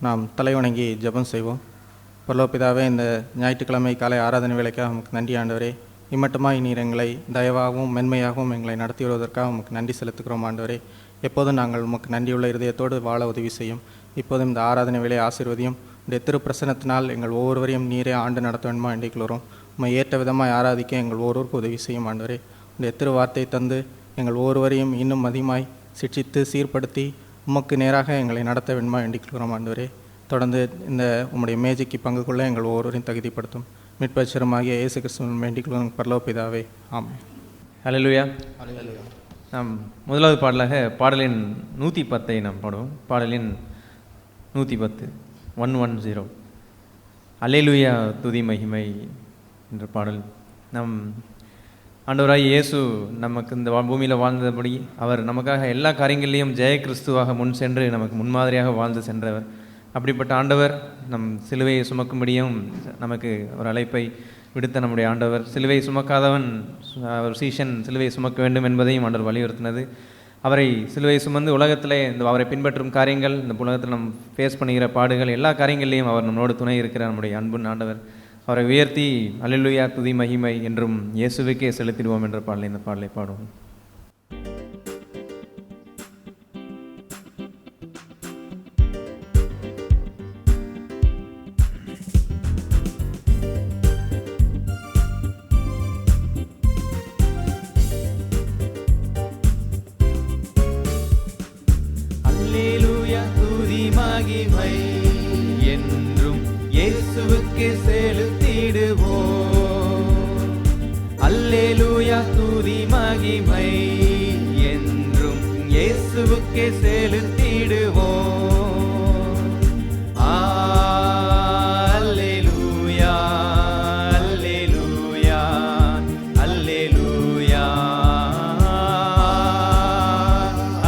நாம் தலைவணங்கி ஜெபம் செய்வோம். பரலோகபிதாவே, இந்த ஞாயிற்றுக்கிழமை காலை ஆராதனை வேலைக்காக நமக்கு நன்றி ஆண்டவரே. இம்மட்டுமாய் நீர் எங்களை தயவாகவும் மென்மையாகவும் எங்களை நடத்தி வருவதற்காக உமக்கு நன்றி செலுத்துகிறோம் ஆண்டவரே. எப்போதும் நாங்கள் உமக்கு நன்றியுள்ள இருதயத்தோடு வாழ உதவி செய்யும். இப்போதும் இந்த ஆராதனை வேலையை ஆசீர்வதியும். இந்த திருப்பிரசனத்தினால் எங்கள் ஒவ்வொருவரையும் நீரே ஆண்டு நடத்த வேண்டுமா வேண்டிக்கொள்கிறோம். உம்மை ஏற்ற விதமாக ஆராதிக்க எங்கள் ஒவ்வொருவருக்கும் உதவி செய்யும் ஆண்டவரே. இந்த திரு வார்த்தை தந்து எங்கள் ஒவ்வொருவரையும் இன்னும் அதிகமாய் சிட்சித்து சீர்படுத்தி உமக்கு நேராக எங்களை நடத்த வேண்டுமா வேண்டிக்கொள்கிறோம் ஆண்டவரே. தொடர்ந்து இந்த உம்முடைய மேஜைக்கு பங்கு கொள்ள எங்கள் ஒவ்வொருவரையும் தகுதிப்படுத்தும். மீட்பச்சரமாகிய இயேசு கிறிஸ்துவின் வேண்டிக்கொள்ளும் பரலோக பிதாவே, ஆமென். ஹல்லேலூயா. நாம் முதலாவது பாடலாக பாடலின் 110 நாம் பாடுவோம். பாடலின் 110 110 அல்லேலூயா துதி மகிமை என்ற பாடல். நம் ஆண்டவராய் இயேசு நமக்கு இந்த பூமியில் வாழ்ந்தபடி அவர் நமக்காக எல்லா காரியங்களிலையும் ஜெய கிறிஸ்துவாக முன் சென்று நமக்கு முன்மாதிரியாக வாழ்ந்து சென்றவர். அப்படிப்பட்ட ஆண்டவர் நம் சிலுவையை சுமக்கும்படியும் நமக்கு ஒரு அழைப்பை விடுத்த நம்முடைய ஆண்டவர். சிலுவை சுமக்காதவன் ஒரு சீஷன் சிலுவையை சுமக்க வேண்டும் என்பதையும் ஆண்டவர் வலியுறுத்தினது. அவரை சிலுவை சுமந்து உலகத்தில் அவரை பின்பற்றும் காரியங்கள், இந்த உலகத்தில் நம் ஃபேஸ் பண்ணுகிற பாடுகள், எல்லா காரியங்கள்லையும் அவர் நம்மளோடு துணை இருக்கிற நம்முடைய அன்பின் ஆண்டவர். அவரை உயர்த்தி அல்லேலூயா துதி மகிமை என்றும் இயேசுவுக்கே செலுத்திடுவோம் என்ற பாடலை இந்த பாடலை பாடுவோம். அல்லேலூயா துதி மகிமை என்றும் இயேசுவுக்கே செலுத்திடுவோம். அல்லேலூயா துதி மகிமை என்றும் இயேசுவுக்கே செலுத்திடுவோம். அல்லேலூயா அல்லேலூயா அல்லேலூயா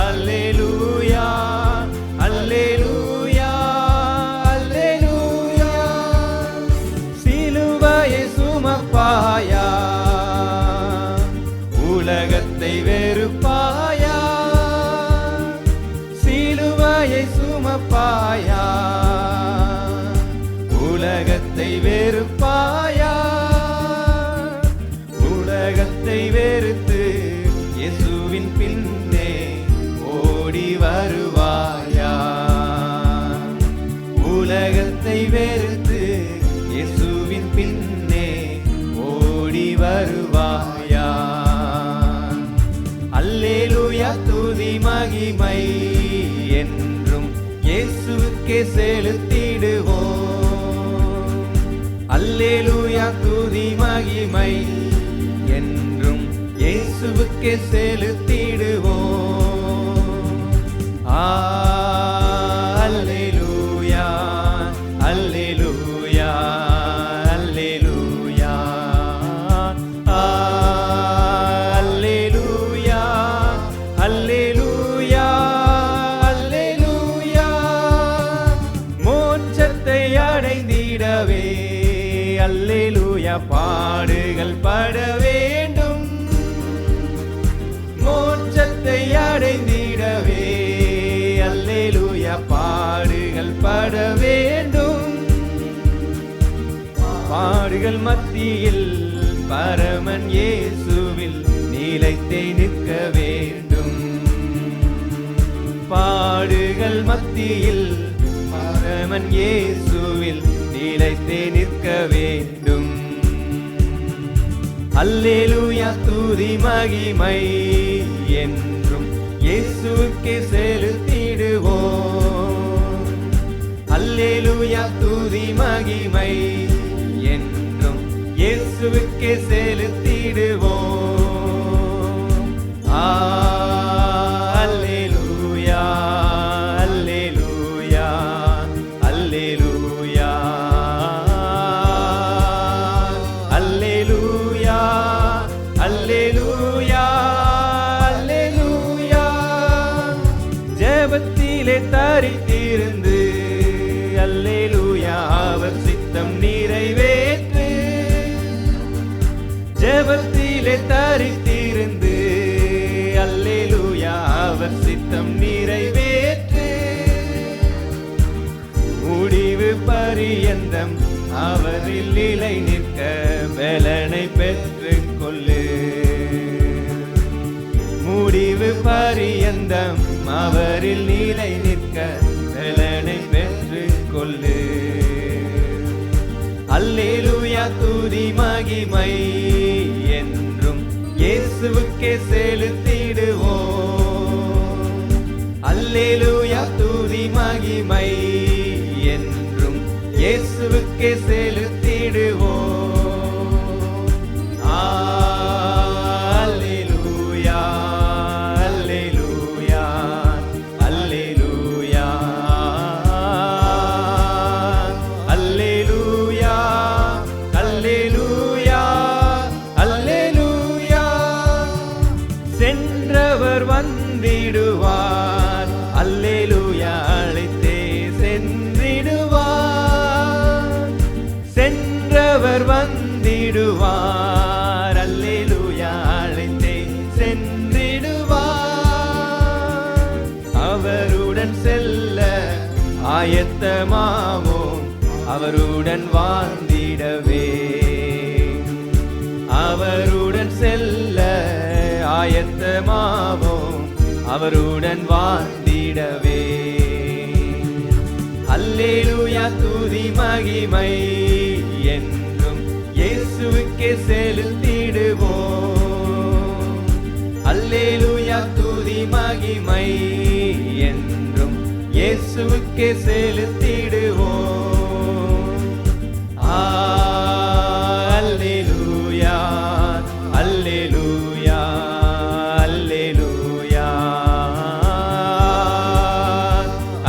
அல்லேலூயா அல்லேலூயா அல்லேலூயா. சிலுவையை சுமப்பாயா, உலகத்தை வெறுப்பாயா. சிலுவையை சுமப்பாயா, உலகத்தை வெறுப்பாயா. உலகத்தை வெறுத்து இயேசுவின் பின்னே ஓடி வருவாயா. உலகத்தை வெறுத்து இயேசுவின் பின்னே ஓடி வருவாயா. அல்லேலூயா துதி மகிமை என்றும் இயேசுவுக்கே செலுத்திடுவோம். அல்லேலூயா துதி மகிமை என்றும் இயேசுவுக்கே செலுத்திடுவோம். அல்லேலூயா அல்லேலூயா அல்லேலூயா அல்லேலூயா அல்லேலூயா அல்லேலூயா. மோட்சத்தை அடைந்திடவே அல்லேலூயா பாடுகள் பட வேண்டும். மோட்சத்தை அடைந்திடவே அல்லேலூயா பாடுகள் பட வேண்டும். பாடுகள் மத்தியில் பரமன் இயேசுவில் நிலைத்தே நிற்க வேண்டும். பாடுகள் மத்தியில் பரமன் இயேசுவில் நிலைத்தே நிற்க வேண்டும். அல்லேலூயா துதி மகிமை என்றும் இயேசுவுக்கே செலுத்திடுவோம். அல்லேலூயா துதி மகிமை என்றும் இயேசுவுக்கே செலுத்திடுவோம். அல்லேலூயா அல்லேலூயா அல்லேலூயா அல்லேலூயா அல்லேலூயா அல்லேலூயா. ஜெபத்திலே தரித்திருந்து அல்லேலூயா அவர் சித்தம் நிறைவேற்று. ஜெபத்திலே தரித்திருந்து அல்லேலூயா அவர் சித்தம் நிறைவேற்று. பரியந்தம் அவரில் நிலை நிற்க பலனை பெற்றுக் கொள்ளு. முடிவு பரியந்தம் அவரில் நிலை நிற்க பலனை பெற்றுக் கொள்ளு. அல்லேலூயா துதி மகிமை என்றும் இயேசுவுக்கே செலுத்திடுவோம். அல்லேலூயா துதி மகிமை என்றும் இயேசுவுக்கே செலுத்திடுவோம். அல்லேலூயா அல்லேலூயா அல்லேலூயா அல்லேலூயா அல்லேலூயா அல்லேலூயா. சென்றவர் வந்திடுவார், அல்லேலூயா அழைத்தே சென்றிடுவார். சென்றவர் வந்திடுவார், அல்லேலூயா அழைத்தே சென்றிடுவார். அவருடன் செல்ல ஆயத்தமாவோம், அவருடன் வாழ்ந்திடவே. அவருடன் செல்ல ஆயத்தமாவோம், அவருடன் வாழ்ந்திடவே. அல்லேலூயா துதி மகிமை என்றும் இயேசுவுக்கே செலுத்திடுவோம். அல்லேலூயா துதி மகிமை என்றும் இயேசுவுக்கே செலுத்திடுவோம். அல்லேலூயா அல்லேலூயா அல்லேலூயா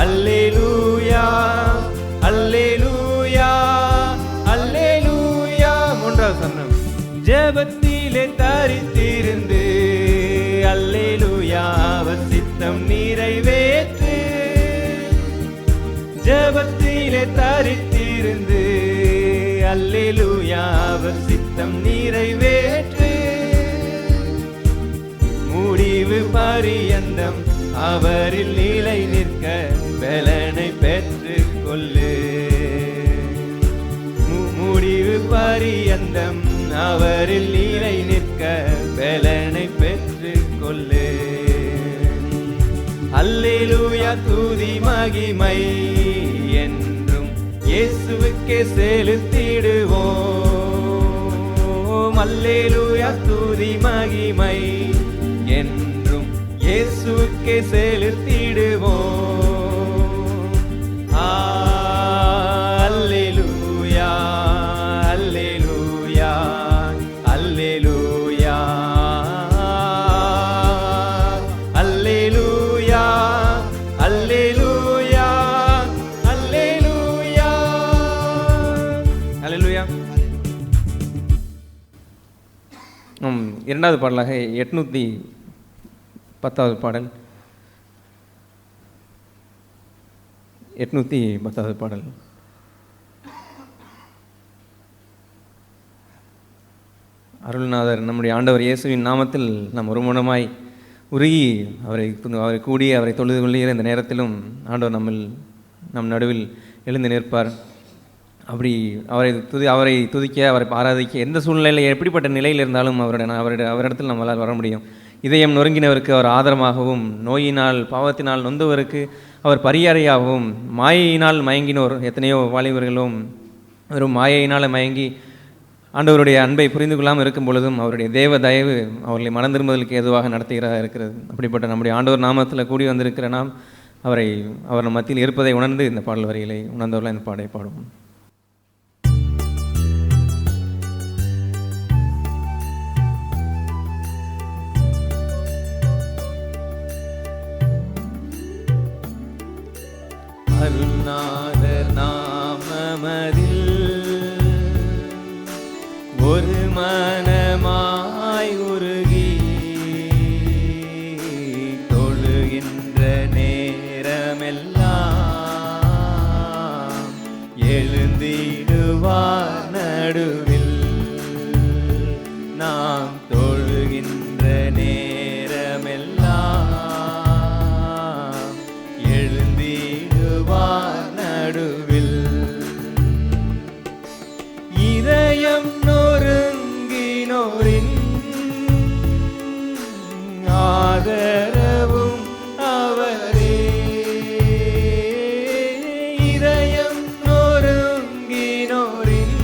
அல்லேலூயா அல்லேலூயா அல்லேலூயா. மூன்றாவது சரணம். ஜெபத்திலே தரித்திருந்து அல்லேலூயா அவர் சித்தம் நிறைவேற்று. ஜெபத்திலே தரித்திருந்து அல்லேலூயா அவர் சித்தம் நிறைவேற்று. முடிவு பரியந்தம் அவரில் நிலை நிற்க பலனை பெற்றுக் கொள்ளு. முடிவு பரியந்தம் அவரில் நிலை நிற்க பலனை பெற்றுக் கொள்ளு. அல்லேலூயா துதி மகிமை என்றும் இயேசுவுக்கே செலுத்திடுவோம். அல்லேலூயா துதி மகிமை என்றும் இயேசுவுக்கே செலுத்திடுவோம். அல்லேலூயா அல்லேலூயா அல்லேலூயா அல்லேலூயா அல்லேலூயா அல்லேலூயா அல்லேலூயா. இரண்டாவது பாடலாக 810வது பாடல். 810வது பாடல். அருள்நாதர் நம்முடைய ஆண்டவர் இயேசுவின் நாமத்தில் நாம் ஒருமனமாய் உருகி அவரை கூடி அவரை தொழுது கொள்ளுகிற இந்த நேரத்திலும் ஆண்டவர் நம் நடுவில் எழுந்து நிற்பார். அப்படி அவரை துதிக்க, அவரை ஆராதிக்க, எந்த சூழ்நிலையில் எப்படிப்பட்ட நிலையில் இருந்தாலும் அவரிடத்தில் நம்மளால் வர முடியும். இதயம் நொறுங்கினவருக்கு அவர் ஆதரமாகவும், நோயினால் பாவத்தினால் நொந்தவருக்கு அவர் பரிகாரியாகவும், மாயையினால் மயங்கினோர் எத்தனையோ வாலிபர்களும் வெறும் மாயையினால் மயங்கி ஆண்டவருடைய அன்பை புரிந்து கொள்ளாமல் இருக்கும் பொழுதும் அவருடைய தேவ தயவு அவர்களை மனம் திரும்புதலுக்கு ஏதுவாக நடத்துகிறதா இருக்கிறது. அப்படிப்பட்ட நம்முடைய ஆண்டவர் நாமத்தில் கூடி வந்திருக்கிற நாம் அவர் நம் மத்தியில் இருப்பதை உணர்ந்து இந்த பாடல் வரிகளை உணர்ந்தவர்கள் இந்த பாடலை பாடுவோம். அருள்நாதர் நாமமதில் ஒரு மனமாய் உருகி தொழுகின்ற நேரமெல்லாம் எழுந்திடுவார் நடுவில். நாம் தொழுகின்ற நேரமெல்லாம் எழுந்திடுவார் நடுவில். ஆதரவும் அவரே. இதயம் நொறுங்கினோரின்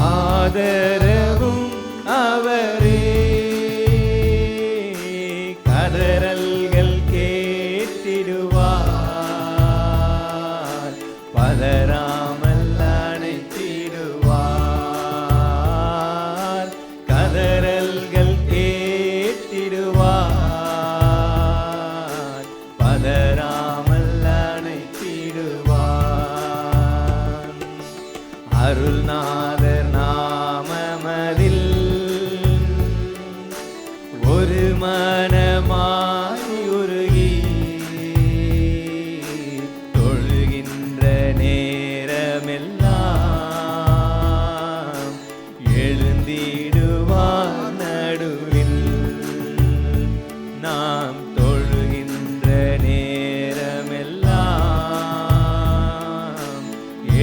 ஆதரவும் அவரே. கதறல்கள் கேட்டிடுவார், பதறாமல் அணைத்திடுவார். கதறல்கள் கேட்டிடுவார், பதறாமல் அணைத்திடுவார். அருள்நாதர் நாமமதில் ஒரு மனமாய் உருகி தொழுகின்ற நேரமெல்லாம் எழுந்திடுவார் நடுவில். நாம் தொழுகின்ற நேரமெல்லாம்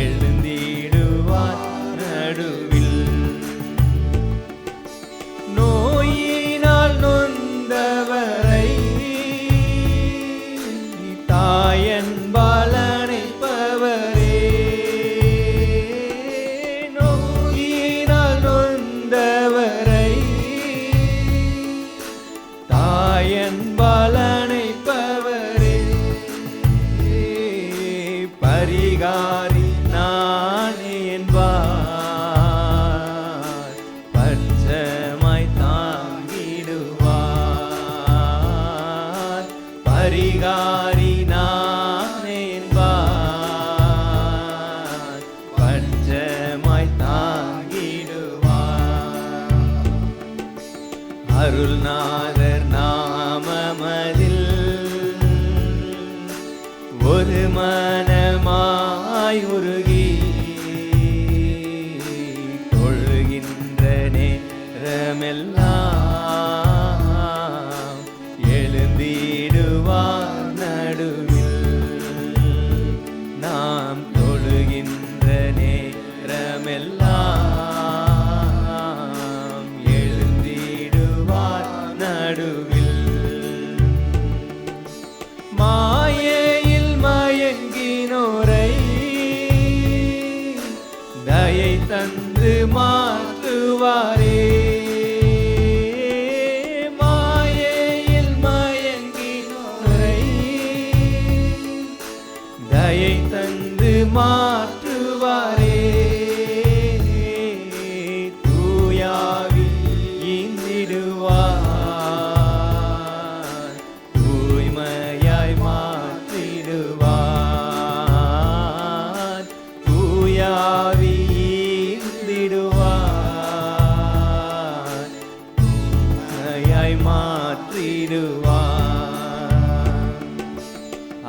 எழுந்திடுவார் நடுவில். நோயினால் நொந்தவரை தாயன்பால் அணைப்பவரே. நோயினால் நொந்தவரை தாயன்பால் அணைப்பவரே. பரிகாரி நானே என்பார், பச்சமாய் தாங்கிடுவார். பரிகாரி நானே என்பார், பச்சமாய் தாங்கிடுவார். அருள்நாதர் நாமமதில் ஒரு மனமாய் உருகி தொழுகின்ற நேரமெல்லாம் எழுந்திடுவார் நடுவில். நாம் தொழுகின்ற நேரமெல்லாம் எழுந்திடுவார் நடுவில். மாயையில் மயங்கினோரை தயை தந்து மாற்றுவாரே. மாயையில் மயங்கினோரை தயை தந்து மாற்றுவாரே. தூயாவி ஈந்திடுவார், தூய்மையாய் மாற்றிடுவார். தூயாவி ஈந்திடுவார், தூய்மையாய் மாற்றிடுவார்.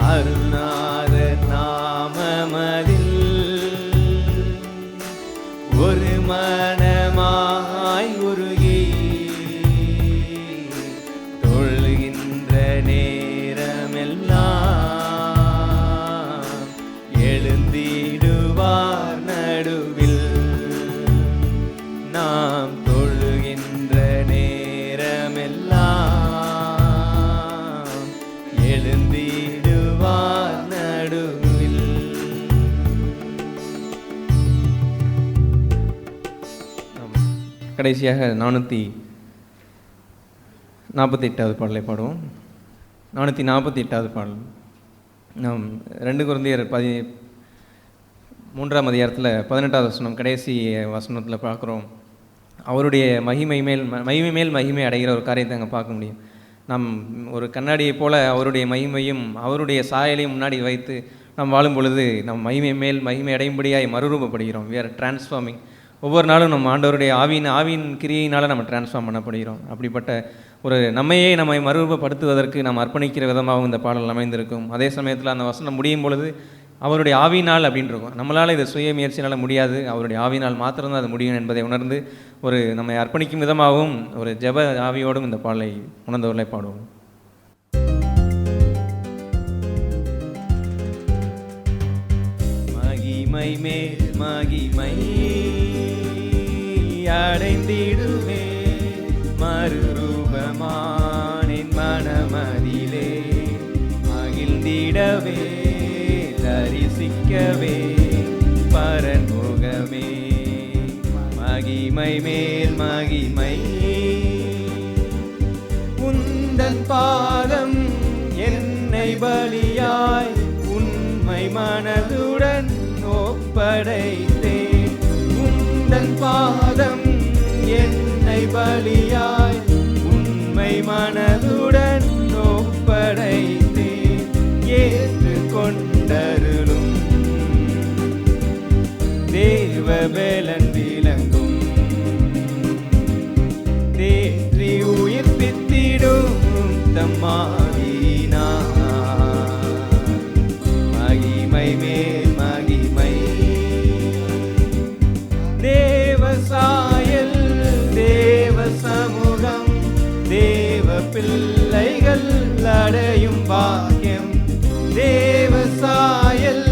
அருள்நாதர் நாமமதில் ஒரு மனமாய் உருகி தொழுகின்ற நேரமெல்லாம் எழுந்திடுவார் நடுவில். நாம் தொழுகின்ற நேரமெல்லாம் எழுந்திடுவார் நடுவில். கடைசியாக 448வது பாடலை பாடுவோம். 448வது பாடல் நாம் 2 கொரிந்தியர் 3ஆம் அதிகாரத்தில் 18வது வசனம் கடைசி வசனத்தில் பார்க்குறோம். அவருடைய மகிமை மேல் மகிமை அடைகிற ஒரு காரியத்தை அங்கே பார்க்க முடியும். நாம் ஒரு கண்ணாடியை போல அவருடைய மகிமையும் அவருடைய சாயலையும் முன்னாடி வைத்து நாம் வாழும் பொழுது நம் மகிமை மேல் மகிமை அடையும்படியாய் மறுரூபப்படுகிறோம். we are transforming. ஒவ்வொரு நாளும் நம்ம ஆண்டவருடைய ஆவியின் கிரியையினால் நம்ம டிரான்ஸ்ஃபார்ம் பண்ணப்படுகிறோம். அப்படிப்பட்ட ஒரு நம்மை மறுரூபப்படுத்துவதற்கு நாம் அர்ப்பணிக்கிற விதமாகவும் இந்த பாடல் அமைந்திருக்கும். அதே சமயத்தில் அந்த வசனம் முடியும் பொழுது அவருடைய ஆவினால் அப்படின்னு இருக்கும். நம்மளால் இது சுய முயற்சினால் முடியாது, அவருடைய ஆவினால் மாத்திரம்தான் அது முடியும் என்பதை உணர்ந்து ஒரு நம்மை அர்ப்பணிக்கும் விதமாகவும் ஒரு ஜெப ஆவியோடும் இந்த பாடலை உணர்ந்தவர்களை பாடுவோம். மகிமை மேல் மகிமை அடைந்திடுவே மறுரூபம் மானின் மனமதிலே மகிழ்ந்திடவே தரிசிக்கவே பரன்முகமே மகிமை மேல் மகிமை உந்தன் பாதம் என்னை பலியாய் உண்மை மனதுடன் ஒப்படைத்தேன் உந்தன் பாதம் என்னை பலியாய் உண்மை மனதுடன் ஒப்படைத்தேன் ஏற்று கொண்டருளும் தேவ வேலன் விளங்கும் தேற்றி உயிர்ப்பித்திடும் தம்மாவினா மகிமை மேல் மகிமை தேவசாயல் தேவ சமூகம் தேவ பிள்ளைகள் அடையும் பாக்கியம் தேவசாயல்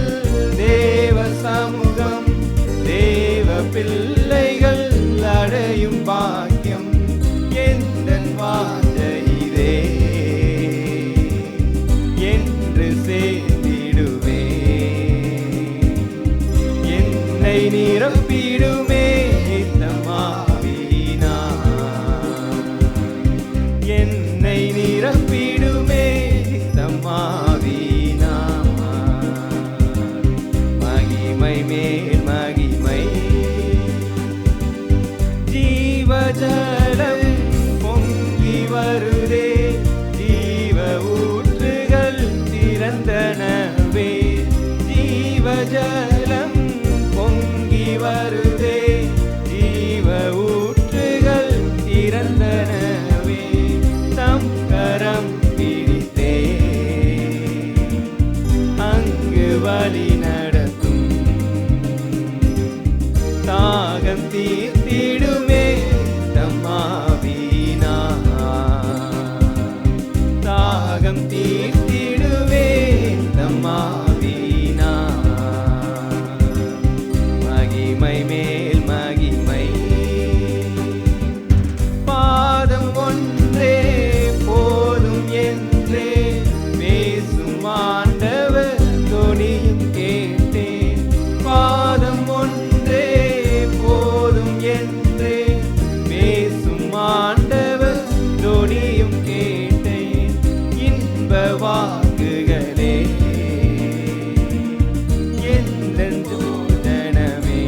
தேவ சமூகம் தேவ பிள்ளைகள் அடையும் பாக்கியம் எந்தன் வாஞ்சையிலே என்று சேர்ந்திடுவே என்னை நிரப்பிடுமே தம்மாவினா என்னை நிரப்பிடுமே தம்மாவினா மகிமை மேல் மகிமை ஜீவஜலம் பொங்கி வருதே ஜீவ ஊற்றுகள் திறந்தனவே ஜீவஜலம் பொங்கி வருதே ஜீவ ஊற்றுகள் திறந்தனவே தம் கரம் பிடித்தே அங்கு வழி நடத்தும் தாகம் தீர்த்திடுமே தம்மாவினா தாகம் தீர்த்திடுவே தம்மாவினா மகிமை மேல் மகிமை பாதம் ஒன்றே போதும் என்றே பேசும் ஆண்டவர் தொனியும் கேட்டேன் பாதம் ஒன்றே போதும் என்றே பேசும் ஆண்டவர் தொனியும் கேட்டேன் இன்ப வாக்குகளே எந்தன் ஜோதனமே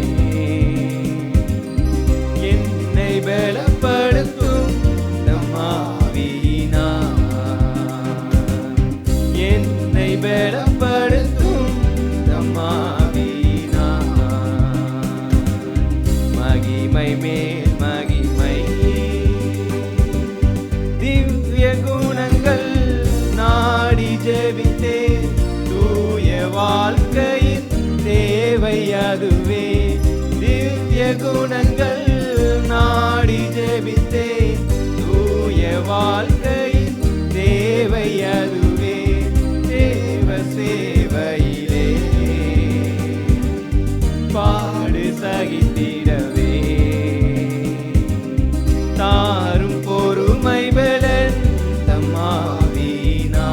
என்னை பலப்படுத்தும் தம்மாவினா என்னை பலப்படுத்தும் தம்மாவினா மகிமை மேல் மகிமை திவ்ய குணங்கள் நாடி ஜெபித்தே தூய வாழ்க்கையின் தேவை அதுவே திவ்ய குணங்கள் நாடி ஜெபித்தே தூய வாழ்க்கையின் தேவை அதுவே தேவ சேவையிலே பாடு சகித்திடவே தாரும் பொறுமை பலன் தம்மாவினா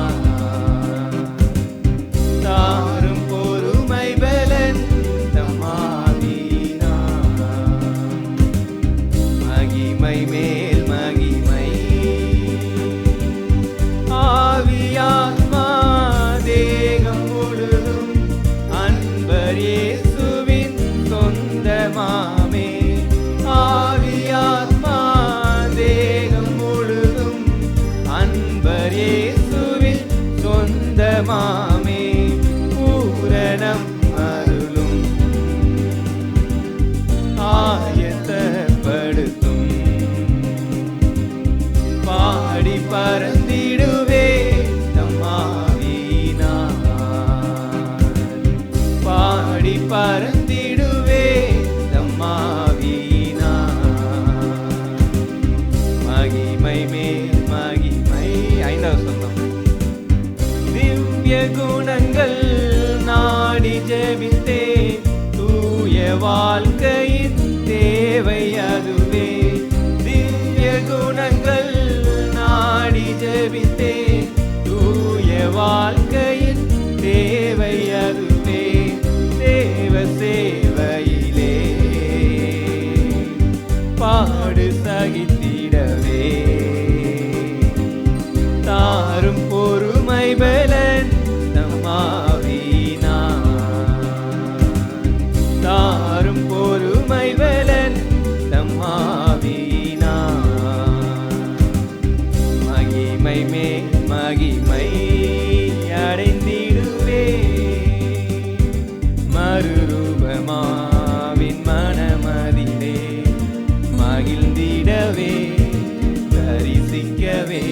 தாரும் பொறுமை பலன் தம்மாவினா மகிமை மேல் மகிமை ஆவியாத்மா தேகம் முழுதும் அன்பர் இயேசுவின் சொந்தமாமே ஆவியாத்மா தேகம் முழுதும் அன்பர் இயேசுவின் சொந்தமாமே பூரணம் அருளும் ஆயத்தப்படுத்தும் பாடி பறந்திடுவே தம்மாவினா பாடி பறந்திடுவே தம்மாவினா மகிமை மேல் மகிமை ஐந்தாவது சொந்தம் திவ்ய குணங்கள் நாடி ஜெபித்தே தூய வாழ்க்கையின் தேவை அதுவே திவ்ய குணங்கள் நாடி ஜெபித்தேன். தூய வாழ்க்கையின் தேவை அதுவே, தேவ சேவையிலே பாடு சகித்திடவே தாரும் பொறுமை பலன் தம்மாவினார். தாரும் பொறுமை பலன் தம்மாவினார். மகிமை மேல் மகிமை அடைந்திடுவே, மறுரூபமாவின் மனமதிலே மகிழ்ந்திடவே, தரிசிக்கவே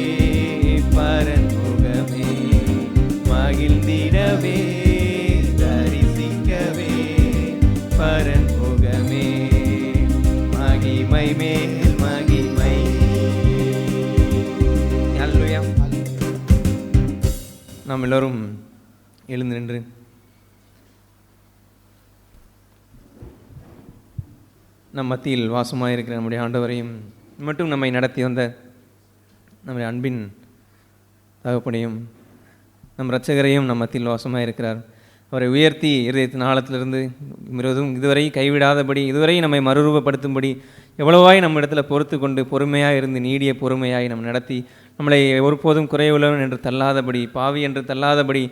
பரன்முகமே, மகிழ்ந்திடவே தரிசிக்கவே பரன்முகமே. மகிமை மேல் மகிமை. அல்லேலூயா. நாம் எல்லோரும் எழுந்து நின்று நம் மத்தியில் வாசமாக இருக்கிற நம்முடைய ஆண்டவரையும் மட்டும் நம்மை நடத்தி வந்த நம்முடைய அன்பின் தகப்பனையும் நம் இரட்சகரையும் நம் மத்தியில் வாசமாக இருக்கிறார். அவரை உயர்த்தி இருதயத்தின் ஆழத்திலிருந்து இதுவரை கைவிடாதபடி, இதுவரை நம்மை மறுரூபப்படுத்தும்படி எவ்வளவாய் நம்ம இடத்துல பொறுத்து கொண்டு பொறுமையாக இருந்து நீடிய பொறுமையாய் நம்ம நடத்தி நம்மளை ஒருபோதும் குறைவுள்ளவன் என்று தள்ளாதபடி, பாவி என்று தள்ளாதபடி,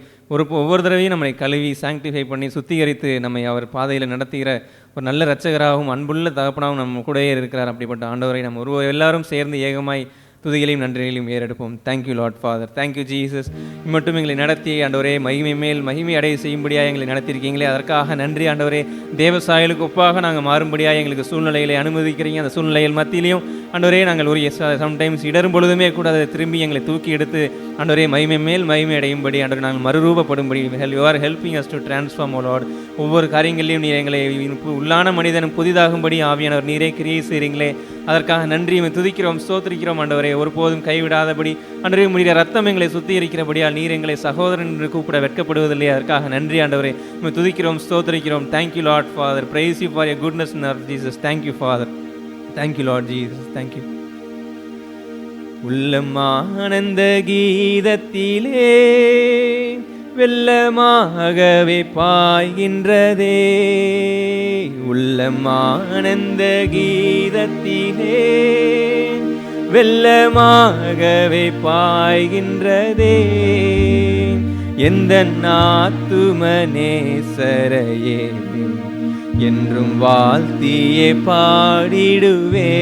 ஒவ்வொரு தடவையும் நம்மளை கழுவி சாங்டிஃபை பண்ணி சுத்திகரித்து நம்மை அவர் பாதையில் நடத்துகிற ஒரு நல்ல இரட்சகராகவும் அன்புள்ள தகப்பனாகவும் நம்ம கூடவே இருக்கிறார். அப்படிப்பட்ட ஆண்டவரை நம்ம எல்லாரும் சேர்ந்து ஏகமாய் துதிகளையும் நன்றிகளையும் ஏறெடுப்போம். Thank you Lord Father, thank you Jesus. மட்டும் எங்களை நடத்தி ஆண்டவரே மகிமை மேல் மகிமை அடைய செய்யும்படியாக எங்களை நடத்தியிருக்கீங்களே, அதற்காக நன்றி ஆண்டவரே. தேவசாயலுக்கு ஒப்பாக நாங்கள் மாறும்படியாக எங்களுக்கு சூழ்நிலைகளை அனுமதிக்கிறீங்க. அந்த சூழ்நிலையில் மத்தியிலையும் ஆண்டவரே நாங்கள் ஒரு சம்டைம்ஸ் இடரும் பொழுதுமே கூட அதை திரும்பி எங்களை தூக்கி எடுத்து ஆண்டவரே மகிமை மேல் மகிமை அடையும்படி ஆண்டவரே நாங்கள் மறுரூபப்படும்படி you are helping us to transform oh Lord. ஒவ்வொரு காரியங்களிலும் நீர் எங்களை உள்ளான மனிதனும் புதிதாகும்படி ஆவியானவர் நீரே கிரியை செய்கிறீங்களே, அதற்காக நன்றி துதிக்கிறோம், ஸ்தோத்திரிக்கிறோம் ஆண்டவரே. ஒருபோதும் கைவிடாதபடி ஆண்டவரே முடிகிற ரத்தம் எங்களை சுத்திகரிக்கிறபடியால் நீர் எங்களை சகோதரன் என்று கூப்பிட வெட்கப்படுவதில்லை. அதற்காக நன்றி ஆண்டவரே, துதிக்கிறோம், ஸ்தோத்திரிக்கிறோம். Thank you Lord Father, praise you for your goodness in our Jesus. Thank you Father, thank you Lord Jesus, thank you. உள்ளம் ஆனந்த கீதத்திலே வெள்ளமாகவே பாய்கின்றதே, உள்ளம் ஆனந்த கீதத்திலே வெள்ளமாகவே பாய்கின்றதே, எந்த ஆத்துமநேசரையே என்றும் வாழ்த்தியே பாடிடுவே,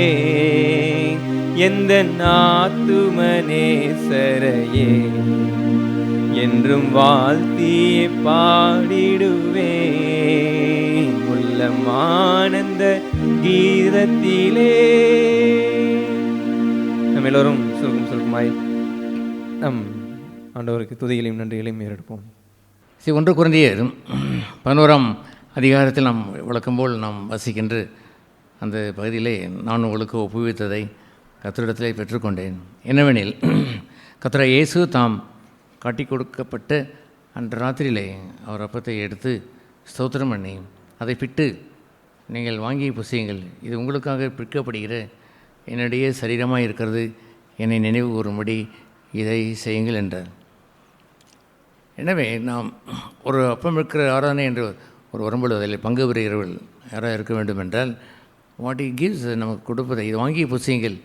எந்த ஆத்துமநேசரையே என்றும் வாழ்த்தியே பாடிடுவே, உள்ளம் ஆனந்த கீதத்திலே. நம்ம எல்லோரும் சுருக்கமாய் நம் ஆண்டவருக்கு துதிகளையும் நன்றிகளையும் ஏறெடுப்போம். 1 Corinthians 11 அதிகாரத்தில் நாம் வழக்கம்போல் நாம் வசிக்கின்ற அந்த பகுதியிலே நான் உங்களுக்கு ஒப்புவித்ததை கர்த்தரிடத்திலே பெற்றுக்கொண்டேன். என்னவெனில், கர்த்தர் இயேசு தாம் காட்டி கொடுக்கப்பட்ட அன்று ராத்திரியிலே அவர் அப்பத்தை எடுத்து ஸ்தோத்திரம் பண்ணி அதை பிட்டு, நீங்கள் வாங்கி புசியுங்கள், இது உங்களுக்காக பிற்கப்படுகிற என்னுடைய சரீரமாக இருக்கிறது, என்னை நினைவு கூறும்படி இதை செய்யுங்கள் என்றார். எனவே நாம் ஒரு அப்பம் இருக்கிற ஆராதனை என்று ஒரு வரும்பொழுது அதில் பங்கு பெறுகிறவர்கள் யாராக இருக்க வேண்டும் என்றால், வாட் இ கிவ்ஸ் நமக்கு கொடுப்பதை இது வாங்கி புசியுங்கள்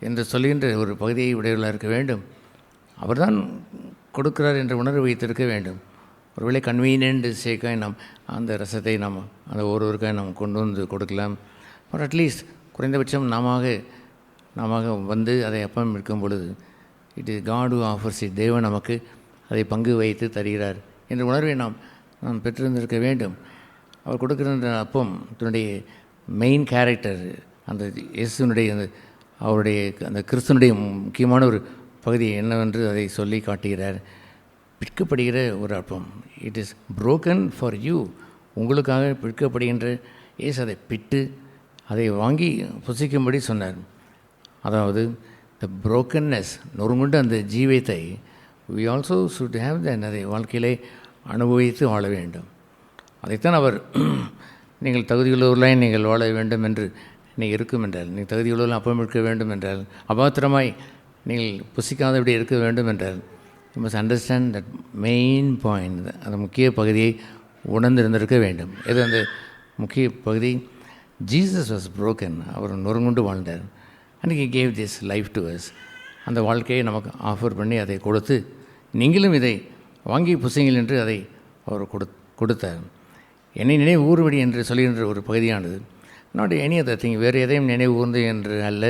என்று சொல்கின்ற ஒரு பகுதியை உடையவர்களாக இருக்க வேண்டும். அவர்தான் கொடுக்கிறார் என்ற உணர்வு வைத்திருக்க வேண்டும். ஒருவேளை கன்வீனியன்ட் சேக்காய் நாம் அந்த ரசத்தை நாம் அந்த ஒருவருக்காக நாம் கொண்டு வந்து கொடுக்கலாம். பட் அட்லீஸ்ட் குறைந்தபட்சம் நாம வந்து அதை அப்பம் இருக்கும் பொழுது it is God who offers it, தேவன் நமக்கு அதை பங்கு வைத்து தருகிறார் என்ற உணர்வை நாம் பெற்றிருந்திருக்க வேண்டும். அவர் கொடுக்கிற அப்பம் தன்னுடைய மெயின் கேரக்டர், அந்த இயேசுனுடைய அவருடைய அந்த கிறிஸ்துனுடைய முக்கியமான ஒரு பகுதி என்னவென்று அதை சொல்லி காட்டுகிறார். பிற்கப்படுகிற ஒரு அப்பம், it is broken for you, உங்களுக்காக பிற்கப்படுகின்ற இயேசு அதை பிட்டு அதை வாங்கி புசிக்கும்படி சொன்னார். அதாவது த புரோக்கன்னஸ், நொறுங்குண்ட அந்த ஜீவியத்தை we also should have that, அதை வாழ்க்கையிலே அனுபவித்து வாழ வேண்டும். அதைத்தான் அவர் நீங்கள் தகுதியுள்ளவர்களாய் நீங்கள் வாழ வேண்டும் என்று நீங்கள் இருக்கும் என்றால், நீங்கள் தகுதியுள்ளவர்கள் அப்பம் இருக்க வேண்டும் என்றால், அபாத்திரமாய் நீங்கள் புசிக்காதபடி இருக்க வேண்டும் என்றால் you must understand that main point, அந்த முக்கிய பகுதியை உணர்ந்திருந்திருக்க வேண்டும். எது அந்த முக்கிய பகுதி? Jesus was broken. அவர் நொறுங்குண்டு வாழ்ந்தார். And he gave this life to us. அந்த வாழ்க்கையை நமக்கு ஆஃபர் பண்ணி அதை கொடுத்து, நீங்களும் இதை வாங்கி புசிங்கள் என்று அதை அவர் கொடுத்தார். என்னை நினைவு ஊறுபடி என்று சொல்கின்ற ஒரு பகுதியானது நாட் எனி அதர் திங், வேறு எதையும் நினைவு ஊர்ந்து என்று அல்ல,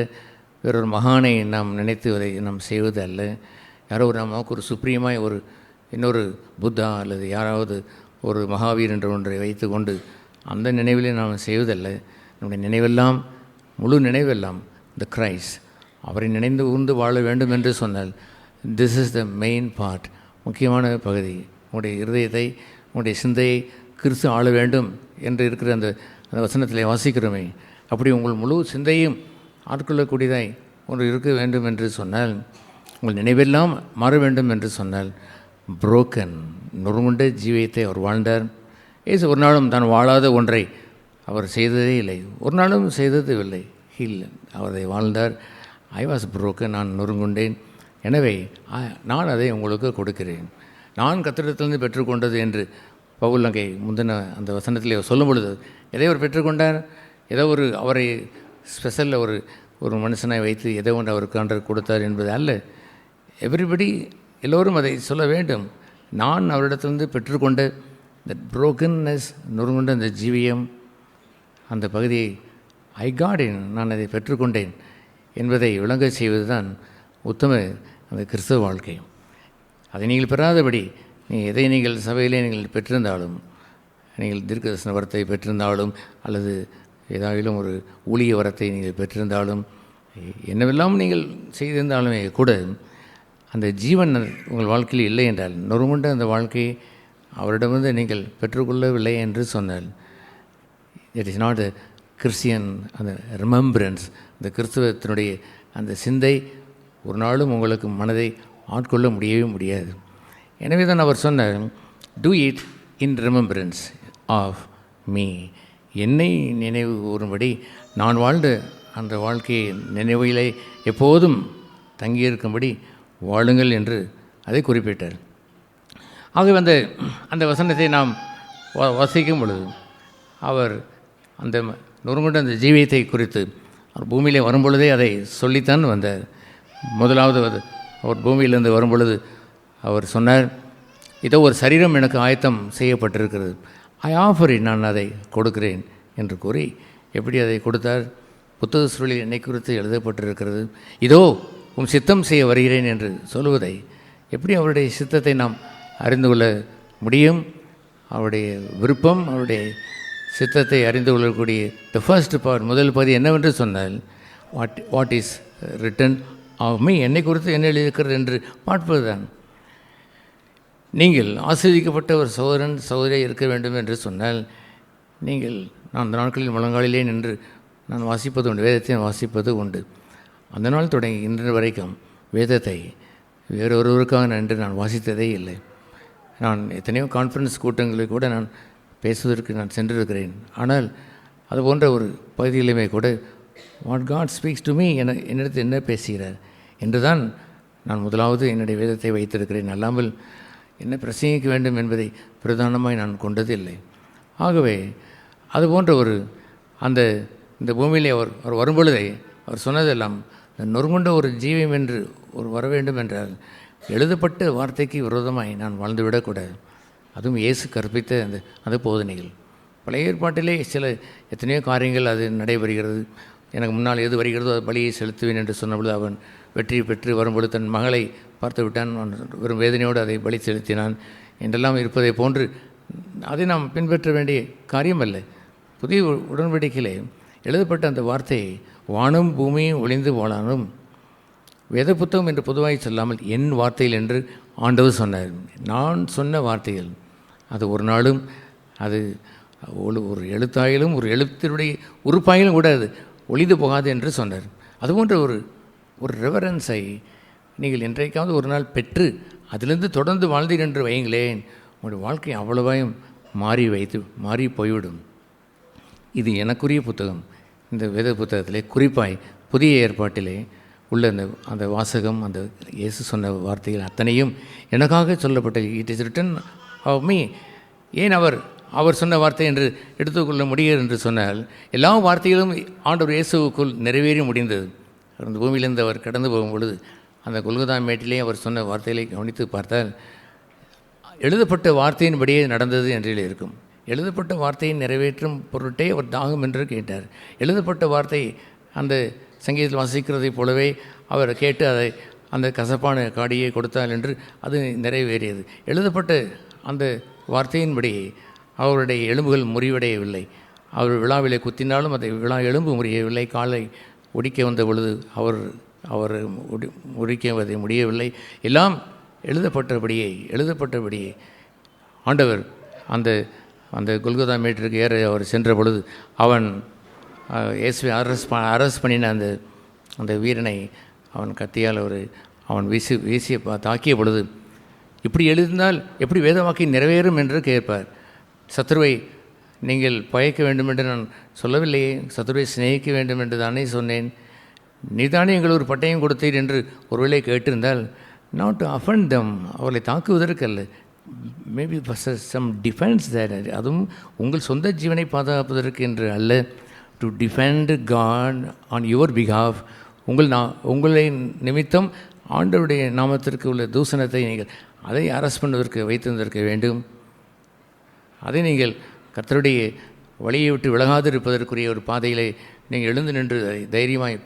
வேறொரு மகானை நாம் நினைத்து அதை நாம் செய்வது அல்ல, யாரோ ஒரு நமக்கு ஒரு சுப்ரீமாய் ஒரு இன்னொரு புத்தா அல்லது யாராவது ஒரு மகாவீர் என்ற ஒன்றை வைத்து கொண்டு அந்த நினைவிலே நாம் செய்வதல்ல. நம்முடைய நினைவெல்லாம், முழு நினைவெல்லாம் த கிரைஸ்ட், அவரை நினைந்து ஊர்ந்து வாழ வேண்டும் என்று சொன்னால் this is the main part, முக்கியமான பகுதி. உங்களுடைய இருதயத்தை, உங்களுடைய சிந்தையை கிறிஸ்து ஆள வேண்டும் என்று இருக்கிற அந்த வசனத்திலே வாசிக்கிறோமே, அப்படி உங்கள் முழு சிந்தையும் ஆட்கொள்ளக்கூடியதாய் ஒன்று இருக்க வேண்டும் என்று சொன்னால், உங்கள் நினைவெல்லாம் மாற வேண்டும் என்று சொன்னால், புரோக்கன் நொறுங்குண்ட ஜீவியத்தை அவர் வாழ்ந்தார். ஏசு ஒரு நாளும் தான் வாழாத ஒன்றை அவர் செய்ததே இல்லை, ஒரு நாளும் செய்தது இல்லை. இல்லை, அவரை வாழ்ந்தார். ஐ வாஸ் புரோக்கன், நான் நொறுங்குண்டேன், எனவே நான் அதை உங்களுக்கு கொடுக்கிறேன், நான் கர்த்தரிடத்திலிருந்து பெற்றுக்கொண்டது என்று பவுல் அங்கே முந்தின அந்த வசனத்திலே சொல்லும் பொழுது எதை அவர் பெற்றுக்கொண்டார்? ஏதோ ஒரு அவரை ஸ்பெஷலில் ஒரு மனுஷனை வைத்து எதோ ஒன்று அவருக்கு கொடுத்தார் என்பது அல்ல. எவ்ரிபடி எல்லோரும் அதை சொல்ல வேண்டும். நான் அவரிடத்திலிருந்து பெற்றுக்கொண்ட இந்த புரோக்கன்னஸ், நொறுங்குண்ட அந்த ஜீவியம், அந்த பகுதியை ஐ காட் இன், நான் அதை பெற்றுக்கொண்டேன் என்பதை விளங்க செய்வது தான் உத்தம அந்த கிறிஸ்தவ வாழ்க்கை. அதை நீங்கள் பெறாதபடி எதை நீங்கள் சபையிலே நீங்கள் பெற்றிருந்தாலும், நீங்கள் தீர்க்கதரிசன வரத்தை பெற்றிருந்தாலும் அல்லது ஏதாயிலும் ஒரு ஊழிய வரத்தை நீங்கள் பெற்றிருந்தாலும், என்னவெல்லாம் நீங்கள் செய்திருந்தாலுமே கூட அந்த ஜீவன் உங்கள் வாழ்க்கையில் இல்லை என்றால், நொறுங்குண்ட அந்த வாழ்க்கையை அவரிடமிருந்து நீங்கள் பெற்றுக்கொள்ளவில்லை என்று சொன்னால், it is not a Christian அந்த ரிமெம்பரன்ஸ், அந்த கிறிஸ்துவத்தினுடைய அந்த சிந்தை ஒரு நாளும் உங்களுக்கு மனதை ஆட்கொள்ள முடியவே முடியாது. எனவே தான் அவர் சொன்னார், do it in remembrance of me, என்னை நினைவு கூறும்படி நான் வாழ்ந்த அந்த வாழ்க்கையை நினைவிலே எப்போதும் தங்கியிருக்கும்படி வாழுங்கள் என்று அதை குறிப்பிட்டார். ஆகவே அந்த வசனத்தை நாம் வசிக்கும் பொழுது அவர் அந்த நொறுங்குண்ட அந்த ஜீவியத்தை குறித்து அவர் பூமியிலே வரும்பொழுதே அதை சொல்லித்தான் வந்தார். முதலாவது அவர் பூமியிலிருந்து வரும்பொழுது அவர் சொன்னார், இதோ ஒரு சரீரம் எனக்கு ஆயத்தம் செய்யப்பட்டிருக்கிறது, ஐ ஆஃபர் இட், நான் அதை கொடுக்கிறேன் என்று கூறி எப்படி அதை கொடுத்தார்? புத்தக சுருளில் என்னை குறித்து எழுதப்பட்டிருக்கிறது, இதோ உம் சித்தம் செய்ய வருகிறேன் என்று சொல்லுவதை எப்படி அவருடைய சித்தத்தை நாம் அறிந்து கொள்ள முடியும்? அவருடைய விருப்பம், அவருடைய சித்தத்தை அறிந்து கொள்ளக்கூடிய த ஃபர்ஸ்ட் பார்ட், முதல் பகுதி என்னவென்று சொன்னால், what is written of me, என்னை குறித்து என்ன எழுதியிருக்கிறது என்று பார்ப்பது தான். நீங்கள் ஆசீர்வதிக்கப்பட்ட ஒரு சகோதரன் சகோதரியாக இருக்க வேண்டும் என்று சொன்னால், நீங்கள் நான் அந்த நாட்களில் முழங்காலிலே நின்று நான் வாசிப்பது உண்டு, வேதத்தை வாசிப்பது உண்டு. அந்த நாள் தொடங்கி இன்று வரைக்கும் வேதத்தை வேறொருவருக்காக நின்று நான் வாசித்ததே இல்லை. நான் எத்தனையோ கான்ஃபரன்ஸ் கூட்டங்களுக்கு கூட நான் பேசுவதற்கு நான் சென்றிருக்கிறேன். ஆனால் அது போன்ற ஒரு பகுதியிலுமே கூட what God speaks to me, என்னிடத்தில் என்ன பேசுகிறார் என்று தான் நான் முதலாவது என்னுடைய வேதத்தை வைத்திருக்கிறேன். அல்லாமல் என்ன பிரசங்கிக்க வேண்டும் என்பதை பிரதானமாய் நான் கொண்டதில்லை. ஆகவே அது போன்ற இந்த பூமியிலே அவர் வரும்பொழுதே அவர் சொன்னதெல்லாம் நொறுங்குண்ட ஒரு ஜீவியம் என்று வர வேண்டும் என்றால் எழுதப்பட்ட வார்த்தைக்கு விரோதமாய் நான் வாழ்ந்துவிடக்கூடாது. அதுவும் இயேசு கற்பித்த அந்த போதனைகள். பழைய ஏற்பாட்டிலே எத்தனையோ காரியங்கள் அது நடைபெறுகிறது. எனக்கு முன்னால் எது வருகிறதோ அது பலியை செலுத்துவேன் என்று சொன்னபொழுது அவன் வெற்றி பெற்று வரும்பொழுது தன் மகளை பார்த்து விட்டான், வெறும் வேதனையோடு அதை பலி செலுத்தினான் என்றெல்லாம் இருப்பதை போன்று அதை நாம் பின்பற்ற வேண்டிய காரியம் அல்ல. புதிய உடன்படிக்கையிலே எழுதப்பட்ட அந்த வார்த்தையை வானும் பூமியும் ஒளிந்து போனாலும் வேத புத்தகம் என்று பொதுவாக சொல்லாமல் என் வார்த்தைகள் என்று ஆண்டவர் சொன்னார். நான் சொன்ன வார்த்தைகள் அது ஒரு நாளும் அது ஒரு எழுத்தாயிலும் ஒரு எழுத்தினுடைய உறுப்பாயிலும் கூட அது ஒளிந்து போகாது என்று சொன்னார். அதுபோன்ற ஒரு ரெவரன்ஸை நீங்கள் என்றைக்காவது ஒரு நாள் பெற்று அதிலிருந்து தொடர்ந்து வாழ்ந்தீர் என்று வையுங்களேன், உங்களுடைய வாழ்க்கை அவ்வளவாயும் மாறி போய்விடும். இது எனக்குரிய புத்தகம். இந்த வேத புத்தகத்திலே குறிப்பாய் புதிய ஏற்பாட்டிலே உள்ள அந்த வாசகம், அந்த இயேசு சொன்ன வார்த்தைகள் அத்தனையும் எனக்காக சொல்லப்பட்ட it is written of me. ஏன் அவர் சொன்ன வார்த்தை என்று எடுத்துக்கொள்ள முடியாது என்று சொன்னால், எல்லா வார்த்தைகளும் ஆண்டவர் இயேசுவுக்குள் நிறைவேறி முடிந்தது. அந்த பூமியிலிருந்து அவர் கடந்து போகும் பொழுது அந்த கொல்கத்தா மேட்டிலே அவர் சொன்ன வார்த்தைகளை கவனித்து பார்த்தால், எழுதப்பட்ட வார்த்தையின்படியே நடந்தது என்றே இருக்கும். எழுதப்பட்ட வார்த்தையை நிறைவேற்றும் பொருட்டே அவர் தாகம் என்று கேட்டார். எழுதப்பட்ட வார்த்தை அந்த சங்கீதத்தில் வாசிக்கிறதைப் போலவே அவர் கேட்டு அதை அந்த கசப்பான காடியை கொடுத்தார் என்று அது நிறைவேறியது. எழுதப்பட்ட அந்த வார்த்தையின்படி அவருடைய எலும்புகள் முறிவடையவில்லை. அவர் விழாவிலே குத்தினாலும் அதை விழா எலும்பு முறியவில்லை. காலை ஒடிக்க வந்த பொழுது அவர் முறிக்கவதை முடியவில்லை. எல்லாம் எழுதப்பட்டபடியே ஆண்டவர் அந்த கொல்கத்தா மேட்டிற்கு ஏற அவர் சென்ற பொழுது அவன் இயேசுவை அரஸ்ட் பண்ணின அந்த வீரனை அவன் கத்தியால் அவன் வீசிய தாக்கிய பொழுது, இப்படி எழுதினால் எப்படி வேதவாக்கி நிறைவேறும் என்று கேட்பார். சத்துருவை நீங்கள் பயக்க வேண்டும் என்று நான் சொல்லவில்லையே, சத்துருவை சிநேகிக்க வேண்டும் என்று தானே சொன்னேன். நீதானே எங்கள் ஒரு பட்டயம் கொடுத்தீர் என்று ஒருவேளை கேட்டிருந்தால், நாட் டு அஃபண்ட் தம், அவர்களை தாக்குவதற்கு அல்ல, மேபி சம் டிஃபென்ஸ் தேட், அதுவும் உங்கள் சொந்த ஜீவனை பாதுகாப்பதற்கு என்று அல்ல, to defend God on your behalf. உங்களை நிமித்தம் ஆண்டவருடைய நாமத்திற்கு உள்ள தூசணத்தை நீங்கள் அதை அரஸ்ட் பண்ணுவதற்கு வைத்திருந்திருக்க வேண்டும். அதை நீங்கள் கர்த்தருடைய வழியை விட்டு விலகாதிருப்பதற்குரிய ஒரு பாதையிலே நீங்கள் எழுந்து நின்று தைரியமாய்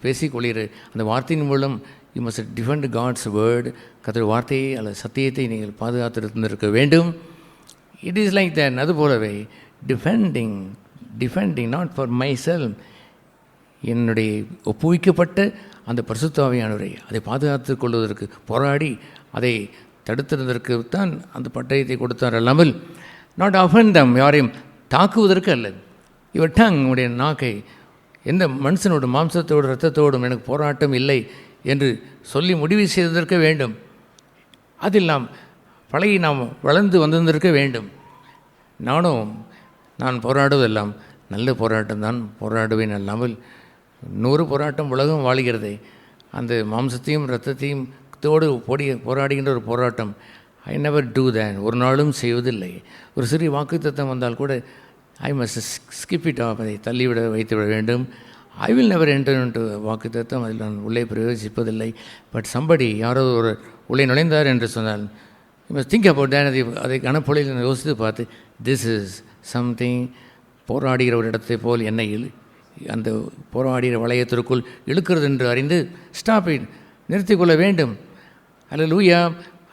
பேசிக்கொள்கிற அந்த வார்த்தையின் மூலம் you must defend God's word. கர்த்தருடைய வார்த்தையை அல்லது சத்தியத்தை நீங்கள் பாதுகாத்திருந்திருக்க வேண்டும். It is like that. அதுபோலவே defending not for myself, என்னுடைய ஒப்புவிக்கப்பட்ட அந்த பரிசுத்த ஆவியானவரை அதை பாதுகாத்து கொள்வதற்கு போராடி அதை தடுத்திருந்ததற்கு தான் அந்த பட்டயத்தை கொடுத்தார். அல்லாமல் நாட் அஃபெண்ட் தம், யாரையும் தாக்குவதற்கு அல்ல. இவர் டங், உடைய நாக்கை எந்த மனுஷனோட மாம்சத்தோடு இரத்தத்தோடும் எனக்கு போராட்டம் இல்லை என்று சொல்லி முடிவு செய்திருக்க வேண்டும். அதில் நாம் வளர்ந்து வந்திருந்திருக்க வேண்டும். நான் போராடுவதெல்லாம் நல்ல போராட்டம் தான் போராடுவேன், அல்லாமல் 100 போராட்டம் உலகம் வாழ்கிறதே, அந்த மாம்சத்தையும் இரத்தத்தையும் போராடுகின்ற ஒரு போராட்டம் ஐ நெவர் டூ தேன், ஒரு நாளும் செய்வதில்லை. ஒரு சிறிய வாக்குத்தத்தம் வந்தால் கூட I must skip it of, அதை தள்ளிவிட வைத்துவிட வேண்டும். I will never enter into வாக்குத்தத்தம், அதில் நான் உள்ளே பிரவேசிப்பதில்லை. பட் சம்படி யாரோ ஒரு உள்ளே நுழைந்தார் என்று சொன்னால் யூ மஸ்ட் திங்க் அபவுட் தேன். அதை கனப்பொழியில் யோசித்து பார்த்து, திஸ் இஸ் சம்திங், போராடுகிற ஒரு இடத்தை போல் என்னை அந்த போராடுகிற வளையத்திற்குள் இழுக்கிறது என்று அறிந்து ஸ்டாப் இட், நிறுத்திக்கொள்ள வேண்டும். அல்லேலூயா.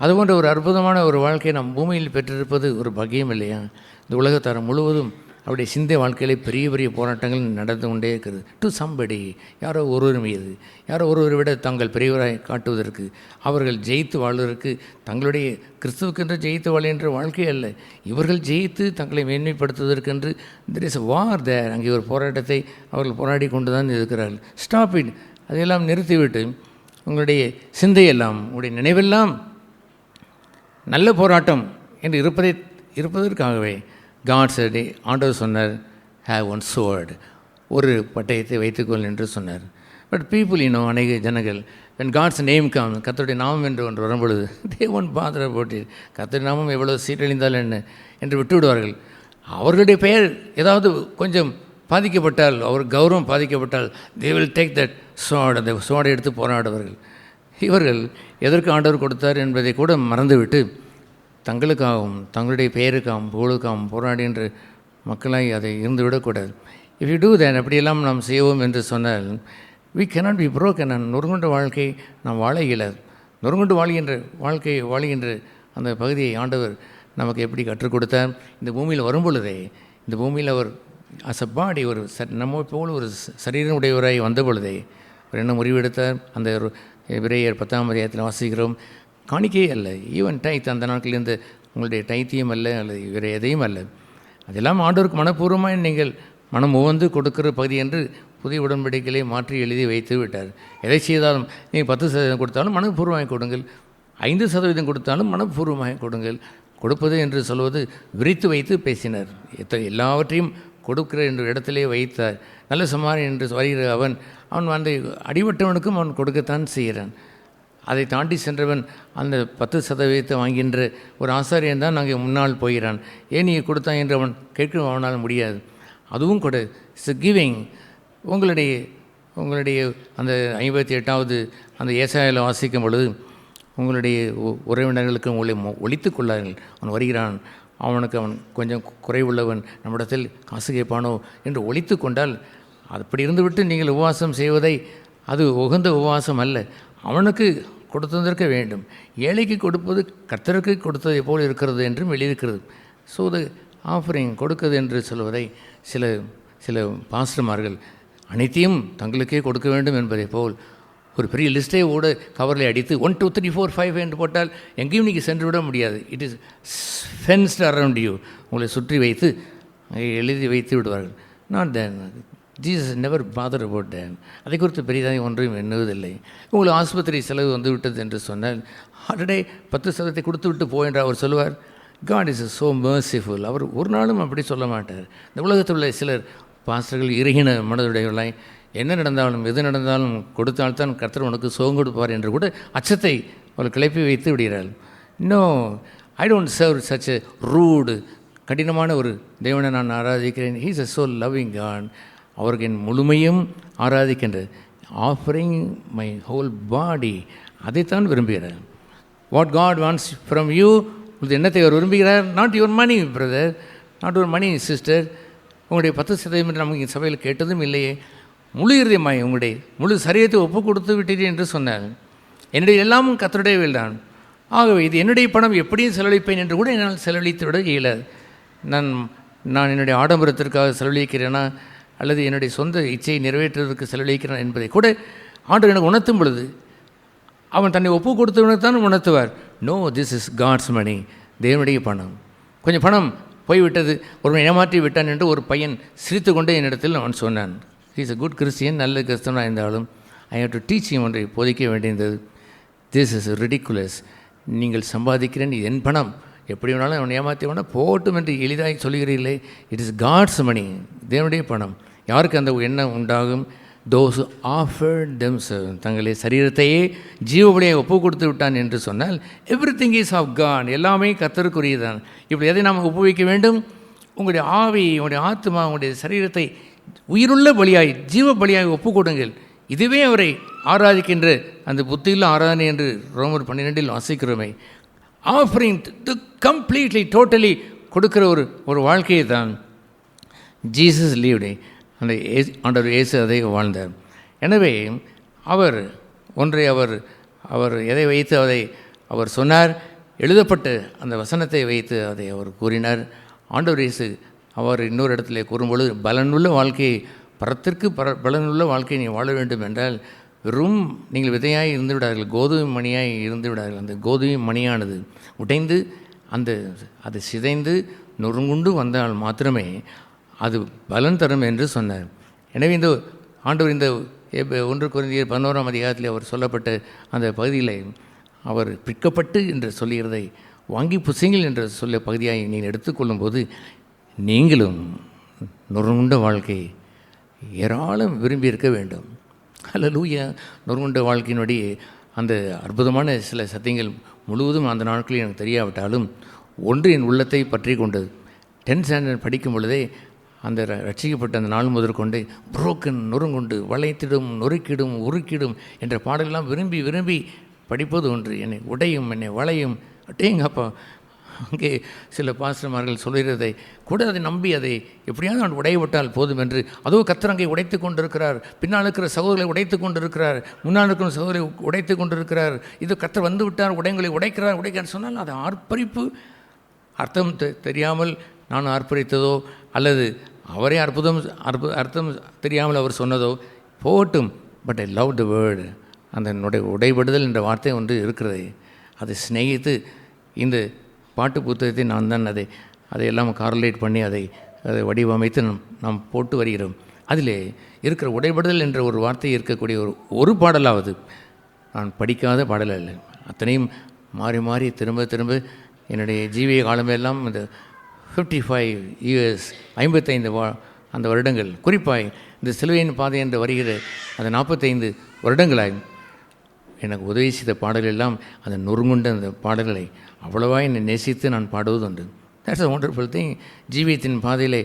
அதுபோன்ற ஒரு அற்புதமான ஒரு வாழ்க்கையை நாம் பூமியில் பெற்றிருப்பது ஒரு பாக்கியம் இல்லையா? இந்த உலகத்தாரம் முழுவதும் அவருடைய சிந்தை வாழ்க்கையிலே பெரிய பெரிய போராட்டங்கள் நடந்து கொண்டே இருக்கிறது. டு சம்படி, யாரோ ஒருவர் மீது, யாரோ ஒருவரை விட தாங்கள் பெரியவராய் காட்டுவதற்கு, அவர்கள் ஜெயித்து வாழ்வதற்கு, தங்களுடைய கிறிஸ்துவுக்கென்று ஜெயித்து வாழ்கின்ற வாழ்க்கை அல்ல, இவர்கள் ஜெயித்து தங்களை மேன்மைப்படுத்துவதற்கென்று தெர் இஸ் அ வார் தேர். அங்கே ஒரு போராட்டத்தை அவர்கள் போராடி கொண்டு தான் இருக்கிறார்கள். ஸ்டாப் இட், அதையெல்லாம் நிறுத்திவிட்டு உங்களுடைய சிந்தையெல்லாம், உங்களுடைய நினைவெல்லாம் நல்ல போராட்டம் என்று இருப்பதற்காகவே காட் செட், ஆண்டவர் சொன்னார், ஹேவ் ஒன் சோர்டு, ஒரு பட்டயத்தை வைத்துக்கொள் என்று சொன்னார். பட் பீப்புள் அநேக ஜனங்கள் when God's name comes, கர்த்தருடைய நாமம் என்று ஒன்று வரும்பொழுது they won't bother about it. கர்த்தருடைய நாமம் எவ்வளோ சீரழிந்தால் என்ன என்று விட்டுவிடுவார்கள். அவர்களுடைய பெயர் ஏதாவது கொஞ்சம் பாதிக்கப்பட்டால், அவர் கௌரவம் பாதிக்கப்பட்டால் they will take that sword, அந்த சோடை எடுத்து போராடுவார்கள். இவர்கள் எதற்கு ஆண்டவர் கொடுத்தார் என்பதை கூட மறந்துவிட்டு தங்களுக்காகவும் தங்களுடைய பெயருக்காகவும் புகழுக்காகவும் போராடுகின்ற மக்களாய் அதை இருந்து விடக்கூடாது. இஃப் யூ டூ தேன், அப்படியெல்லாம் நாம் செய்வோம் என்று சொன்னால் we cannot be broken. நொறுங்குண்ட வாழ்க்கை நாம் வாழ இயலாது. நொறுங்குண்டு வாழ்கின்ற அந்த பகுதியை ஆண்டவர் நமக்கு எப்படி கற்றுக் கொடுத்தார்? இந்த பூமியில் வரும் பொழுதே, இந்த பூமியில் அவர் அஸ் அ பாடி, ஒரு நம்ம போல் ஒரு சரீரம் உடையவராய் வந்த பொழுதே அவர் என்ன முடிவெடுத்தார்? அந்த எபிரேயர் 10ஆம் அதிகாரத்தில் வாசிக்கிறோம், காணிக்கையே அல்ல, ஈவன் டைத், அந்த நாட்களிலிருந்து உங்களுடைய டைத்தியம் அல்ல, அல்லது வேறு எதையும் அல்ல, அதெல்லாம் ஆண்டவருக்கு மனப்பூர்வமாக நீங்கள் மனம் உவந்து கொடுக்கிற பகுதி என்று புதிய உடன்படிக்கையிலே மாற்றி எழுதி வைத்து விட்டார். எதை செய்தாலும் நீங்கள் 10% கொடுத்தாலும் மனப்பூர்வமாக கொடுங்கள், 5% கொடுத்தாலும் மனப்பூர்வமாக கொடுங்கள். கொடுப்பது என்று சொல்வது விரித்து வைத்து பேசினார். எல்லாவற்றையும் கொடுக்கிற என்ற இடத்திலே வைத்தார். நல்ல சமாரியன் என்று வருகிற அவன் அவன் அந்த அடிபட்டவனுக்கும் அவன் கொடுக்கத்தான் செய்கிறான். அதை தாண்டி சென்றவன் அந்த 10% வாங்கின்ற ஒரு ஆசாரியன் தான் நாங்கள் முன்னால் போகிறான். ஏன் நீ கொடுத்தான் என்று அவன் கேட்க அவனால் முடியாது. அதுவும் கூட இட்ஸ் கிவிங். உங்களுடைய அந்த 58வது அந்த ஏசாயாவில் வாசிக்கும் பொழுது உங்களுடைய உறவினர்களுக்கு உங்களை ஒழித்து கொள்ளார்கள். அவன் வருகிறான், அவன் கொஞ்சம் குறைவுள்ளவன், நம்மிடத்தில் காசு கேட்பானோ என்று ஒழித்து கொண்டால், அப்படி இருந்துவிட்டு நீங்கள் உபவாசம் செய்வதை அது உகந்த உபவாசம் அல்ல. அவனுக்கு கொடுத்திருக்க வேண்டும். ஏழைக்கு கொடுப்பது கர்த்தருக்கு கொடுத்ததை போல் இருக்கிறது என்றும் எழுதியிருக்கிறது. ஸோ த ஆஃபரிங் கொடுக்குது என்று சொல்வதை சில பாஸ்டர்மார்கள் அனைத்தையும் தங்களுக்கே கொடுக்க வேண்டும் என்பதை போல் ஒரு பெரிய லிஸ்ட்டே ஓட கவரில் அடித்து 1 2 3 4 5 என்று போட்டால் எங்கேயும் நீங்கள் சென்று விட முடியாது. It is ஃபென்ஸ்ட் around you. உங்களை சுற்றி வைத்து எழுதி வைத்து விடுவார்கள். Not than. Jesus never father about them. அதை குறித்து பெரிதாக ஒன்றையும் எண்ணுவதில்லை. உங்களுக்கு ஆஸ்பத்திரி செலவு வந்து விட்டது என்று சொன்னால் அடடே 10% கொடுத்து விட்டு போ என்று அவர் சொல்லுவார். God is so merciful. அவர் ஒரு நாளும் அப்படி சொல்ல மாட்டார். இந்த உலகத்தில் உள்ள சிலர் பாஸ்டர்கள் இறுகின மனதுடையவர்களாய் என்ன நடந்தாலும் எது நடந்தாலும் கொடுத்தால்தான் கர்த்தர் உனக்கு சுகம் கொடுப்பார் என்று கூட அச்சத்தை அவர் கிளப்பி வைத்து விடுகிறார். இன்னும் I don't serve such a rude, கடினமான ஒரு தேவனை நான் ஆராதிக்கிறேன். He is a so loving God. அவருக்கு என் முழுமையும் ஆராதிக்கின்றது. ஆஃபரிங் மை ஹோல் பாடி, அதைத்தான் விரும்புகிறார். What God wants from you, இது என்னத்தை அவர் விரும்புகிறார்? Not your money brother, not your money sister. உங்களுடைய 10% நமக்கு சபையில் கேட்டதும் இல்லையே. முழு இருதயமாய் உங்களுடைய முழு சரீரத்தை ஒப்பு கொடுத்து விட்டீர்கள் என்று சொன்னார். என்னுடைய எல்லாமும் கர்த்தருடைய வேல்தான். ஆகவே இது என்னுடைய பணம், எப்படியும் செலவழிப்பேன் என்று கூட என்னால் செலவழித்து விட இயலாது. நான் என்னுடைய ஆடம்பரத்திற்காக செலவழிக்கிறேனா அல்லது என்னுடைய சொந்த இச்சையை நிறைவேற்றுவதற்கு செலவழிக்கிறேன் என்பதை கூட ஆண்டவர் எனக்கு உணர்த்தும் பொழுது அவன் தன்னை ஒப்பு கொடுத்தவனுக்கு தான் உணர்த்துவார். நோ, திஸ் இஸ் காட்ஸ் மணி, தேவனுடைய பணம். கொஞ்சம் பணம் போய்விட்டது, ஒருவன் ஏமாற்றி விட்டான் என்று ஒரு பையன் சிரித்து கொண்டே என்னிடத்தில் அவன் சொன்னான். He is a good Christian, நல்ல கிறிஸ்தவனாக இருந்தாலும் I have to teach him ஒன்றை போதிக்க வேண்டியிருந்தது. This is ridiculous. நீங்கள் சம்பாதிக்கிறேன், இது என் பணம், எப்படி வேணாலும் அவன் ஏமாற்றி வேணால் போட்டும் என்று எளிதாக சொல்கிறீர்களே. இட் இஸ் காட்ஸ் மணி, தேவனுடைய பணம். யாருக்கு அந்த எண்ணம் உண்டாகும்? தோஸ் ஆஃபர்ட் தெம்செல்வ்ஸ், தங்களை சரீரத்தையே ஜீவபலியாக ஒப்பு கொடுத்து விட்டான் என்று சொன்னால் எவ்ரிதிங் இஸ் ஆஃப் காட், எல்லாமே கர்த்தருக்குரியதான். இப்படி எதை நாம் ஒப்புவிக்க வேண்டும்? உங்களுடைய ஆவி, உங்களுடைய ஆத்மா, உங்களுடைய சரீரத்தை உயிருள்ள பலியாய் ஜீவ பலியாய் ஒப்பு கொடுங்கள். இதுவே அவரை ஆராதிக்கின்ற அந்த புத்தியுள்ள ஆராதனை என்று ரோமர் 12 வாசிக்கிறோமே. ஆஃபரிங் டு கம்ப்ளீட்லி டோட்டலி கொடுக்கிற ஒரு வாழ்க்கையை தான் ஜீசஸ் லீவ்டே. அந்த ஆண்டவர் இயேசு அதை வாழ்ந்தார். எனவே அவர் எதை வைத்து அதை அவர் சொன்னார், எழுதப்பட்ட அந்த வசனத்தை வைத்து அதை அவர் கூறினார். ஆண்டவர் இயேசு அவர் இன்னொரு இடத்துல கூறும்பொழுது, பலனுள்ள வாழ்க்கையை, பரத்திற்கு பலனுள்ள வாழ்க்கையை நீ வாழ வேண்டும் என்றால் வெறும் நீங்கள் விதையாய் இருந்து விடார்கள், கோதுமை மணியாய் இருந்து விடார்கள். அந்த கோதுமை மணியானது உடைந்து அது சிதைந்து நொறுங்குண்டு வந்தால் மாத்திரமே அது பலன் தரும் என்று சொன்னார். எனவே இந்த ஆண்டவர் இந்த 1 கொரிந்தியர் 11ஆம் அதிகாரத்தில் அவர் சொல்லப்பட்ட அந்த பகுதியில் அவர் பிற்கப்பட்டு என்று சொல்லுகிறதை வாங்கி புசிங்கள் என்ற சொல்ல பகுதியாக நீங்கள் எடுத்துக்கொள்ளும்போது நீங்களும் நொறுங்குண்ட வாழ்க்கை ஏராளம் விரும்பி இருக்க வேண்டும். ஹல்லேலூயா. நொறுங்குண்ட வாழ்க்கையினுடைய அந்த அற்புதமான சில சத்தியங்கள் முழுவதும் அந்த நாட்களில் எனக்கு தெரியாவிட்டாலும் ஒன்று என் உள்ளத்தை பற்றி கொண்டது. 10th ஸ்டாண்டர்ட் படிக்கும் பொழுதே அந்த ரட்சிக்கப்பட்ட அந்த நாள் முதற்கொண்டு புரோக்கன், நொறுங்குண்டு, வளைத்திடும், நொறுக்கிடும், உருக்கிடும் என்ற பாடலெல்லாம் விரும்பி விரும்பி படிப்பது ஒன்று. என்னை உடையும், என்னை வளையும். அட்டேங்கப்பா, அங்கே சில பாஸ்டர்மார்கள் சொல்கிறதை கூட அதை நம்பி அதை எப்படியாவது நான் உடையவிட்டால் போதும் என்று, அதோ கர்த்தர் அங்கே உடைத்து கொண்டிருக்கிறார், பின்னால் இருக்கிற சகோதரர்களை உடைத்து கொண்டிருக்கிறார், முன்னால் இருக்கிற சகோதரரை உடைத்து கொண்டிருக்கிறார், இது கர்த்தர் வந்து விட்டார், உடையங்களை உடைக்கிறார் சொன்னால் அது ஆர்ப்பரிப்பு. அர்த்தம் தெரியாமல் நான் ஆர்ப்பரித்ததோ அல்லது அவரே அர்த்தம் தெரியாமல் அவர் சொன்னதோ போட்டும். But I love the word. அந்த உடைபடுதல் என்ற வார்த்தை ஒன்று இருக்கிறது. அதை சிநேகித்து இந்த பாட்டு புத்தகத்தை நான் தான் அதையெல்லாம் கார்லேட் பண்ணி அதை வடிவமைத்து நாம் போட்டு வருகிறோம். அதில் இருக்கிற உடைபடுதல் என்ற ஒரு வார்த்தை இருக்கக்கூடிய ஒரு பாடலாவது நான் படிக்காத பாடல் அல்ல. அத்தனையும் மாறி மாறி திரும்ப திரும்ப என்னுடைய ஜீவிய காலமெல்லாம் இந்த 55 இயர்ஸ் 55 அந்த வருடங்கள், குறிப்பாய் இந்த சிலுவையின் பாதை என்று வருகிற அந்த 45 வருடங்களாய் எனக்கு உதவி செய்த பாடல்கள் எல்லாம் அந்த நொறுங்குண்ட அந்த பாடல்களை அவ்வளவா என்னை நேசித்து நான் பாடுவதுண்டு. That's a wonderful thing. ஜீவியத்தின் பாதையிலே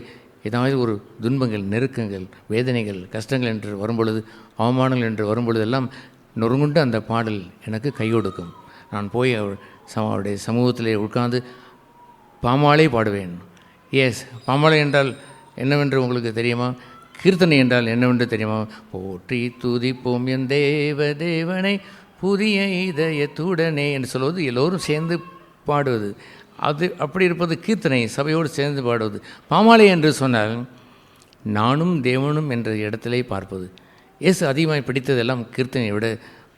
ஏதாவது ஒரு துன்பங்கள், நெருக்கங்கள், வேதனைகள், கஷ்டங்கள் என்று வரும்பொழுது, அவமானங்கள் என்று வரும்பொழுதெல்லாம் நொறுங்குண்ட அந்த பாடல் எனக்கு கை கொடுக்கும். நான் போய் அவருடைய சமூகத்திலே உட்கார்ந்து பாமாலை பாடுவேன். எஸ், பாமாலை என்றால் என்னவென்று உங்களுக்கு தெரியுமா? கீர்த்தனை என்றால் என்னவென்று தெரியுமா? போற்றி துதிப்போம் என் தேவனை புதிய இதயத்துடனே என்று சொல்வது எல்லோரும் சேர்ந்து பாடுவது. அது அப்படி இருப்பது கீர்த்தனை, சபையோடு சேர்ந்து பாடுவது. பாமாலை என்று சொன்னால் நானும் தேவனும் என்ற இடத்திலே பார்ப்பது. இயேசு அதிகமாக பிடித்ததெல்லாம் கீர்த்தனையை விட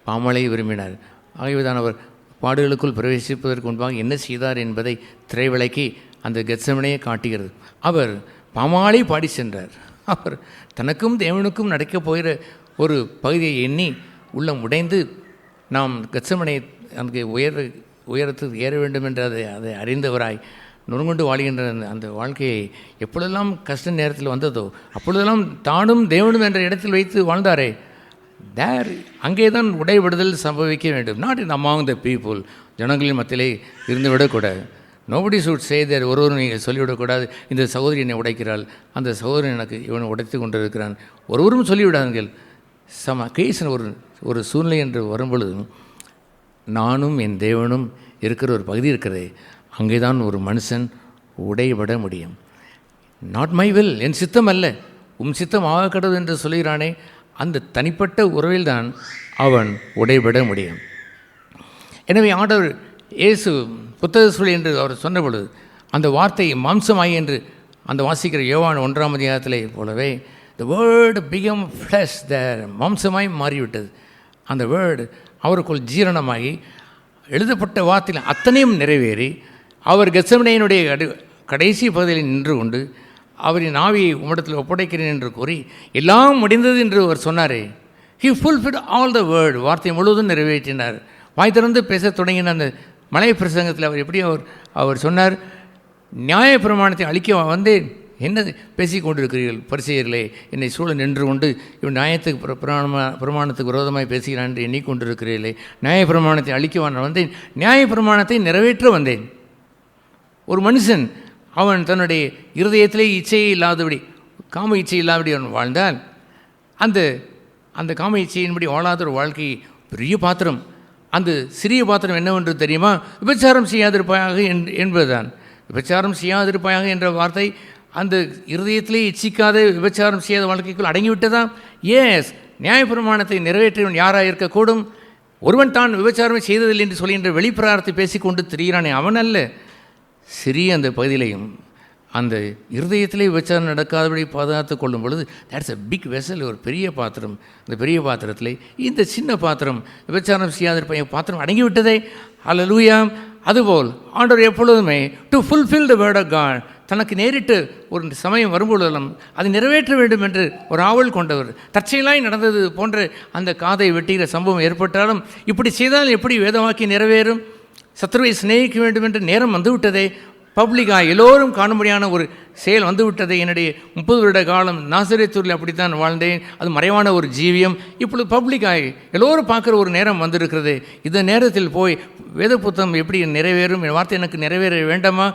பாமாலை விரும்பினார். ஆகவேதான் அவர் பாடுகளுக்குள் பிரவேசிப்பதற்கு முன்பாக என்ன செய்தார் என்பதை திரைவிளக்கி அந்த கெத்செமனேயை காட்டுகிறது. அவர் பாமாலை பாடி சென்றார். அவர் தனக்கும் தேவனுக்கும் நடக்கப் போகிற ஒரு பகுதியை எண்ணி உள்ளம் உடைந்து, நாம் கெத்செமனே அங்கே உயரத்துக்கு ஏற வேண்டும் என்று அதை அறிந்தவராய் நொறுங்குண்டு வாழ்கின்ற அந்த வாழ்க்கையை எப்பொழுதெல்லாம் கஷ்ட நேரத்தில் வந்ததோ அப்பொழுதெல்லாம் தானும் தேவனும் என்ற இடத்தில் வைத்து வாழ்ந்தாரே, அங்கே தான் உடைவிடுதல் சம்பவிக்க வேண்டும். Not in among the people, ஜனங்களின் மத்தியிலே இருந்து விடக்கூடாது. நோபடி ஷுட் சே தேர். ஒருவரும் நீங்கள் சொல்லிவிடக்கூடாது, இந்த சகோதரி என்னை உடைக்கிறாள், அந்த சகோதரன் எனக்கு இவனை உடைத்து கொண்டிருக்கிறான். ஒருவரும் சொல்லிவிடாதுங்கள். கேசன் ஒரு சூழ்நிலை என்று வரும்பொழுது நானும் என் தேவனும் இருக்கிற ஒரு பகுதி இருக்கிறதே, அங்கே தான் ஒரு மனுஷன் உடைபட முடியும். நாட் மை வில், என் சித்தம் அல்ல, உம் சித்தம் ஆக கடவுள் என்று சொல்கிறானே, அந்த தனிப்பட்ட உறவில்தான் அவன் உடைபட முடியும். எனவே ஆண்டவர் இயேசு புத்தக சொல்லி என்று அவர் சொன்ன பொழுது அந்த வார்த்தை மாம்சமாய் என்று அந்த வாசிக்கிற யோவான் 1ஆம் அதிகாரத்திலே போலவே the word became flesh there, மாம்சமாய் மாறிவிட்டது. அந்த வேர்டு அவருக்குள் ஜீரணமாகி எழுதப்பட்ட வார்த்தையில் அத்தனையும் நிறைவேறி அவர் கெத்செமனேயினுடைய கடைசி பகுதியில் நின்று கொண்டு அவரின் ஆவியை உம்மிடத்தில் ஒப்படைக்கிறேன் என்று கூறி எல்லாம் முடிந்தது என்று அவர் சொன்னாரே. He fulfilled all the word. வார்த்தை முழுவதும் நிறைவேற்றினார். வாய் திறந்து பேசத் தொடங்கின அந்த மலை பிரசங்கத்தில் அவர் எப்படி அவர் சொன்னார், நியாய பிரமாணத்தை அழிக்க வந்தேன், என்ன பேசிக் கொண்டிருக்கிறீர்கள் பரிசேயர்களே, என்னை சூழ நின்று கொண்டு இவன் நியாயத்துக்கு பிரமாணத்துக்கு விரோதமாய் பேசுகிறான் என்று எண்ணிக்கொண்டிருக்கிறீர்களே, நியாய பிரமாணத்தை அழிக்க வந்தேன், நியாய பிரமாணத்தை நிறைவேற்ற வந்தேன். ஒரு மனுஷன் அவன் தன்னுடைய இருதயத்திலே இச்சையே இல்லாதபடி, காம இச்சை இல்லாதபடி அவன் வாழ்ந்தால் அந்த காம இச்சையின்படி வாழாத ஒரு வாழ்க்கை பெரிய பாத்திரம். அந்த சிறிய பாத்திரம் என்னவென்று தெரியுமா? விபச்சாரம் செய்யாதிருப்பாயாக என்பதுதான். விபச்சாரம் செய்யாதிருப்பாயாக என்ற வார்த்தை அந்த இருதயத்திலே இச்சிக்காத விபச்சாரம் செய்யாத வாழ்க்கைக்குள் அடங்கிவிட்டதா? எஸ், நியாயப்பிரமாணத்தை நிறைவேற்றியவன் யாராக இருக்கக்கூடும்? ஒருவன் தான் விபச்சாரமே செய்ததில்லை என்று சொல்கின்ற வெளிப்பிரகாரத்தை பேசிக்கொண்டு திரிகிறானே, அவன் அல்ல. சிறிய அந்த பகுதியிலையும் அந்த இருதயத்திலே விபச்சாரம் நடக்காதபடி பாதுகாத்து கொள்ளும் பொழுது தட்ஸ் அ பிக் வெசல், ஒரு பெரிய பாத்திரம். அந்த பெரிய பாத்திரத்தில் இந்த சின்ன பாத்திரம் விபச்சாரம் செய்யாதிருப்ப பாத்திரம் அடங்கிவிட்டதே. அல்லேலூயா. அதுபோல் ஆண்டவர் எப்பொழுதுமே to fulfil the word of God, தனக்கு நேரிட்டு ஒரு சமயம் வரும்பொழுதெல்லாம் அதை நிறைவேற்ற வேண்டும் என்று ஒரு ஆவல் கொண்டவர். தற்செயலாய் நடந்தது போன்ற அந்த காதை வெட்டுகிற சம்பவம் ஏற்பட்டாலும் இப்படி செய்தால் எப்படி வேதவாக்கி நிறைவேறும்? சத்துருவை சிநேகிக்க வேண்டும் என்று நேரம் வந்துவிட்டதே, பப்ளிக்காக எல்லோரும் காணும்படியான ஒரு செயல் வந்துவிட்டது. என்னுடைய 30 வருட காலம் நாசரேத்தூரில் அப்படித்தான் வாழ்ந்தேன். அது மறைவான ஒரு ஜீவியம். இப்பொழுது பப்ளிக்காக எல்லோரும் பார்க்குற ஒரு நேரம் வந்திருக்கிறது. இந்த நேரத்தில் போய் வேத புத்தகம் எப்படி நிறைவேறும், என் வார்த்தை எனக்கு நிறைவேற வேண்டாமா?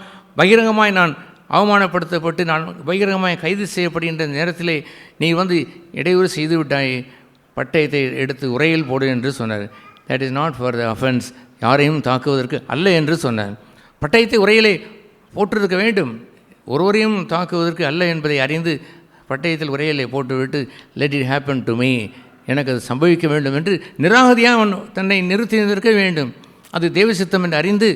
பகிரங்கமாய் நான் அவமானப்படுத்தப்பட்டு நான் பகிரங்கமாய் கைது செய்யப்படுகின்ற நேரத்திலே நீ இடையூறு செய்து விட்டாய், பட்டயத்தை எடுத்து உரையில் போடு என்று சொன்னார். That is not for the offence, யாரையும் தாக்குவதற்கு அல்ல என்று சொன்னார். பட்டயத்தை உரையிலே போட்டிருக்க வேண்டும், ஒருவரையும் தாக்குவதற்கு அல்ல என்பதை அறிந்து பட்டயத்தில் உரையிலே போட்டுவிட்டு let it happen to me, எனக்கு அது சம்பவிக்க வேண்டும் என்று நிராகதியாக அவன் தன்னை நிறுத்தியிருக்க வேண்டும். அது தேவ சித்தம் என்று அறிந்து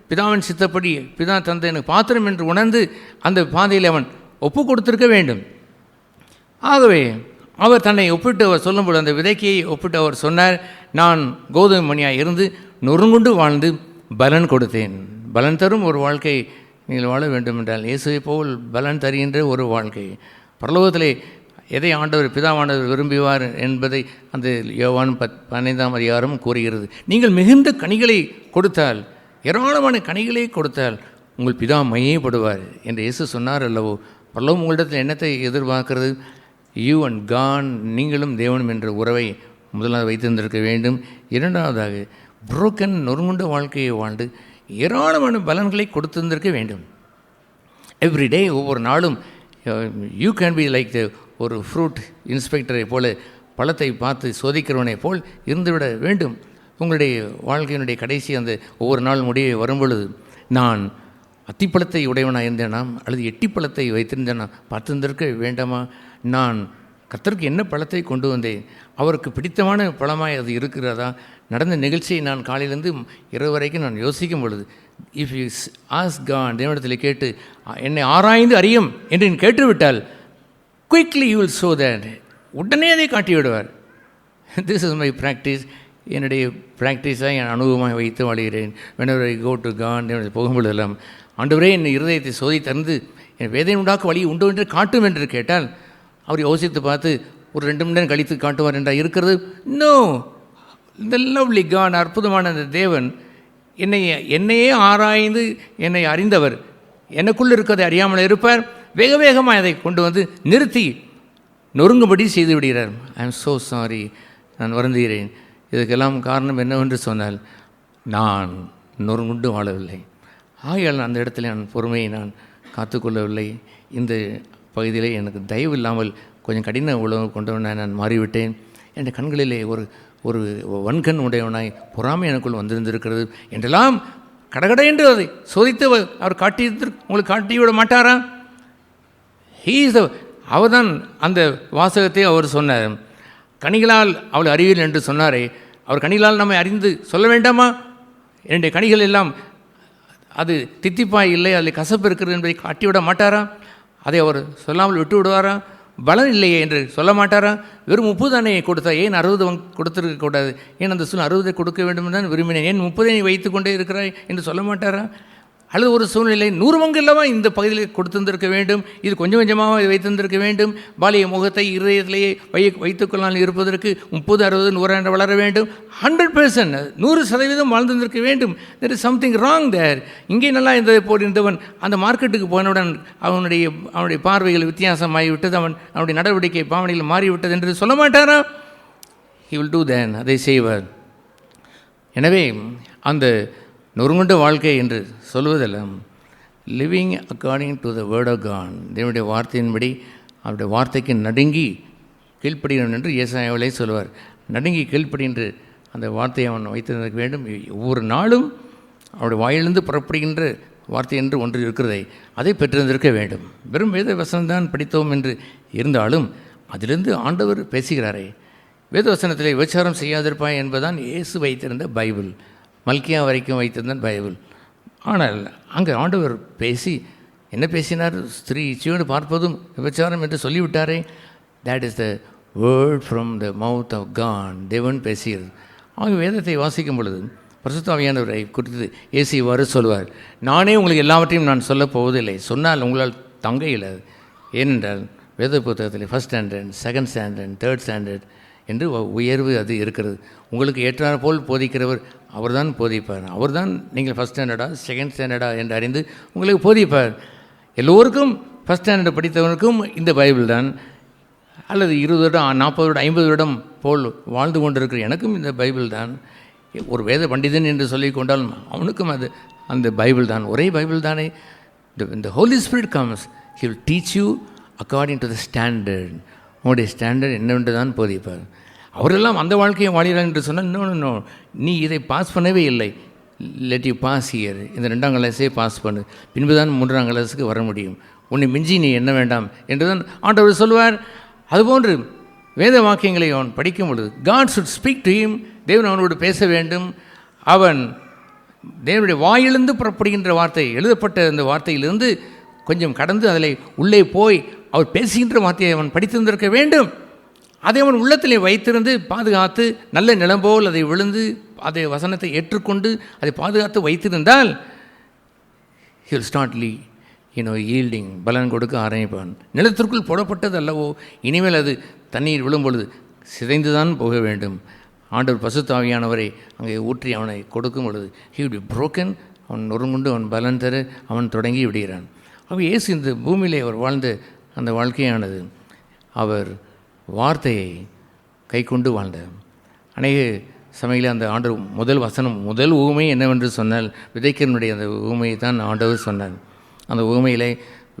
பிதாவின் சித்தப்படி பிதா தந்தை எனக்கு பாத்திரம் என்று உணர்ந்து அந்த பாதையில் அவன் ஒப்பு கொடுத்திருக்க வேண்டும். ஆகவே அவர் தன்னை ஒப்பிட்டு அவர் சொல்லும்போது அந்த விதைக்கையை ஒப்பிட்டு அவர் சொன்னார், நான் கோதுமை மணியாக இருந்து நொறுங்குண்டு வாழ்ந்து பலன் கொடுத்தேன். பலன் தரும் ஒரு வாழ்க்கை நீங்கள் வாழ வேண்டும் என்றால் இயேசுவை போல் பலன் தருகின்ற ஒரு வாழ்க்கை. பரலோகத்திலே எதை ஆண்டவர் பிதாவானவர் விரும்புவார் என்பதை அந்த யோவான் 15ஆம் அதிகாரம் கூறுகிறது. நீங்கள் மிகுந்த கனிகளை கொடுத்தால், ஏராளமான கனிகளை கொடுத்தால் உங்கள் பிதா மையப்படுவார் என்று இயேசு சொன்னார் அல்லவோ? பரலோகம் உங்களிடத்தில் என்னத்தை எதிர்பார்க்கிறது? யூ அண்ட் காட், நீங்களும் தேவனும் என்ற உறவை முதலாவது வைத்திருந்திருக்க வேண்டும். இரண்டாவதாக புரோக்கன் நொறுங்குண்ட வாழ்க்கையை வாழ்ந்து ஏராளமான பலன்களை கொடுத்திருந்திருக்க வேண்டும். எவ்ரிடே, ஒவ்வொரு நாளும் யூ கேன் பி லைக் ஒரு ஃப்ரூட் இன்ஸ்பெக்டரை போல, பழத்தை பார்த்து சோதிக்கிறவனை போல் இருந்துவிட வேண்டும். உங்களுடைய வாழ்க்கையினுடைய கடைசி அந்த ஒவ்வொரு நாள் முடிவை வரும்பொழுது, நான் அத்திப்பழத்தை உடையவனாக இருந்தேனா அல்லது எட்டிப்பழத்தை வைத்திருந்தேனா பார்த்திருந்திருக்க வேண்டாமா? நான் கர்த்தருக்கு என்ன பழத்தை கொண்டு வந்தேன், அவருக்கு பிடித்தமான பழமாய் அது இருக்கிறதா? நடந்த நிகழ்ச்சியை நான் காலையிலேருந்து இரவு வரைக்கும் நான் யோசிக்கும் பொழுது, இஃப் யூ ஆஸ்க் காட், தேவனிடத்தில் கேட்டு என்னை ஆராய்ந்து அறியும் என்று நீ கேட்டுவிட்டால், quickly you will show that, உடனே அதை காட்டி விடுவார். This is my practice. என்னுடைய ப்ராக்டிஸாக என் அனுபவமாக வைத்து வாழ்கிறேன். whenever I go to God, போகும்பொழுதெல்லாம், ஆண்டவரே என் இருதயத்தை சோதி தந்து என் வேதனை உண்டாக்க வழி உண்டு என்று காட்டும் என்று கேட்டால், அவர் யோசித்து பார்த்து ஒரு 2 மணி நேரம் கழித்து காட்டுவார் என்றால் இருக்கிறது? நோ, இந்த லவ்லி காட், அற்புதமான அந்த தேவன் என்னையே ஆராய்ந்து என்னை அறிந்தவர், எனக்குள் இருக்கிறதை அறியாமல் இருப்பார். வேக வேகமாக அதை கொண்டு வந்து நிறுத்தி நொறுங்கும்படி செய்து விடுகிறார். ஐ ஆம் ஸோ சாரி, நான் வருந்துகிறேன். இதுக்கெல்லாம் காரணம் என்னவென்று சொன்னால், நான் நொறுங்குண்டு வாழவில்லை. ஆகையால் அந்த இடத்துல நான் பொறுமையை நான் காத்துக்கொள்ளவில்லை. இந்த பகுதியிலே எனக்கு தயவு இல்லாமல் கொஞ்சம் கடின உணவு கொண்டவனாய் நான் மாறிவிட்டேன். என் கண்களிலே ஒரு வன்கண் உடையவனாய் பொறாமை எனக்குள் வந்திருந்திருக்கிறது என்றெல்லாம் கடகட என்று அதை சோதித்து அவர் உங்களுக்கு காட்டிவிட மாட்டாரா? அவர் தான் அந்த வாசகத்தை அவர் சொன்னார். கனிகளால் அவள் அறிவீர்கள் என்று சொன்னாரே, அவர் கனிகளால் நம்மை அறிந்து சொல்ல வேண்டாமா? என்னுடைய கனிகள் எல்லாம் அது தித்திப்பாய் இல்லை, அதில் கசப்பு இருக்கிறது என்பதை காட்டிவிட மாட்டாரா? அதை அவர் சொல்லாமல் விட்டு விடுவாரா? பலன் இல்லையே என்று சொல்ல மாட்டாரா? வெறும் 30 தானே கொடுத்தா, ஏன் 60 கொடுத்துருக்கக்கூடாது? ஏன் அந்த சூழ்நிலை 60 கொடுக்க வேண்டும் தான் விரும்பினேன், ஏன் 30 நீ வைத்து கொண்டே இருக்கிறாய் என்று சொல்ல மாட்டாரா? அல்லது ஒரு சூழ்நிலை 100 பங்கு இல்லவா இந்த பகுதியில் கொடுத்திருந்திருக்க வேண்டும், இது கொஞ்சம் கொஞ்சமாக வைத்திருந்திருக்க வேண்டும், பாலிய முகத்தை இருதயத்திலேயே வைத்துக்கொள்ளாமல் இருப்பதற்கு 30, 60, 100 என்று வளர வேண்டும். 100%, 100% வாழ்ந்திருந்திருக்க வேண்டும். there is something wrong there. இங்கே நல்லா இருந்ததை போட்டிருந்தவன் அந்த மார்க்கெட்டுக்கு போனவுடன் அவனுடைய பார்வைகள் வித்தியாசமாகிவிட்டது, அவனுடைய நடவடிக்கை பாவனையில் மாறிவிட்டது என்று சொல்ல மாட்டாரா? he will do then, அதை செய்வார். எனவே அந்த நொறுங்குண்ட வாழ்க்கை என்று சொல்வதெல்லாம் living according to the word of God, தேவனுடைய வார்த்தையின்படி அவருடைய வார்த்தைக்கு நடுங்கி கீழ்ப்படுகிறவன் என்று ஏசாயாவிலே சொல்வார். நடுங்கி கீழ்ப்படுகின்ற அந்த வார்த்தையை அவன் வைத்திருக்க வேண்டும். ஒவ்வொரு நாளும் அவருடைய வாயிலிருந்து புறப்படுகின்ற வார்த்தை என்று ஒன்று இருக்கிறதை அதை பெற்றிருந்திருக்க வேண்டும். வெறும் வேத வசனம்தான் படித்தோம் என்று இருந்தாலும் அதிலிருந்து ஆண்டவர் பேசுகிறாரே. வேத வசனத்திலே விபச்சாரம் செய்யாதிருப்பாய் என்பதுதான் இயேசு வைத்திருந்த பைபிள், மல்கியா வரைக்கும் வைத்திருந்தான் பைபிள். ஆனால் அங்கே ஆண்டவர் பேசி என்ன பேசினார்? ஸ்திரீ இச்சையோடு பார்ப்பதும் விபச்சாரம் என்று சொல்லிவிட்டாரே. That is the word from the mouth of God. தேவன் பேசுகிறது. அவங்க வேதத்தை வாசிக்கும் பொழுது பரிசுத்த ஆவியானவரை குறித்து இயேசு இவ்வாறு சொல்வார், நானே உங்களுக்கு எல்லாவற்றையும் நான் சொல்லப் போவதில்லை, சொன்னால் உங்களால் தங்க இயலாது. ஏனென்றால் வேத புத்தகத்தில் 1st standard, 2nd standard, 3rd standard என்று உயர்வு அது இருக்கிறது. உங்களுக்கு ஏற்றாற் போல் போதிக்கிறவர் அவர்தான் போதிப்பார். அவர்தான் நீங்கள் 1st ஸ்டாண்டர்டா 2nd ஸ்டாண்டர்டா என்று அறிந்து உங்களுக்கு போதிப்பார். எல்லோருக்கும் 1st ஸ்டாண்டர்ட் படித்தவனுக்கும் இந்த பைபிள் தான், அல்லது 20 வருடம் 40 வருடம் 50 வருடம் போல் வாழ்ந்து கொண்டிருக்கிற எனக்கும் இந்த பைபிள் தான். ஒரு வேத பண்டிதன் என்று சொல்லிக் கொண்டால் அவனுக்கும் அது அந்த பைபிள் தான், ஒரே பைபிள் தானே. இந்த holy spirit comes, he will teach you according to the standard. உங்களுடைய ஸ்டாண்டர்ட் என்னவென்று தான் போதிப்பார். அவரெல்லாம் அந்த வாழ்க்கையை வாழ்கிறார் என்று சொன்னால், நோ, நீ இதை பாஸ் பண்ணவே இல்லை, லெட் யூ பாஸ் ஹியர், இந்த 2ஆம் கிளாஸே பாஸ் பண்ணு, பின்பு தான் 3ஆம் கிளாஸுக்கு வர முடியும், உன்னை மிஞ்சி நீ என்ன வேண்டாம் என்று தான் ஆண்டவர் சொல்வார். அதுபோன்று வேத வாக்கியங்களை அவன் படிக்கும் பொழுது God should speak to him, தேவன் அவனோடு பேச வேண்டும். அவன் தேவனுடைய வாயிலிருந்து புறப்படுகின்ற வார்த்தை, எழுதப்பட்ட அந்த வார்த்தையிலிருந்து கொஞ்சம் கடந்து அதில் உள்ளே போய் அவர் பேசுகின்ற வார்த்தையை அவன் படித்திருந்திருக்க வேண்டும். அதை அவன் உள்ளத்திலே வைத்திருந்து பாதுகாத்து நல்ல நிலம்போல் அதை விழுந்து அதை வசனத்தை ஏற்றுக்கொண்டு அதை பாதுகாத்து வைத்திருந்தால் he will start yielding, பலன் கொடுக்க ஆரம்பிப்பான். நிலத்திற்குள் போடப்பட்டது அல்லவோ, இனிமேல் அது தண்ணீர் விழும் பொழுது சிதைந்து தான் போக வேண்டும். ஆண்டவர் பரிசுத்த ஆவியானவரை அங்கே ஊற்றி அவனை கொடுக்கும் பொழுது he will be broken, அவன் நொறுங்குண்டு அவன் பலன் தர அவன் தொடங்கி விடுகிறான். அவர் இயேசு இந்த பூமியிலே அவர் வாழ்ந்த அந்த வாழ்க்கையானது அவர் வார்த்தையை கை கொண்டு வாழ்ந்தார். அநேக சமயத்தில் அந்த ஆண்டவர் முதல் ஊமை என்னவென்று சொன்னால் விதைக்கிறனுடைய அந்த ஊமையை தான் ஆண்டவர் சொன்னார். அந்த ஊமையிலே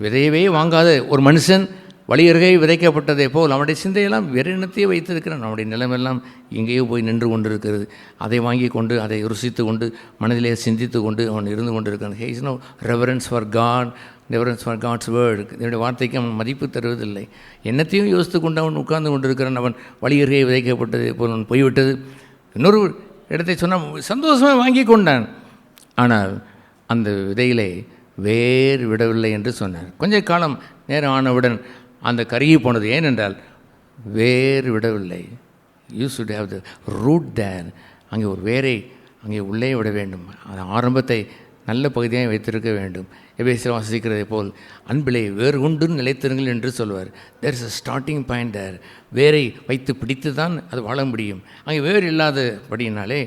விதையவே வாங்காத ஒரு மனுஷன் வழியருகே விதைக்கப்பட்டதை போல் அவனுடைய சிந்தையெல்லாம் வேறு எண்ணத்தையே வைத்திருக்கிறான். நம்முடைய நிலைமெல்லாம் எங்கேயோ போய் நின்று கொண்டு இருக்கிறது. அதை வாங்கி கொண்டு அதை ருசித்து கொண்டு மனதிலே சிந்தித்து கொண்டு அவன் இருந்து கொண்டு இருக்கான். He is no reverence for God, reverence for God's word. இதனுடைய வார்த்தைக்கு அவன் மதிப்பு தருவதில்லை. என்னத்தையும் யோசித்து கொண்டு அவன் உட்கார்ந்து கொண்டு இருக்கிறான். அவன் வழியருகே விதைக்கப்பட்டதை போல் அவன் போய்விட்டது. இன்னொரு இடத்தை சொன்னால் சந்தோஷமாக வாங்கி கொண்டான். ஆனால் அந்த விதையிலே வேர் விடவில்லை என்று சொன்னார். கொஞ்ச காலம் நேரம் ஆனவுடன் அந்த கருகி போனது. ஏனென்றால் வேர் விடவில்லை. You should have the root there. அங்கே ஒரு வேரை அங்கே உள்ளே விட வேண்டும். அந்த ஆரம்பத்தை நல்ல பகுதியாக வைத்திருக்க வேண்டும். எபேசியர் வாசிக்கிறதை போல் அன்பிலே வேறு கொண்டு நிலைத்திருங்கள் என்று சொல்வார். There is a starting point there. வேரை வைத்து பிடித்து தான் அது வாழ முடியும். அங்கே வேறு இல்லாதபடியினாலே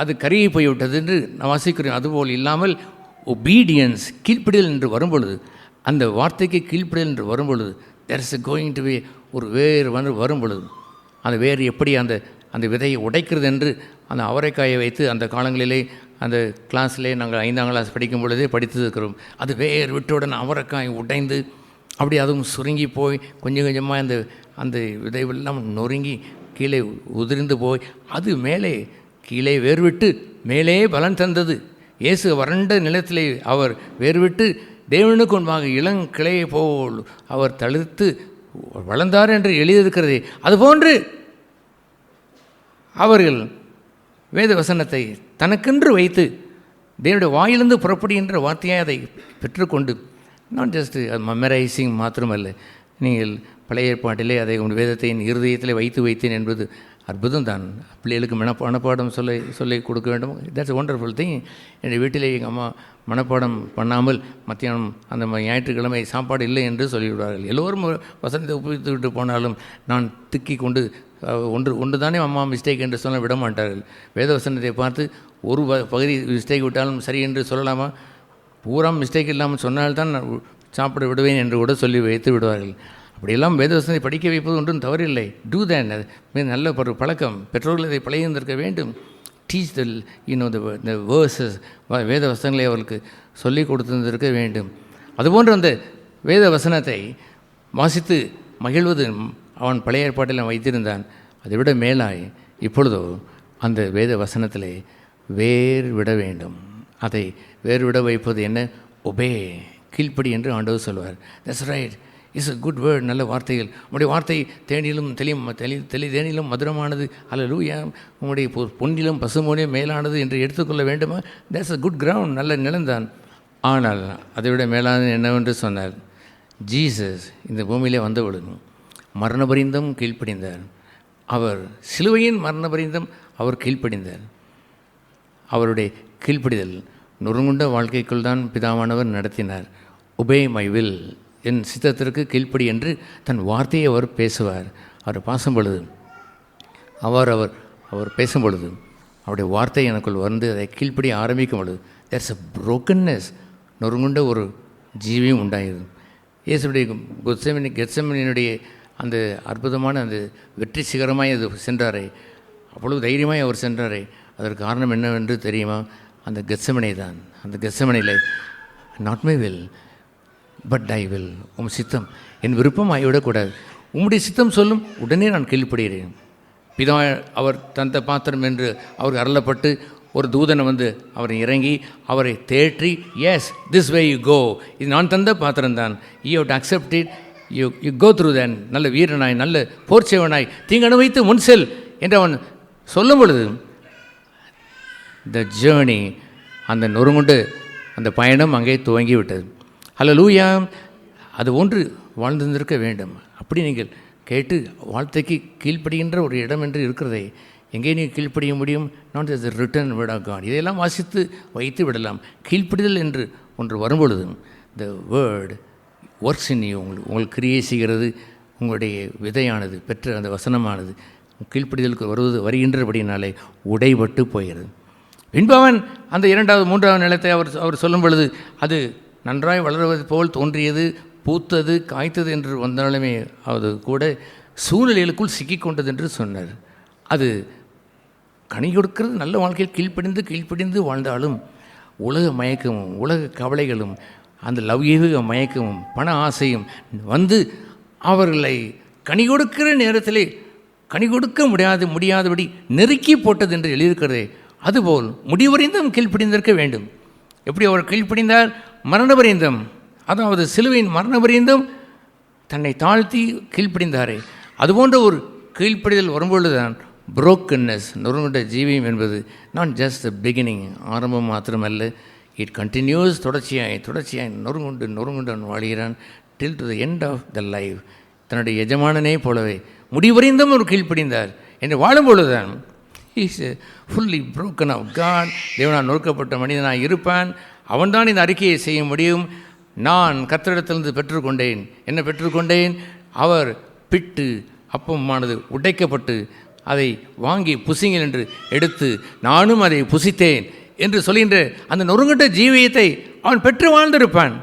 அது கருகி போய்விட்டது என்று நான் வாசிக்கிறேன். அதுபோல் இல்லாமல் ஒபீடியன்ஸ், கீழ்ப்படிதல் என்று வரும்பொழுது, அந்த வார்த்தைக்கு கீழ்ப்படிதல் என்று வரும்பொழுது, there is going to be ஒரு வேர் வரும்பொழுது அந்த வேர் எப்படி அந்த விதையை உடைக்கிறது என்று அந்த அவரைக்காயை வைத்து அந்த காலங்களிலே அந்த கிளாஸிலே நாங்கள் 5ஆம் கிளாஸ் படிக்கும் பொழுதே படித்திருக்கிறோம். அது வேர் விட்டுடன் அவரைக்காய் உடைந்து அப்படி அதுவும் சுருங்கி போய் கொஞ்சம் கொஞ்சமாக அந்த விதைவெல்லாம் நொறுங்கி கீழே உதிர்ந்து போய் அது மேலே கீழே வேர்விட்டு மேலே பலன் தந்தது. இயேசு வறண்ட நிலத்திலே அவர் வேர்விட்டு தேவனுக்கு முன்பாக இளங்கிளையை போல் அவர் தளிர்த்து வளர்ந்தார் என்று எழுதியிருக்கிறதே. அதுபோன்று அவர்கள் வேத வசனத்தை தனக்கென்று வைத்து தேவனுடைய வாயிலிருந்து புறப்படுகின்ற வார்த்தையாக அதை பெற்றுக்கொண்டு, நாட் ஜஸ்ட் மெமரைசிங் மாத்திரமல்ல, நீங்கள் பழைய ஏற்பாட்டிலே அதை உங்கள் வேதத்தை இருதயத்தில் வைத்தேன் என்பது அற்புதம் தான். பிள்ளைகளுக்கு மனப்பாடம் சொல்லி கொடுக்க வேண்டும். That's wonderful thing. என்னுடைய வீட்டிலே எங்கள் அம்மா மனப்பாடம் பண்ணாமல் மத்தியானம் அந்த ஞாயிற்றுக்கிழமை சாப்பாடு இல்லை என்று சொல்லிவிடுவார்கள். எல்லோரும் வசனத்தை ஒப்புவித்து விட்டு போனாலும் நான் திக்கி கொண்டு ஒன்று தானே அம்மா மிஸ்டேக் என்று சொல்ல விட மாட்டார்கள். வேத வசனத்தை பார்த்து ஒரு பகுதி மிஸ்டேக் விட்டாலும் சரி என்று சொல்லலாமா, பூரா மிஸ்டேக் இல்லாமல் சொன்னால்தான் நான் சாப்பிட விடுவேன் என்று கூட சொல்லி வைத்து விடுவார்கள். அப்படியெல்லாம் வேதவசனத்தை படிக்க வைப்பது ஒன்றும் தவறில்லை. டூ தேன். அது நல்ல ஒரு பழக்கம். பெற்றோர்கள் இதை பழகியிருந்திருக்க வேண்டும். டீச் த வேர்சஸ், வேத வசனங்களை அவர்களுக்கு சொல்லிக் கொடுத்திருந்திருக்க வேண்டும். அதுபோன்று அந்த வேத வசனத்தை வாசித்து மகிழ்வது அவன் பழைய ஏற்பாட்டில் வைத்திருந்தான். அதை விட மேலாய் இப்பொழுதோ அந்த வேத வசனத்திலே வேர் விட வேண்டும். அதை வேர் விட வைப்பது என்ன? ஒபே, கீழ்ப்படி என்று ஆண்டவர் சொல்வார். That's right. Is a good word. நல்ல வார்த்தைகள். உங்களுடைய வார்த்தை தேனிலும் தேனிலும் மதுரமானது. அல்லேலூயா. உங்களுடைய பொன்னிலும் பசுமோனே மேலானது என்று எடுத்துக்கொள்ள வேண்டுமா? That's a good ground. நல்ல நிலம்தான். ஆனால் அதை விட மேலானது என்னவென்று சொன்னார், ஜீசஸ் இந்த பூமியிலே வந்தபொழுது மரணபரிந்தம் கீழ்ப்படிந்தார். அவர் சிலுவையின் மரணபரிந்தம் அவர் கீழ்ப்படிந்தார். அவருடைய கீழ்ப்படிதல் நொறுங்குண்ட வாழ்க்கைக்குள் தான் பிதாவானவர் நடத்தினார். ஒபே மை வில், என் சித்தத்திற்கு கீழ்ப்படி என்று தன் வார்த்தையை அவர் பேசுவார். அவர் பேசும் பொழுது அவர் பேசும் பொழுது அவருடைய வார்த்தை எனக்குள் வந்து அதை கீழ்ப்படி ஆரம்பிக்கும் பொழுது தேர்ஸ் அ புரோக்கன்னஸ், நொறுங்குண்ட ஒரு ஜீவியம் உண்டாகிறது. இயேசுடைய கெத்செமனியினுடைய அந்த அற்புதமான அந்த வெற்றி சிகரமாய் அது சென்றாரே, அவ்வளவு தைரியமாய் அவர் சென்றாரே, அதற்கு காரணம் என்னவென்று தெரியுமா? அந்த கெத்செமனே தான். அந்த கெத்செமனிலே not my will but thy will, உம் சித்தம், என் விருப்பம் ஆகிவிடக்கூடாது, உம்முடைய சித்தம் சொல்லும், உடனே நான் கீழ்ப்படுகிறேன். பிதா அவர் தந்த பாத்திரம் என்று அவருக்கு அருளப்பட்டு ஒரு தூதனை வந்து அவரை இறங்கி அவரை தேற்றி, yes this way you go, இது நான் தந்த பாத்திரம்தான், you have to accept it, you go through then, நல்ல வீரனாய் நல்ல போர்ச்சேவனாய் தீங்கணு வைத்து முன் செல் என்று அவன் சொல்லும் பொழுது த ஜேர்னி, அந்த நொறுங்குண்டு அந்த பயணம் அங்கே துவங்கிவிட்டது. ஹல்லேலூயா. அது ஒன்று வாழ்ந்திருந்திருக்க வேண்டும். அப்படி நீங்கள் கேட்டு வாழ்த்தைக்கு கீழ்ப்படுகின்ற ஒரு இடம் என்று இருக்கிறதே, எங்கே நீங்கள் கீழ்ப்படிய முடியும்? Not is written word of God. இதையெல்லாம் வாசித்து வைத்து விடலாம். கீழ்ப்படிதல் என்று ஒன்று வரும்பொழுது the word works in you, உங்களுக்கு கிரியை செய்கிறது. உங்களுடைய விதையானது பெற்ற அந்த வசனமானது கீழ்ப்படிதலுக்கு வருகின்றபடினாலே உடைபட்டு போகிறது. பின்பு அவன் அந்த 2வது 3வது நிலத்தை அவர் சொல்லும் பொழுது அது நன்றாய் வளருவது போல் தோன்றியது, பூத்தது, காய்த்தது என்று வந்தாலுமே அது கூட சூழ்நிலைகளுக்குள் சிக்கிக்கொண்டது என்று சொன்னார். அது கனி கொடுக்கிறது நல்ல வாழ்க்கையில் கீழ்ப்படிந்து வாழ்ந்தாலும் உலக மயக்கமும் உலக கவலைகளும் அந்த லௌகீக மயக்கமும் பண ஆசையும் வந்து அவர்களை கனி கொடுக்கிற நேரத்திலே கனி கொடுக்க முடியாதபடி நெருக்கி போட்டது என்று எழுதியிருக்கிறதே, அதுபோல் முடிவறிந்தும் கீழ்ப்படிந்திருக்க வேண்டும். எப்படி அவர் கீழ்ப்படிந்தார்? மரணபரியந்தம், அதாவது சிலுவையின் மரணபரியந்தம் தன்னை தாழ்த்தி கீழ்ப்படிந்தாரே, அதுபோன்ற ஒரு கீழ்ப்படிதல் வரும்பொழுதுதான் புரோக்கன்னஸ், நொறுங்குண்ட ஜீவியம் என்பது நாட் ஜஸ்ட் த பிகினிங், ஆரம்பம் மாத்திரமல்ல, இட் கண்டினியூஸ், தொடர்ச்சியாய் நொறுங்குண்டன் வாழ்கிறான் till to the end of the life. தன்னுடைய எஜமானனே போலவே முடிவறிந்தும் ஒரு கீழ்ப்படிந்தார் என்று வாழும்பொழுதுதான் is fully broken of God. தேவனால் நொறுக்கப்பட்ட மனிதனாக இருப்பான். அவன்தான் இந்த அறிக்கையை செய்ய முடியும். நான் கர்த்தரிடத்திலிருந்து பெற்றுக்கொண்டேன். என்ன பெற்றுக்கொண்டேன்? அவர் பிட்டு அப்பமானது உடைக்கப்பட்டு அதை வாங்கி புசிங்கள் என்று எடுத்து நானும் அதை புசித்தேன் என்று சொல்கின்ற அந்த நொறுங்கட்ட ஜீவியத்தை அவன் பெற்று வாழ்ந்திருப்பான்.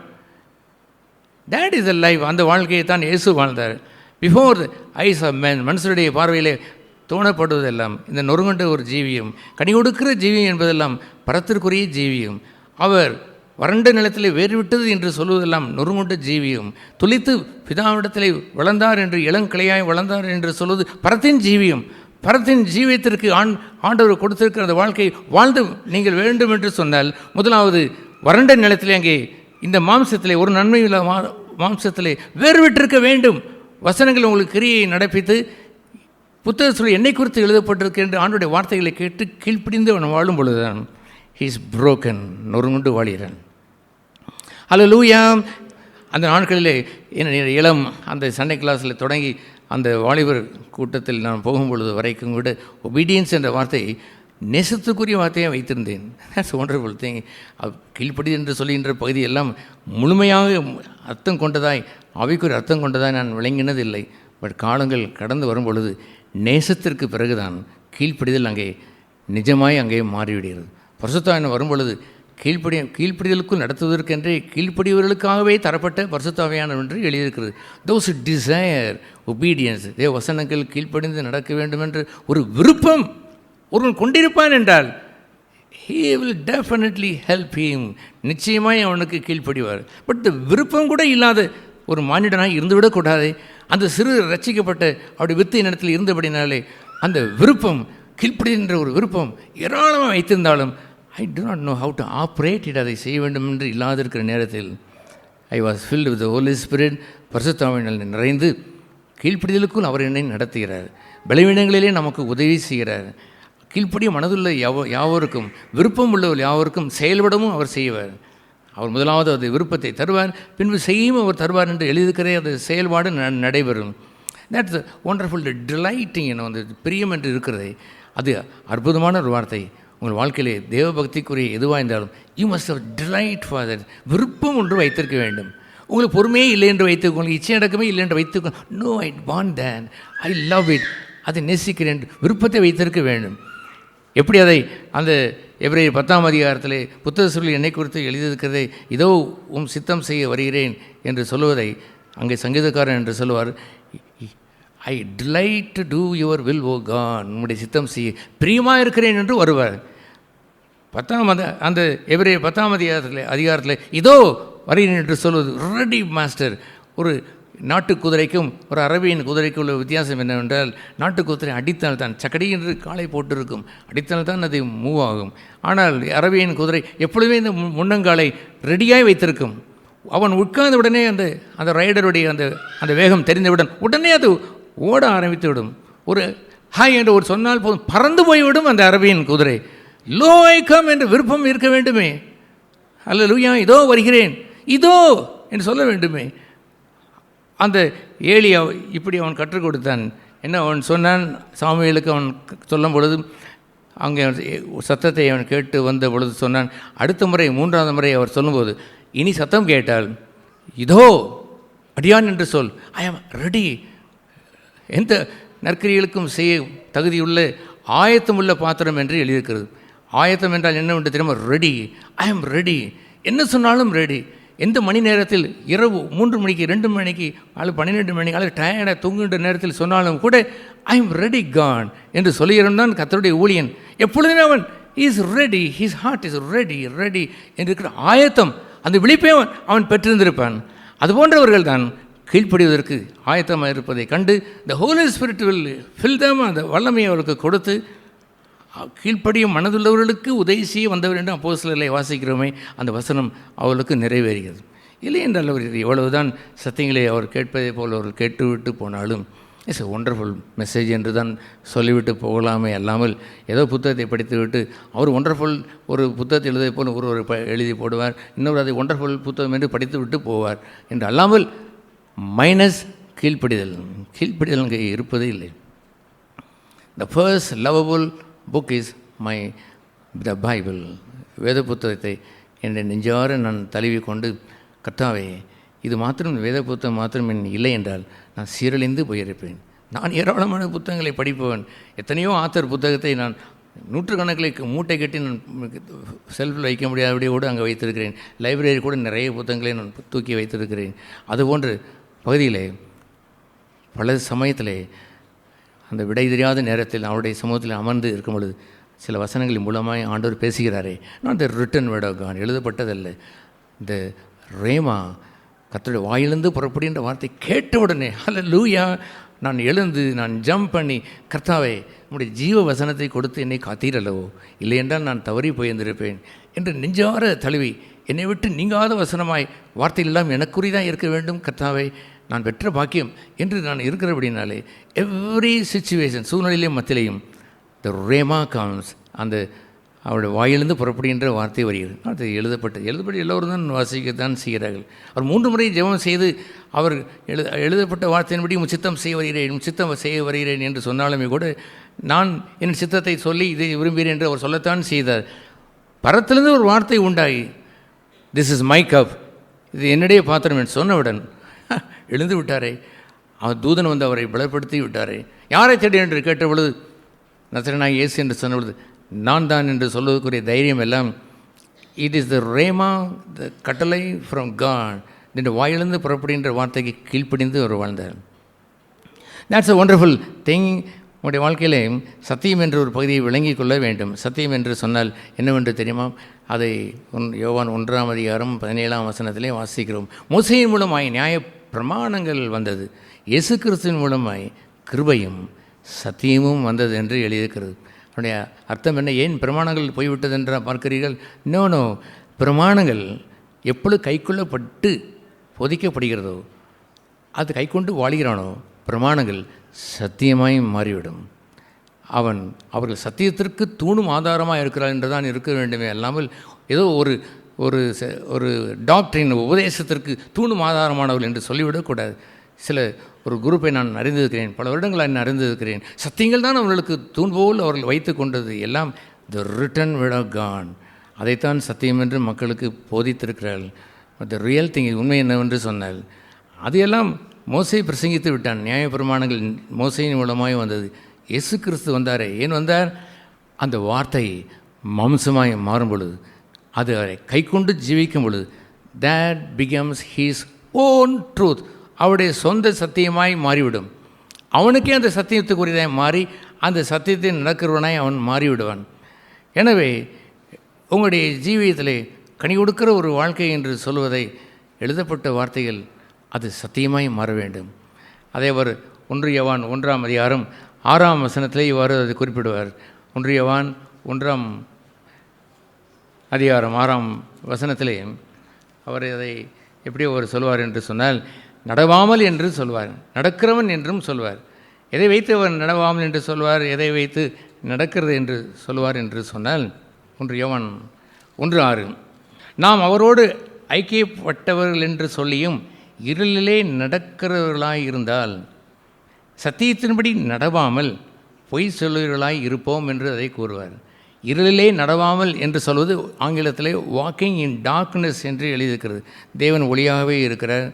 That is the life. அந்த வாழ்க்கையை தான் இயேசு வாழ்ந்தார். Before the eyes of man, மனுஷருடைய பார்வையிலே தோணப்படுவதெல்லாம் இந்த நொறுங்கட்ட ஒரு ஜீவியம், கனி கொடுக்கிற ஜீவியம் என்பதெல்லாம் பரத்திற்குரிய ஜீவியம். அவர் வறண்ட நிலத்திலே வேறுவிட்டது என்று சொல்வதெல்லாம் நொறுங்குண்ட ஜீவியம். துளித்து பிதாவிடத்திலே வளர்ந்தார் என்று இளங்கிளையாய் வளர்ந்தார் என்று சொல்வது பரத்தின் ஜீவியம். பரத்தின் ஜீவியத்திற்கு ஆண்டவர் கொடுத்திருக்கிற அந்த வாழ்க்கை வாழ்ந்து நீங்கள் வேண்டும் என்று சொன்னால், முதலாவது வறண்ட நிலத்திலே அங்கே இந்த மாம்சத்திலே ஒரு நன்மையுள்ள மாம்சத்திலே வேறுவிட்டிருக்க வேண்டும். வசனங்கள் உங்களுக்கு கிரியை நடப்பித்து புத்தக சொல்லி என்னை குறித்து எழுதப்பட்டிருக்கு என்று ஆண்டுடைய வார்த்தைகளை கேட்டு கீழ்ப்பிடிந்து அவன் வாழும் பொழுதுதான் ஹீஸ் புரோக்கன், நொறுங்குண்டு வாழ்கிறான். அல்லேலூயா. அந்த நாட்களிலே இளம் அந்த சண்டே கிளாஸில் தொடங்கி அந்த வாலிபர் கூட்டத்தில் நான் போகும்பொழுது வரைக்கும் கூட ஒபீடியன்ஸ் என்ற வார்த்தை நேசத்துக்குரிய வார்த்தையாக வைத்திருந்தேன். That's wonderful thing. கீழ்ப்படி என்று சொல்கின்ற பகுதியெல்லாம் முழுமையாக அர்த்தம் கொண்டதாய், அவைக்குரிய அர்த்தம் கொண்டதாய் நான் விளங்கினதில்லை. பட் காலங்கள் கடந்து வரும் பொழுது நேசத்திற்கு பிறகுதான் கீழ்ப்படிதல் அங்கே நிஜமாய் அங்கே மாறிவிடுகிறது. பரிசுத்தாவின் வரும்பொழுது கீழ்ப்படிதலுக்குள் நடத்துவதற்கென்றே கீழ்ப்படியவர்களுக்காகவே தரப்பட்ட பரிசுத்தாவியானவர் என்று எழுதியிருக்கிறது. தோஸ் டிசையர் ஒபீடியன்ஸ், தேவ வசனங்கள் கீழ்ப்படிந்து நடக்க வேண்டும் என்று ஒரு விருப்பம் ஒருவன் கொண்டிருப்பான் என்றால் he will definitely help him. நிச்சயமாய் அவனுக்கு கீழ்ப்படிவார். பட் இந்த விருப்பம் கூட இல்லாத ஒரு மானிடனாக இருந்துவிடக்கூடாது. அந்த சிறு ரட்சிக்கப்பட்ட அவருடைய வித்து இடத்தில் இருந்தபடினாலே அந்த விருப்பம், கீழ்ப்படிகின்ற ஒரு விருப்பம் ஏராளமாக வைத்திருந்தாலும் I do not know how to operate it, அதை செய்ய வேண்டும் என்று இல்லாதிருக்கிற நேரத்தில் I was filled with the Holy Spirit. பரிசுத்தாவினால் நிறைந்து கீழ்ப்படிதலுக்குள் அவர் என்னை நடத்துகிறார். பலவீனங்களிலே நமக்கு உதவி செய்கிறார். கீழ்ப்படிய மனதுள்ள யாவருக்கும், விருப்பம் உள்ளவர் யாவருக்கும் செயல்படவும் அவர் செய்வார். அவர் முதலாவது அது விருப்பத்தை தருவார், பின்பு செய்யும் அவர் தருவார் என்று எழுதியிருக்கிறே அது செயல்பாடு நடைபெறும். That's wonderful delighting. அந்த பிரியம் என்று இருக்கிறதே, அது அற்புதமான ஒரு வார்த்தை. உங்கள் வாழ்க்கையிலே தேவ பக்திக்குரிய எதுவாக இருந்தாலும் you must have delight for that. விருப்பம் ஒன்று வைத்திருக்க வேண்டும். உங்களுக்கு பொறுமையே இல்லை என்று வைத்துக்கொள்ளுங்கள், இச்சை அடக்கமே இல்லை என்று வைத்துக்கொள். No, I want that, I love it, அதை நேசிக்கிறேன், விருப்பத்தை வைத்திருக்க வேண்டும். எப்படி அதை அந்த எபிரேயர் 10ஆம் அதிகாரத்திலே புத்தக சொல்லி என்னை குறித்து எழுதியிருக்கிறதை, இதோ சித்தம் செய்ய வருகிறேன் என்று சொல்லுவதை அங்கே சங்கீதக்காரன் என்று சொல்லுவார், I delight to do your will oh God, உங்களுடைய சித்தம் செய்ய பிரியமாக இருக்கிறேன் என்று வருவார். அந்த எபிரேயர் 10ஆம் அதிகாரத்தில் இதோ வருகிறேன் என்று சொல்வது ரெடி மாஸ்டர். ஒரு நாட்டு குதிரைக்கும் ஒரு அரபியின் குதிரைக்கும் உள்ள வித்தியாசம் என்னவென்றால், நாட்டு குதிரை அடித்தால்தான், சக்கடி என்று காலை போட்டிருக்கும், அடித்தால்தான் அது மூவ் ஆகும். ஆனால் அரபியின் குதிரை எப்பொழுதுமே இந்த முன்னங்காலை ரெடியாய் வைத்திருக்கும். அவன் உட்கார்ந்த உடனே அந்த ரைடருடைய அந்த வேகம் தெரிந்தவுடன் உடனே அது ஓட ஆரம்பித்து விடும். ஒரு ஹாய் என்று ஒரு சொன்னால் போதும், பறந்து போய்விடும் அந்த அரபியின் குதிரை. லோ ஐ கம் என்று விருப்பம் இருக்க வேண்டுமே. அல்லேலூயா, இதோ வருகிறேன், இதோ என்று சொல்ல வேண்டுமே. அந்த ஏலியா இப்படி அவன் கற்றுக் கொடுத்தான். என்ன அவன் சொன்னான், சாமுவேலுக்கு அவன் சொல்லும் பொழுது அங்கே சத்தத்தை அவன் கேட்டு வந்த பொழுது சொன்னான். அடுத்த முறை 3ஆவது முறை அவர் சொல்லும்போது, இனி சத்தம் கேட்டால் இதோ அடியான் என்று சொல், ஐ ஆம் ரெடி. எந்த நற்கிரிகளுக்கும் செய்ய தகுதியுள்ள ஆயத்தமுள்ள பாத்திரம் என்று எழுதியிருக்கிறது. ஆயத்தம் என்றால் என்னவென்று தெரியுமா? ரெடி. I am ready. என்ன சொன்னாலும் ரெடி. எந்த மணி நேரத்தில் இரவு 3 மணிக்கு 2 மணிக்கு அல்லது 12 மணிக்கு அல்லது டயர்டாக தூங்குகின்ற நேரத்தில் சொன்னாலும் கூட ஐ எம் ரெடி காட் என்று சொல்லுகிறவன் கர்த்தருடைய ஊழியன். எப்பொழுதுமே அவன் is ready, his heart is ready ready என்று இருக்கிற ஆயத்தம், அந்த விழிப்பை அவன் பெற்றிருந்திருப்பான். அதுபோன்றவர்கள் தான் கீழ்ப்படிவதற்கு ஆயத்தமாக இருப்பதை கண்டு the Holy Spirit will fill them, அந்த வல்லமையை அவருக்கு கொடுத்து கீழ்ப்படியும் மனதுள்ளவர்களுக்கு உதவி செய்ய வந்தவர் என்று அப்போஸ்தலர்களை வாசிக்கிறோமே, அந்த வசனம் அவர்களுக்கு நிறைவேறுகிறது. இல்லை என்றால் அவர் எவ்வளவுதான் சத்தியங்களை அவர் கேட்பதை போல் அவர்கள் கேட்டுவிட்டு போனாலும் இட்ஸ் எ ஒண்டர்ஃபுல் மெசேஜ் என்று தான் சொல்லிவிட்டு போகலாமே அல்லாமல் ஏதோ புத்தகத்தை படித்துவிட்டு அவர் ஒண்டர்ஃபுல் ஒரு புத்தகத்தை எழுதை போல் ஒரு எழுதி போடுவார், இன்னொரு அதை ஒண்டர்ஃபுல் புத்தகம் என்று படித்து விட்டு போவார் என்று அல்லாமல் மைனஸ் கீழ்ப்படிதல் அங்கே இருப்பதே இல்லை. The first lovable book is the Bible, வேத புத்தகத்தை என்னை நெஞ்சார நான் தழுவி கொண்டு கர்த்தாவே இது மாத்திரம் வேத புத்தகம் மாத்திரம் இல்லை என்றால் நான் சீரழிந்து போயிருப்பேன். நான் ஏராளமான புத்தகங்களை படிப்பவன், எத்தனையோ ஆத்தர் புத்தகத்தை நான் நூற்றுக்கணக்கில் மூட்டை கட்டி நான் செல்ஃபில் வைக்க முடியாதபடியே கூட அங்கே வைத்திருக்கிறேன். லைப்ரரி கூட நிறைய புத்தகங்களை நான் தூக்கி வைத்திருக்கிறேன். அதுபோன்று பகுதியிலே பல சமயத்திலே அந்த விடை தெரியாத நேரத்தில் அவருடைய சமூகத்தில் அமர்ந்து இருக்கும் பொழுது சில வசனங்களின் மூலமாக ஆண்டவர் பேசுகிறாரே, நான் the written word of God, எழுதப்பட்டதல்ல, இந்த ரேமா கர்த்தருடைய வாயிலிருந்து புறப்படுகின்ற வார்த்தை கேட்டவுடனே ஹல்லேலூயா, நான் எழுந்து நான் ஜம்ப் பண்ணி கர்த்தாவே உம்முடைய ஜீவ வசனத்தை கொடுத்து என்னை காத்தீரல்லவோ, இல்லை என்றால் நான் தவறி போயிருந்திருப்பேன் என்று நெஞ்சார தழுவி என்னை விட்டு நீங்காத வசனமாய் வார்த்தை எல்லாம் எனக்குரியதான் இருக்க வேண்டும் கர்த்தாவே, நான் பெற்ற பாக்கியம் என்று நான் இருக்கிறபடினாலே எவ்ரி சிச்சுவேஷன் சூழ்நிலையிலும் மத்தியிலையும் த ரேமா கம்ஸ், அந்த அவருடைய வாயிலிருந்து புறப்படுகின்ற வார்த்தை வருகிறது. அது எழுதப்பட்டு எல்லோரும் தான் வாசிக்கத்தான் செய்கிறார்கள். அவர் 3 முறை ஜெபம் செய்து அவர் எழுதப்பட்ட வார்த்தையின்படி சித்தம் செய்ய வருகிறேன் என்று சொன்னாலுமே கூட நான் என் சித்தத்தை சொல்லி இதை விரும்புகிறேன் என்று அவர் சொல்லத்தான் செய்தார். பரத்திலிருந்து ஒரு வார்த்தை உண்டாகி திஸ் இஸ் மை கப், இது என்னுடைய பாத்திரம் என்று சொன்னவுடன் எழுந்து விட்டாரே, அவர் தூதன் வந்து அவரை பலப்படுத்தி விட்டாரே. யாரை தேடி என்று கேட்ட பொழுது நசரேயனாகிய இயேசு என்று சொன்ன பொழுது நான் தான் என்று சொல்வதற்குரிய தைரியம் எல்லாம் இட் இஸ் த ரேமா, த கட்டளை ஃப்ரம் காட், இந்த வாயிலிருந்து புறப்படுகின்ற வார்த்தைக்கு கீழ்ப்படிந்து அவர் வாழ்ந்தார். That's a wonderful thing. உங்களுடைய வாழ்க்கையிலே சத்தியம் என்ற ஒரு பகுதியை விளங்கிக் கொள்ள வேண்டும். சத்தியம் என்று சொன்னால் என்னவென்று தெரியுமா? அதை யோவான் 1ஆம் அதிகாரம் 17ஆம் வசனத்திலே வாசிக்கிறோம். மோசேயின் மூலமாய் நியாய பிரமாணங்கள் வந்தது, இயேசு கிறிஸ்துவின் மூலமாய் கிருபையும் சத்தியமும் வந்தது என்று எழுதியிருக்கிறது. அதனுடைய அர்த்தம் என்ன? ஏன் பிரமாணங்கள் போய்விட்டது என்று பார்க்கிறீர்கள்? நோ, பிரமாணங்கள் எப்பொழுது கைக்கொள்ளப்பட்டு பொதிக்கப்படுகிறதோ, அது கைக்கொண்டு வாழ்கிறானோ, பிரமாணங்கள் சத்தியமாய் மாறிவிடும். அவர்கள் சத்தியத்திற்கு தூணும் ஆதாரமாக இருக்கிறார் என்று தான் இருக்க வேண்டுமே அல்லாமல் ஏதோ ஒரு டாக்டரின் உபதேசத்திற்கு தூணும் ஆதாரமானவர்கள் என்று சொல்லிவிடக்கூடாது. ஒரு குரூப்பை நான் அறிந்திருக்கிறேன், பல வருடங்களாக நான் அறிந்திருக்கிறேன். சத்தியங்கள் தான் அவர்களுக்கு தூண்போல் அவர்கள் வைத்து கொண்டது எல்லாம் the written word of God, அதைத்தான் சத்தியம் என்று மக்களுக்கு போதித்திருக்கிறார்கள். த ரியல் திங், உண்மை என்னவென்று சொன்னால் அதையெல்லாம் மோசே பிரசங்கித்து விட்டான். நியாயப்பிரமாணங்கள் மோசையின் மூலமாய் வந்தது. இயேசு கிறிஸ்து வந்தாரே, ஏன் வந்தார்? அந்த வார்த்தை மாம்சமாய் மாறும் பொழுது, அது அவரை கை கொண்டு ஜீவிக்கும் பொழுது that becomes his own truth, அவருடைய சொந்த சத்தியமாய் மாறிவிடும். அவனுக்கே அந்த சத்தியத்துக்குரியதாய் மாறி அந்த சத்தியத்தை நடக்கிறவனாய் அவன் மாறிவிடுவான். எனவே உங்களுடைய ஜீவியத்திலே கனி கொடுக்கிற ஒரு வாழ்க்கை என்று சொல்வதை எழுதப்பட்ட வார்த்தைகள் அது சத்தியமாய் மாற வேண்டும். அதே அவர் 1 யோவான் 1ஆம் அதிகாரம் 6ஆம் வசனத்திலே இவ்வாறு அதை குறிப்பிடுவார். 1 யோவான் 1ஆம் அதிகாரம் 6ஆம் வசனத்திலே அவர் அதை எப்படி அவர் சொல்வார் என்று சொன்னால், நடவாமல் என்று சொல்வார், நடக்கிறவன் என்றும் சொல்வார். எதை வைத்து அவர் நடவாமல் என்று சொல்வார், எதை வைத்து நடக்கிறது என்று சொல்வார் என்று சொன்னால் 1 யோவான் 1:6, நாம் அவரோடு ஐக்கியப்பட்டவர்கள் என்று சொல்லியும் இருளிலே நடக்கிறவர்களாய் இருந்தால் சத்தியத்தின்படி நடவாமல் பொய் சொல்லுவர்களாய் இருப்போம் என்று அதை கூறுவார். இருளிலே நடவாமல் என்று சொல்வது ஆங்கிலத்திலே வாக்கிங் இன் டார்க்னஸ் என்று எழுதியிருக்கிறது. தேவன் ஒளியாகவே இருக்கிறார்,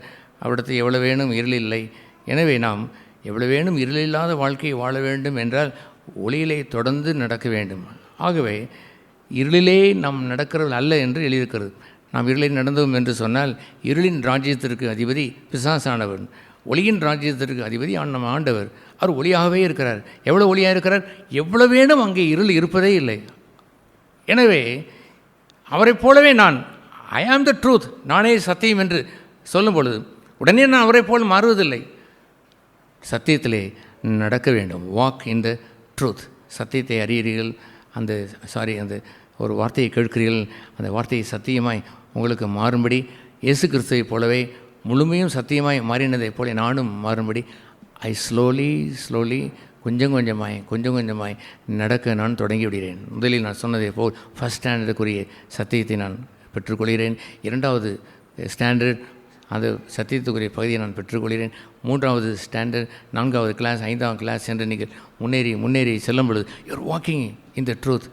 அவரிடத்தில் எவ்வளவு வேணும் இருள் இல்லை. எனவே நாம் எவ்வளவு வேணும் இருளில்லாத வாழ்க்கையை வாழ வேண்டும் என்றால் ஒளியிலே தொடர்ந்து நடக்க வேண்டும். ஆகவே இருளிலே நாம் நடக்கிறவர்கள் அல்ல என்று எழுதியிருக்கிறது. நாம் இருளில் நடந்தோம் என்று சொன்னால், இருளின் ராஜ்யத்திற்கு அதிபதி பிசாசானவன், ஒளியின் ராஜ்யத்திற்கு அதிபதி நம்ம ஆண்டவர். அவர் ஒளியாகவே இருக்கிறார். எவ்வளோ ஒளியாக இருக்கிறார், எவ்வளோ வேணும் அங்கே இருள் இருப்பதே இல்லை. எனவே அவரைப் போலவே நான் ஐ ஆம் த ட்ரூத், நானே சத்தியம் என்று சொல்லும் பொழுது உடனே நான் அவரை போல் மாறுவதில்லை. சத்தியத்திலே நடக்க வேண்டும். Walk in the truth. சத்தியத்தை அறியீர்கள், அந்த ஒரு வார்த்தையை கேட்கிறீர்கள், அந்த வார்த்தையை சத்தியமாய் உங்களுக்கு மாறும்படி இயேசு கிறிஸ்துவைப் போலவே முழுமையும் சத்தியமாய் மாறினதைப் போல நானும் மாறும்படி ஐ ஸ்லோலி கொஞ்சம் கொஞ்சமாய் நடக்க நான் தொடங்கி விடுகிறேன். முதலில் நான் சொன்னதை போல் ஃபஸ்ட் ஸ்டாண்டர்டுக்குரிய சத்தியத்தை நான் பெற்றுக்கொள்கிறேன். இரண்டாவது ஸ்டாண்டர்ட் அந்த சத்தியத்துக்குரிய பகுதியை நான் பெற்றுக்கொள்கிறேன். மூன்றாவது ஸ்டாண்டர்ட், நான்காவது கிளாஸ், ஐந்தாவது கிளாஸ் என்று நீங்கள் முன்னேறி செல்லும் பொழுது you're walking in the truth.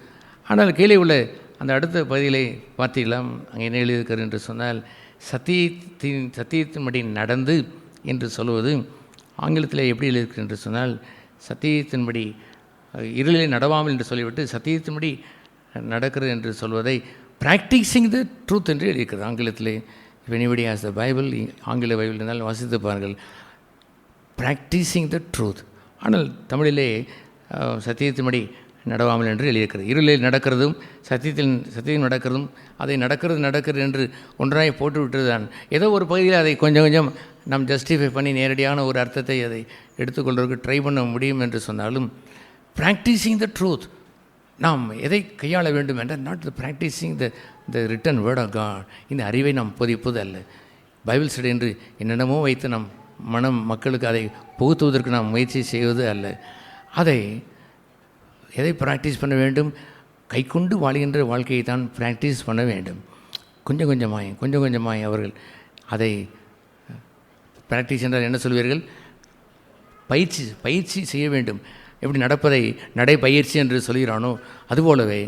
ஆனால் கீழே உள்ள அந்த அடுத்த பகுதியிலே பார்த்தீங்களா, அங்கே என்ன எழுதியிருக்கிறது என்று சொன்னால், சத்தியத்தின்படி நடந்து என்று சொல்வது ஆங்கிலத்தில் எப்படி எழுதியிருக்கிறது என்று சொன்னால், சத்தியத்தின்படி இருளிலே நடவாமல் என்று சொல்லிவிட்டு சத்தியத்தின்படி நடக்கிறது என்று சொல்வதை ப்ராக்டிஸிங் த ட்ரூத் என்று எழுதியிருக்கிறது ஆங்கிலத்திலே. if anybody has the Bible, ஆங்கில பைபிள் இருந்தால் வாசித்து பாருங்கள், ப்ராக்டிஸிங் த ட்ரூத். ஆனால் தமிழிலே சத்தியத்தின்படி நடவாமல் என்று எழுதியிருக்கிறது. இருளில் நடக்கிறதும் சத்தியம் நடக்கிறதும் அதை நடக்கிறது என்று ஒன்றாய் போட்டு விட்டது தான். ஏதோ ஒரு பகுதியில் அதை கொஞ்சம் நாம் ஜஸ்டிஃபை பண்ணி நேரடியான ஒரு அர்த்தத்தை அதை எடுத்துக்கொள்வதற்கு ட்ரை பண்ண முடியும் என்று சொன்னாலும், ப்ராக்டிஸிங் த ட்ரூத் நாம் எதை கையாள வேண்டும் என்றால், not the practising the written word of God. இந்த அறிவை நாம் போதிப்பது அல்ல. பைபிள் ஸ்டடி என்று என்னென்னமோ வைத்து நம் மக்களுக்கு அதை புகுத்துவதற்கு நாம் முயற்சி செய்வது அல்ல. எதை ப்ராக்டிஸ் பண்ண வேண்டும்? கை கொண்டு வாழ்கின்ற வாழ்க்கையை தான் ப்ராக்டிஸ் பண்ண வேண்டும். கொஞ்சம் கொஞ்சமாய் அவர்கள் அதை ப்ராக்டிஸ் என்றால் என்ன சொல்வீர்கள்? பயிற்சி செய்ய வேண்டும். எப்படி நடைப்பயிற்சி என்று சொல்கிறானோ அதுபோலவே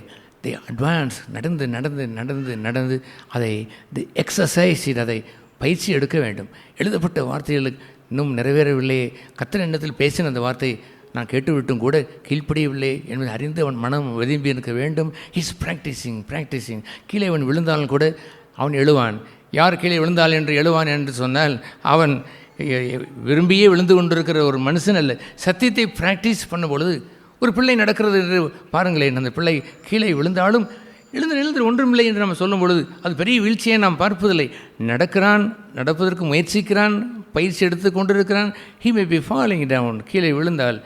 தி அட்வான்ஸ் நடந்து அதை தி எக்ஸசைஸ், அதை பயிற்சி எடுக்க வேண்டும். எழுதப்பட்ட வார்த்தைகளுக்கு இன்னும் நிறைவேறவில்லையே, கர்த்தர் எண்ணத்தில் பேசின அந்த வார்த்தை நான் கேட்டுவிட்டும் கூட கீழ்ப்படியவில்லை என்பதை அறிந்து அவன் மனம் விரும்பி இருக்க வேண்டும். Is practising. கீழே அவன் விழுந்தாலும் கூட அவன் எழுவான். யார் கீழே விழுந்தால் என்று எழுவான் என்று சொன்னால், அவன் விரும்பியே விழுந்து கொண்டிருக்கிற ஒரு மனுஷன் அல்ல. சத்தியத்தை ப்ராக்டிஸ் பண்ணும் பொழுது ஒரு பிள்ளை நடக்கிறது என்று பாருங்களேன். அந்த பிள்ளை கீழே விழுந்தாலும் எழுந்து ஒன்றுமில்லை என்று நம்ம சொல்லும் பொழுது அது பெரிய வீழ்ச்சியை நாம் பார்ப்பதில்லை. நடப்பதற்கு முயற்சிக்கிறான், பயிற்சி எடுத்து கொண்டிருக்கிறான். He may be falling down. கீழே விழுந்தால்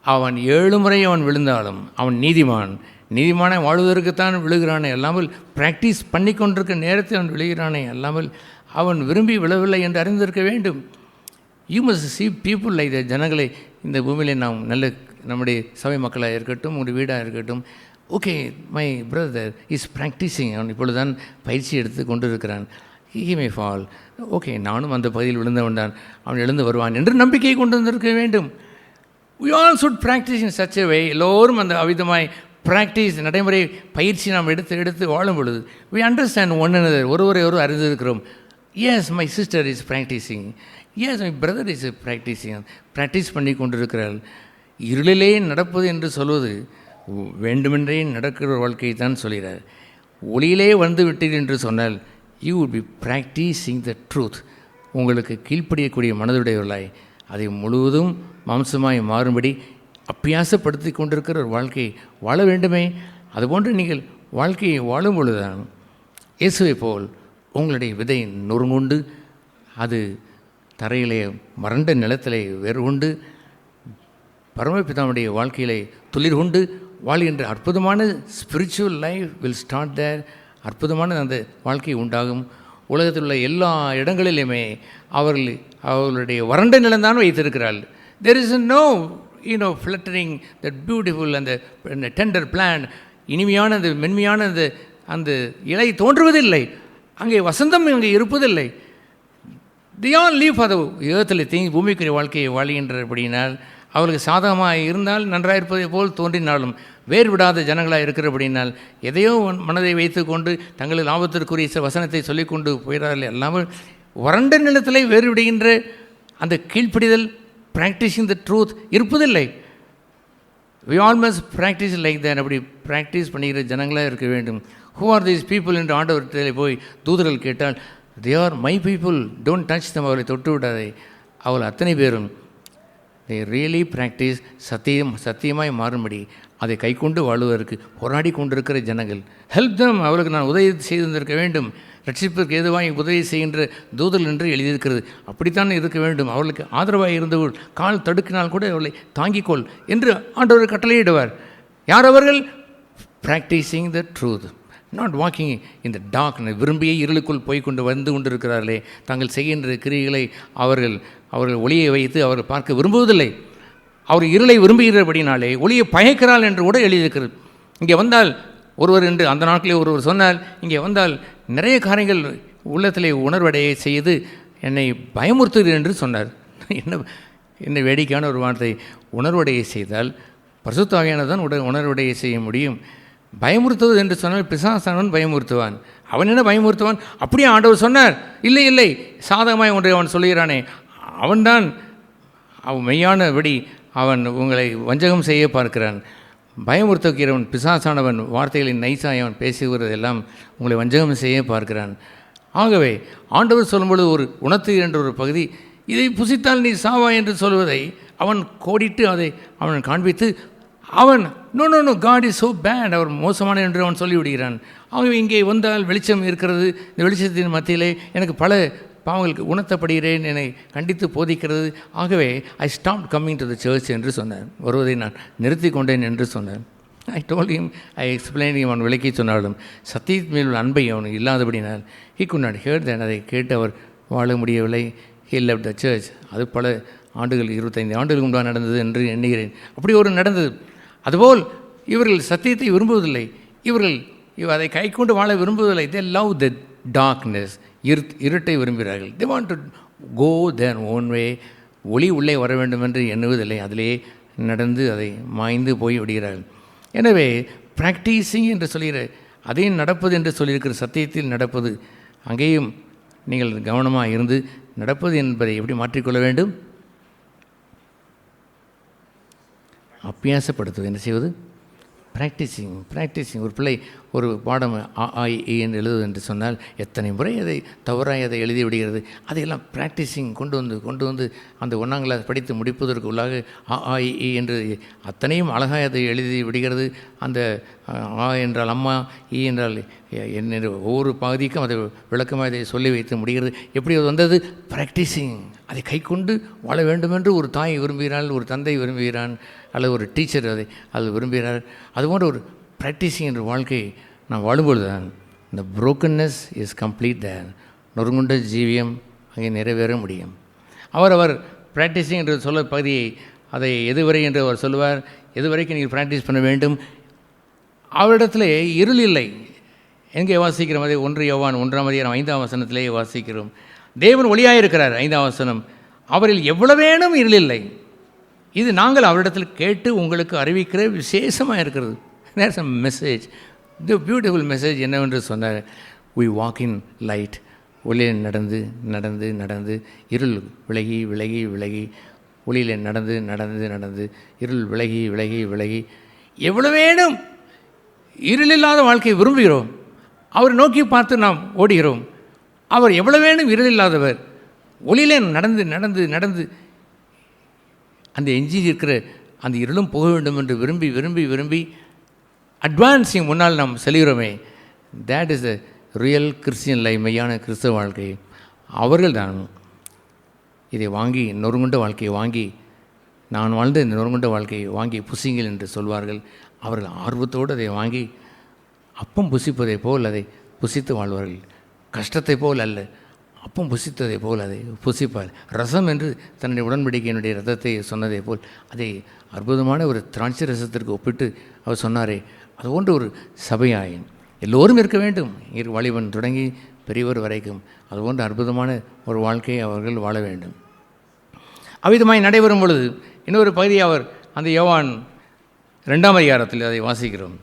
அவன் 7 முறை அவன் விழுந்தாலும் அவன் நீதிமானை வாழ்வதற்குத்தான் விழுகிறானே அல்லாமல், ப்ராக்டிஸ் பண்ணி கொண்டிருக்க நேரத்தில் அவன் விழுகிறானே அல்லாமல் அவன் விரும்பி விழவில்லை என்று அறிந்திருக்க வேண்டும். You must see people like that. ஜனங்களை இந்த பூமியிலே நாம் நம்முடைய சபை மக்களாக இருக்கட்டும், உங்களுடைய வீடாக இருக்கட்டும், okay my brother is practising. அவன் இப்பொழுதுதான் பயிற்சி எடுத்து கொண்டு இருக்கிறான். He may fall. ஓகே, நானும் அந்த பகுதியில் விழுந்தவன் தான், அவன் எழுந்து வருவான் என்று நம்பிக்கை கொண்டு வந்திருக்க வேண்டும். we all should practice in such a way. எல்லோரும் அந்த அவிதமாய் ப்ராக்டிஸ் நடைமுறை பயிற்சி நாம் எடுத்து வாழும் பொழுது we understand one another. ஒருவரை அறிந்திருக்கிறோம். Yes, my sister is practising. Yes, my brother is practising. Practice பண்ணி கொண்டிருக்கிறாள். இருளிலே நடப்பது என்று சொல்வது வேண்டுமென்றே நடக்கிற வாழ்க்கையை தான் சொல்கிறார். ஒளியிலே வந்து விட்டீர்கள் என்று சொன்னால் you will be practising the truth. உங்களுக்கு கீழ்ப்படியக்கூடிய மனதுடையவர்களாய் அதை முழுவதும் மாம்சமாய் மாறும்படி அப்பியாசப்படுத்தி கொண்டிருக்கிற ஒரு வாழ்க்கையை வாழ வேண்டுமே. அதுபோன்று நீங்கள் வாழ்க்கையை வாழும் பொழுதுதான் இயேசுவை போல் உங்களுடைய விதை நொறுங்குண்டு அது தரையிலே வறண்ட நிலத்திலே வேறுகொண்டு பரமபிதாவுடைய வாழ்க்கையிலே துளிர் கொண்டு வாழ்கின்ற அற்புதமான ஸ்பிரிச்சுவல் லைஃப் வில் ஸ்டார்ட் தேர். அற்புதமான அந்த வாழ்க்கை உண்டாகும். உலகத்தில் உள்ள எல்லா இடங்களிலுமே அவர்களுடைய வறண்ட நிலம்தான் வைத்திருக்கிறாள். There is no fluttering that beautiful அந்த டெண்டர் பிளான். இனிமையான அந்த மென்மையான அந்த இலை தோன்றுவதில்லை. அங்கே வசந்தம் அங்கே இருப்பதில்லை. they all live for the earthly things. பூமிக்குரிய வாழ்க்கையை வாழ்கின்றபடியினால் அவர்களுக்கு சாதகமாக இருந்தால் நன்றாக இருப்பதை போல் தோன்றினாலும் வேறு விடாத ஜனங்களாக இருக்கிறபடினால் எதையோ மனதை வைத்து கொண்டு தங்கள் லாபத்திற்குரிய வசனத்தை சொல்லிக்கொண்டு போகிறார்கள். அல்லாமல் வறண்ட நிலத்திலே வேறு விடுகின்ற அந்த கீழ்ப்பிடிதல் ப்ராக்டிஸிங் த ட்ரூத் இருப்பதில்லை. we all must practice like that. அப்படி ப்ராக்டிஸ் பண்ணுகிற ஜனங்களாக இருக்க வேண்டும். ஹூ ஆர் தீஸ் பீப்புள் என்று ஆண்டவர்கிட்ட போய் தூதர்கள் கேட்டால், they are my people, don't touch தம், அவர்களை தொட்டு விடாதே. அவள் அத்தனை பேரும் they really practice சத்தியமாய் மாறும்படி அதை கை கொண்டு வாழ்வதற்கு போராடி கொண்டிருக்கிற ஜனங்கள். ஹெல்ப் தம், அவர்களுக்கு நான் உதவி செய்திருந்திருக்க வேண்டும். ரட்சிப்பிற்கு ஏதுவாய் உதவி செய்கின்ற தூதல் என்று எழுதியிருக்கிறது. அப்படித்தான் இருக்க வேண்டும். அவர்களுக்கு ஆதரவாக இருந்தவர்கள் கால் தடுக்கினால் கூட அவர்களை தாங்கிக்கொள் என்று ஆண்டவர் கட்டளையிடுவார். யார் அவர்கள்? Practising the truth, not walking in the dark. விரும்பியே இருளுக்குள் போய்கொண்டு வந்து கொண்டிருக்கிறார்களே, தாங்கள் செய்கின்ற கிரியைகளை அவர்கள் ஒளியை வைத்து அவர்கள் பார்க்க விரும்புவதில்லை. அவர் இருளை விரும்புகிறபடினாலே ஒளியை பயக்கிறாள் என்று கூட எழுதியிருக்கிறது. இங்கே வந்தால் ஒருவர் என்று அந்த நாட்களில் ஒருவர் சொன்னால், இங்கே வந்தால் நிறைய காரியங்கள் உள்ளத்திலே உணர்வடையை செய்து என்னை பயமுறுத்துகிறேன் என்று சொன்னார். என்ன வேடிக்கையான ஒரு வார்த்தை! உணர்வடையை செய்தால் பரிசுத்த ஆவியானவர்தான் உணர்வடையை செய்ய முடியும். பயமுறுத்துவது என்று சொன்னால் பிசாசானவன் பயமுறுத்துவான். அவன் என்ன பயமுறுத்துவான்? அப்படியே ஆண்டவர் சொன்னார். இல்லை, சாதகமாய் ஒன்றை அவன் சொல்கிறானே, அவன்தான் அவன் மெய்யானபடி அவன் உங்களை வஞ்சகம் செய்ய பார்க்கிறான். பயமுறுத்துகிறவன் பிசாசானவன் வார்த்தைகளின் நைசாய் அவன் பேசுகிறதெல்லாம் உங்களை வஞ்சகம் செய்ய பார்க்கிறான். ஆகவே ஆண்டவர் சொல்லும்பொழுது ஒரு உணர்த்துகின்ற ஒரு பகுதி, இதை புசித்தால் நீ சாவா என்று சொல்வதை அவன் கோடிட்டு அதை அவன் காண்பித்து அவன் no God is so bad, அவர் மோசமான என்று அவன் சொல்லிவிடுகிறான். ஆகவே இங்கே வந்தால் வெளிச்சம் இருக்கிறது, இந்த வெளிச்சத்தின் மத்தியிலே எனக்கு பல பாவங்களுக்கு உணர்த்தப்படுகிறேன், என்னை கண்டித்து போதிக்கிறது. ஆகவே I stop coming to the church என்று சொன்னார். வருவதை நான் நிறுத்தி கொண்டேன் என்று சொன்னார். I told him, I explain, அவன் விளக்கி சொன்னாலும் சத்தியத்தின் மேல் உள்ள அன்பை அவனுக்கு இல்லாதபடினால் he could not hear that. அதை கேட்டு அவர் வாழ முடியவில்லை. He left the church. அது பல ஆண்டுகள், 25 ஆண்டுகளுக்கு முன்பாக நடந்தது என்று எண்ணுகிறேன். அப்படி ஒரு நடந்தது. அதுபோல் இவர்கள் சத்தியத்தை விரும்புவதில்லை, இவர்கள் அதை கை கொண்டு வாழ விரும்புவதில்லை. தே லவ் த டார்க்னஸ், இருட்டை விரும்புகிறார்கள். They want to go their own way. ஒளி உள்ளே வர வேண்டும் என்று எண்ணுவதில்லை, அதிலே நடந்து அதை மாய்ந்து போய் விடுகிறார்கள். எனவே ப்ராக்டிஸிங் என்று சொல்கிற, அதையும் நடப்பது என்று சொல்லியிருக்கிற சத்தியத்தில் நடப்பது, அங்கேயும் நீங்கள் கவனமாக இருந்து நடப்பது என்பதை எப்படி மாற்றிக்கொள்ள வேண்டும்? அபியாசப்படுத்துவது. என்ன செய்வது? ப்ராக்டிஸிங். ஒரு பிள்ளை ஒரு பாடம் என்று எழுதுவது என்று சொன்னால் எத்தனை முறை அதை தவறாய் அதை எழுதி விடுகிறது. அதையெல்லாம் ப்ராக்டிஸிங் கொண்டு வந்து அந்த 1ஆம் கிளாஸ் படித்து முடிப்பதற்கு உள்ளாக என்று அத்தனையும் அழகாக அதை எழுதி விடுகிறது. அந்த என்றால் அம்மா, என்றால் என்ன, ஒவ்வொரு பகுதிக்கும் அதை விளக்கமாக அதை சொல்லி வைத்து முடிகிறது. எப்படி அது வந்தது? ப்ராக்டிஸிங். அதை கை கொண்டு வாழ வேண்டுமென்று ஒரு தாய் விரும்புகிறாள், ஒரு தந்தை விரும்புகிறான், அல்லது ஒரு டீச்சர் அது விரும்புகிறார். அதுபோன்ற ஒரு ப்ராக்டிஸிங் என்ற வாழ்க்கை நாம் வாழும்பொழுது தான் இந்த புரோக்கன்னஸ் இஸ் கம்ப்ளீட் தேர். நொறுங்குண்ட ஜீவியம் அங்கே நிறைவேற முடியும். அவர் ப்ராக்டிஸிங் என்று சொல்ல பகுதியை அதை எதுவரை என்று அவர் சொல்லுவார். எதுவரைக்கும் நீங்கள் ப்ராக்டிஸ் பண்ண வேண்டும். அவரிடத்தில் இருள் இல்லை. எங்கே வாசிக்கிறோம்? அதை 1 யோவான் 1ஆம் அதிகாரம் 5ஆம் வசனத்திலேயே வாசிக்கிறோம். தேவன் ஒளியாயிருக்கிறார். 5ஆம் வசனம், அவரில் எவ்வளவேனும் இருள் இல்லை. இது நாங்கள் அவரிடத்தில் கேட்டு உங்களுக்கு அறிவிக்கிற விசேஷமாக இருக்கிறது. There's a message, the beautiful message. என்னவென்று சொன்னார்? we walk in light. ஒளியில் நடந்து நடந்து நடந்து இருள் விலகி விலகி விலகி, ஒளியில் நடந்து நடந்து நடந்து இருள் விலகி விலகி விலகி, எவ்வளவேனும் இருளில்லாத வாழ்க்கையை விரும்புகிறோம். அவரை நோக்கி பார்த்து நாம் ஓடுகிறோம். அவர் எவ்வளவேனும் இருளில்லாதவர். ஒளியிலே நடந்து நடந்து நடந்து அந்த எஞ்சி இருக்கிற அந்த இருளும் போக வேண்டும் என்று விரும்பி விரும்பி விரும்பி அட்வான்ஸிங் முன்னால் நாம் செல்கிறோமே, that is the real Christian life, மெய்யான கிறிஸ்தவ வாழ்க்கை. அவர்கள் தான் இதை வாங்கி, நொறுங்குண்ட வாழ்க்கையை வாங்கி, நான் வாழ்ந்த இந்த நொறுங்குண்ட வாழ்க்கையை வாங்கி புசிங்கள் என்று சொல்வார்கள். அவர்கள் ஆர்வத்தோடு அதை வாங்கி அப்பம் புசிப்பதை போல் அதை புசித்து வாழ்வார்கள். கஷ்டத்தை போல் அல்ல, அப்பம் புசித்ததை போல் அதை புசிப்பார். ரசம் என்று தன்னுடைய உடன்படிக்கையினுடைய ரசத்தை சொன்னதை போல் அதை அற்புதமான ஒரு திராட்சை ரசத்திற்கு ஒப்பிட்டு அவர் சொன்னாரே, அது போன்ற ஒரு சபையாயின் எல்லோரும் இருக்க வேண்டும். வாலிபன் தொடங்கி பெரியவர் வரைக்கும் அதுபோன்ற அற்புதமான ஒரு வாழ்க்கையை அவர்கள் வாழ வேண்டும். அவ்விதமாய் நடைபெறும் பொழுது இன்னொரு பகுதியை அவர் அந்த யோவான் 2ஆம் அதிகாரத்தில் அதை வாசிக்கிறோம்.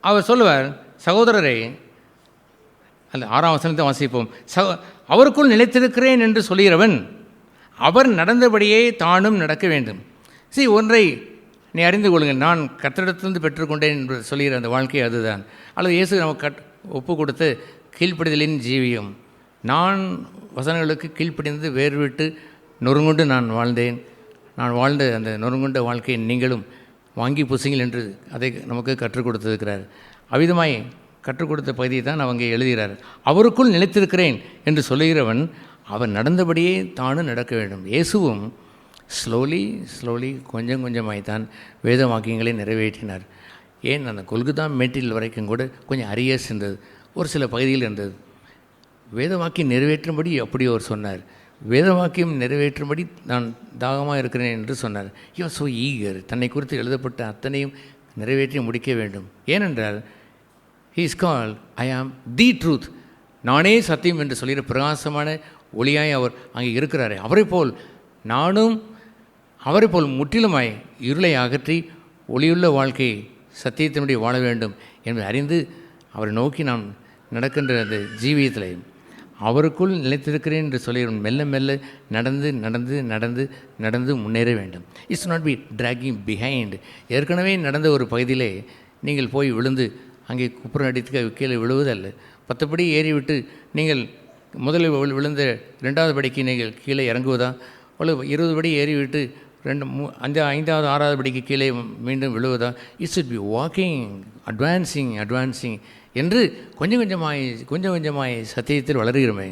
அவர் சொல்லுவார், சகோதரரே, அல்ல 6ஆம் வசனத்தை வாசிப்போம். அவருக்குள் நிலைத்திருக்கிறேன் என்று சொல்கிறவன் அவர் நடந்தபடியே தானும் நடக்க வேண்டும். ஒன்றை நீ அறிந்து கொள்ளுங்கள், நான் கர்த்தரிடத்திலிருந்து பெற்றுக்கொண்டேன் என்று சொல்லுகிற அந்த வாழ்க்கை அதுதான். அல்லது இயேசு நமக்கு ஒப்பு கொடுத்து கீழ்ப்படிதலின் ஜீவியம். நான் வசனங்களுக்கு கீழ்ப்படிந்து வேறுவிட்டு நொறுங்குண்டு நான் வாழ்ந்தேன். நான் வாழ்ந்த அந்த நொறுங்குண்ட வாழ்க்கையை நீங்களும் வாங்கி புசிங்கள் என்று அதை நமக்கு கற்றுக் கொடுத்திருக்கிறார். அவ்விதமாய் கற்றுக் கொடுத்த பகுதியை தான் அவங்க எழுதுகிறார். அவருக்குள் நிலைத்திருக்கிறேன் என்று சொல்லுகிறவன் அவன் நடந்தபடியே தானும் நடக்க வேண்டும். இயேசுவும் ஸ்லோலி கொஞ்சம் கொஞ்சமாய்த்தான் வேத வாக்கியங்களை நிறைவேற்றினார். ஏன் அந்த கொல்குதா மேட்டில் வரைக்கும் கூட கொஞ்சம் அரியர்ஸ் இருந்தது, ஒரு சில பகுதியில் இருந்தது. வேத வாக்கியம் நிறைவேற்றும்படி அப்படி அவர் சொன்னார். வேத வாக்கியம் நிறைவேற்றும்படி நான் தாகமாக இருக்கிறேன் என்று சொன்னார். யூ ஆர் ஸோ ஈகர், தன்னை குறித்து எழுதப்பட்ட அத்தனையும் நிறைவேற்றி முடிக்க வேண்டும். ஏனென்றால் ஹீ இஸ் கால்ட் ஐ ஆம் தி ட்ரூத், நானே சத்தியம் என்று சொல்கிற பிரகாசமான ஒளியாய் அவர் அங்கே இருக்கிறாரே. நானும் அவரை போல் முற்றிலுமாய் இருளை அகற்றி ஒளியுள்ள வாழ்க்கையை சத்தியத்தினுடைய வாழ வேண்டும் என்று அறிந்து அவரை நோக்கி நாம் நடக்கின்ற அந்த ஜீவியத்தில் அவருக்குள் நிலைத்திருக்கிறேன் என்று சொல்லி மெல்ல மெல்ல நடந்து நடந்து நடந்து நடந்து முன்னேற வேண்டும். It's not be dragging behind. ஏற்கனவே நடந்த ஒரு பகுதியிலே நீங்கள் போய் விழுந்து அங்கே குப்புறம் அடித்து கீழே விழுவதல்ல. 10 படி ஏறிவிட்டு நீங்கள் முதலில் விழுந்த 2வது படிக்கு நீங்கள் கீழே இறங்குவதா, அல்லது 20 படி ஏறிவிட்டு 5வது 6வது படிக்கு கீழே மீண்டும் விழுவதா? It should be walking advancing என்று கொஞ்சம் கொஞ்சமாய் சத்தியத்தில் வளர்கிறோமே.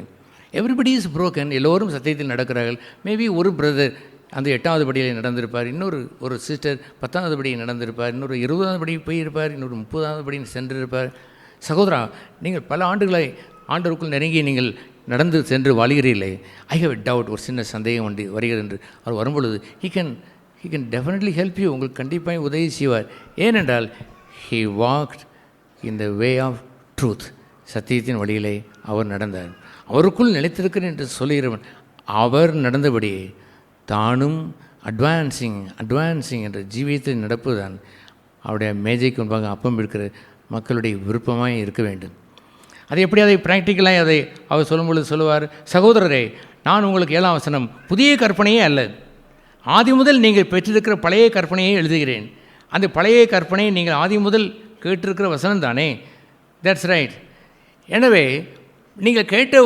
Everybody is broken. எல்லோரும் சத்தியத்தில் நடக்கிறார்கள். மேபி ஒரு பிரதர் அந்த 8வது படியில் நடந்திருப்பார், ஒரு சிஸ்டர் 10வது படியில் நடந்திருப்பார், 20வது படி போயிருப்பார், 30வது படியில் சென்றிருப்பார். சகோதரா, நீங்கள் பல ஆண்டுகளை ஆண்டவருக்குள் நெருங்கி நீங்கள் நடந்து சென்று வாழ்கிறீர்களே. ஐ ஹவ் எ டவுட், ஒரு சின்ன சந்தேகம் வருகிறது என்று அவர் வரும்பொழுது he can definitely help you. உங்களுக்கு கண்டிப்பாக உதவி செய்வார். ஏனென்றால் he walked in the way of truth, சத்தியத்தின் வழியிலே அவர் நடந்தார். அவருக்குள் நிலைத்திருக்கிறேன் என்று சொல்லுகிறவன் அவர் நடந்தபடியே தானும் அட்வான்சிங் என்ற ஜீவியத்தில் நடப்புதான் அவருடைய மேஜைக்கு முன்பாக அப்பம் இருக்கிற மக்களுடைய விருப்பமாக இருக்க வேண்டும். அதை எப்படி அதை ப்ராக்டிக்கலாக அதை அவர் சொல்லும்பொழுது சொல்லுவார், சகோதரரே, நான் உங்களுக்கு 7ஆம் வசனம் புதிய கற்பனையே அல்ல, ஆதி முதல் நீங்கள் பெற்றிருக்கிற பழைய கற்பனையை எழுதுகிறேன். அந்த பழைய கற்பனையை நீங்கள் ஆதி முதல் கேட்டிருக்கிற வசனம் தானே? That's right. எனவே நீங்கள் கேட்ட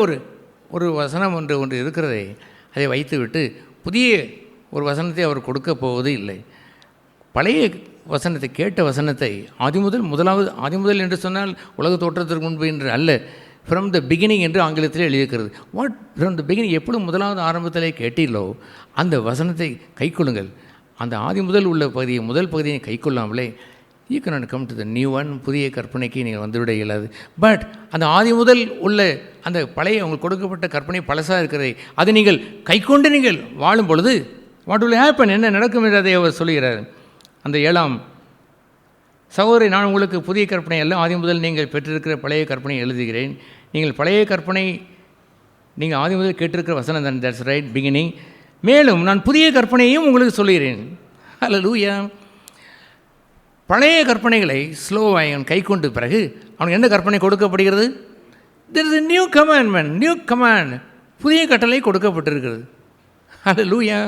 ஒரு வசனம் ஒன்று இருக்கிறதே, அதை வைத்துவிட்டு புதிய ஒரு வசனத்தை அவர் கொடுக்க போவது இல்லை. பழைய வசனத்தை, கேட்ட வசனத்தை ஆதி முதல் என்று சொன்னால் உலக தோற்றத்திற்கு முன்பு என்று அல்ல, ஃப்ரம் த பிகினிங் என்று ஆங்கிலத்தில் எழுதியிருக்கிறது. வாட் ஃப்ரம் த பிகினிங், எப்பொழுது முதலாவது ஆரம்பத்திலே கேட்டீர்களோ அந்த வசனத்தை கைக்கொள்ளுங்கள். அந்த ஆதி முதல் உள்ள பகுதியை, முதல் பகுதியை கைக்கொள்ளாமலே you can come to the new one. புதிய கற்பனைக்கு நீங்கள் வந்துவிட இயலாது. பட் அந்த ஆதி முதல் உள்ள அந்த பழைய உங்களுக்கு கொடுக்கப்பட்ட கற்பனை பழசாக இருக்கிறதை அதை நீங்கள் கைக்கொண்டு நீங்கள் வாழும் பொழுது வாட் வில் ஹேப்பன், என்ன நடக்கும் என்று அதை அவர் சொல்கிறார். அந்த 7ஆம் சகோதரி, நான் உங்களுக்கு புதிய கற்பனை அல்ல, ஆதி முதல் நீங்கள் பெற்றிருக்கிற பழைய கற்பனை எழுதுகிறேன். நீங்கள் பழைய கற்பனை நீங்கள் ஆதி முதல் கேட்டிருக்கிற வசனம் தான், தட்ஸ் ரைட், பிகினிங். மேலும் நான் புதிய கற்பனையும் உங்களுக்கு சொல்லுகிறேன். ஹல்லேலூயா. பழைய கற்பனைகளை ஸ்லோவாக கை கொண்டு பிறகு அவனுக்கு என்ன கற்பனை கொடுக்கப்படுகிறது? there is a new command, புதிய கட்டளை கொடுக்கப்பட்டிருக்கிறது. Hallelujah.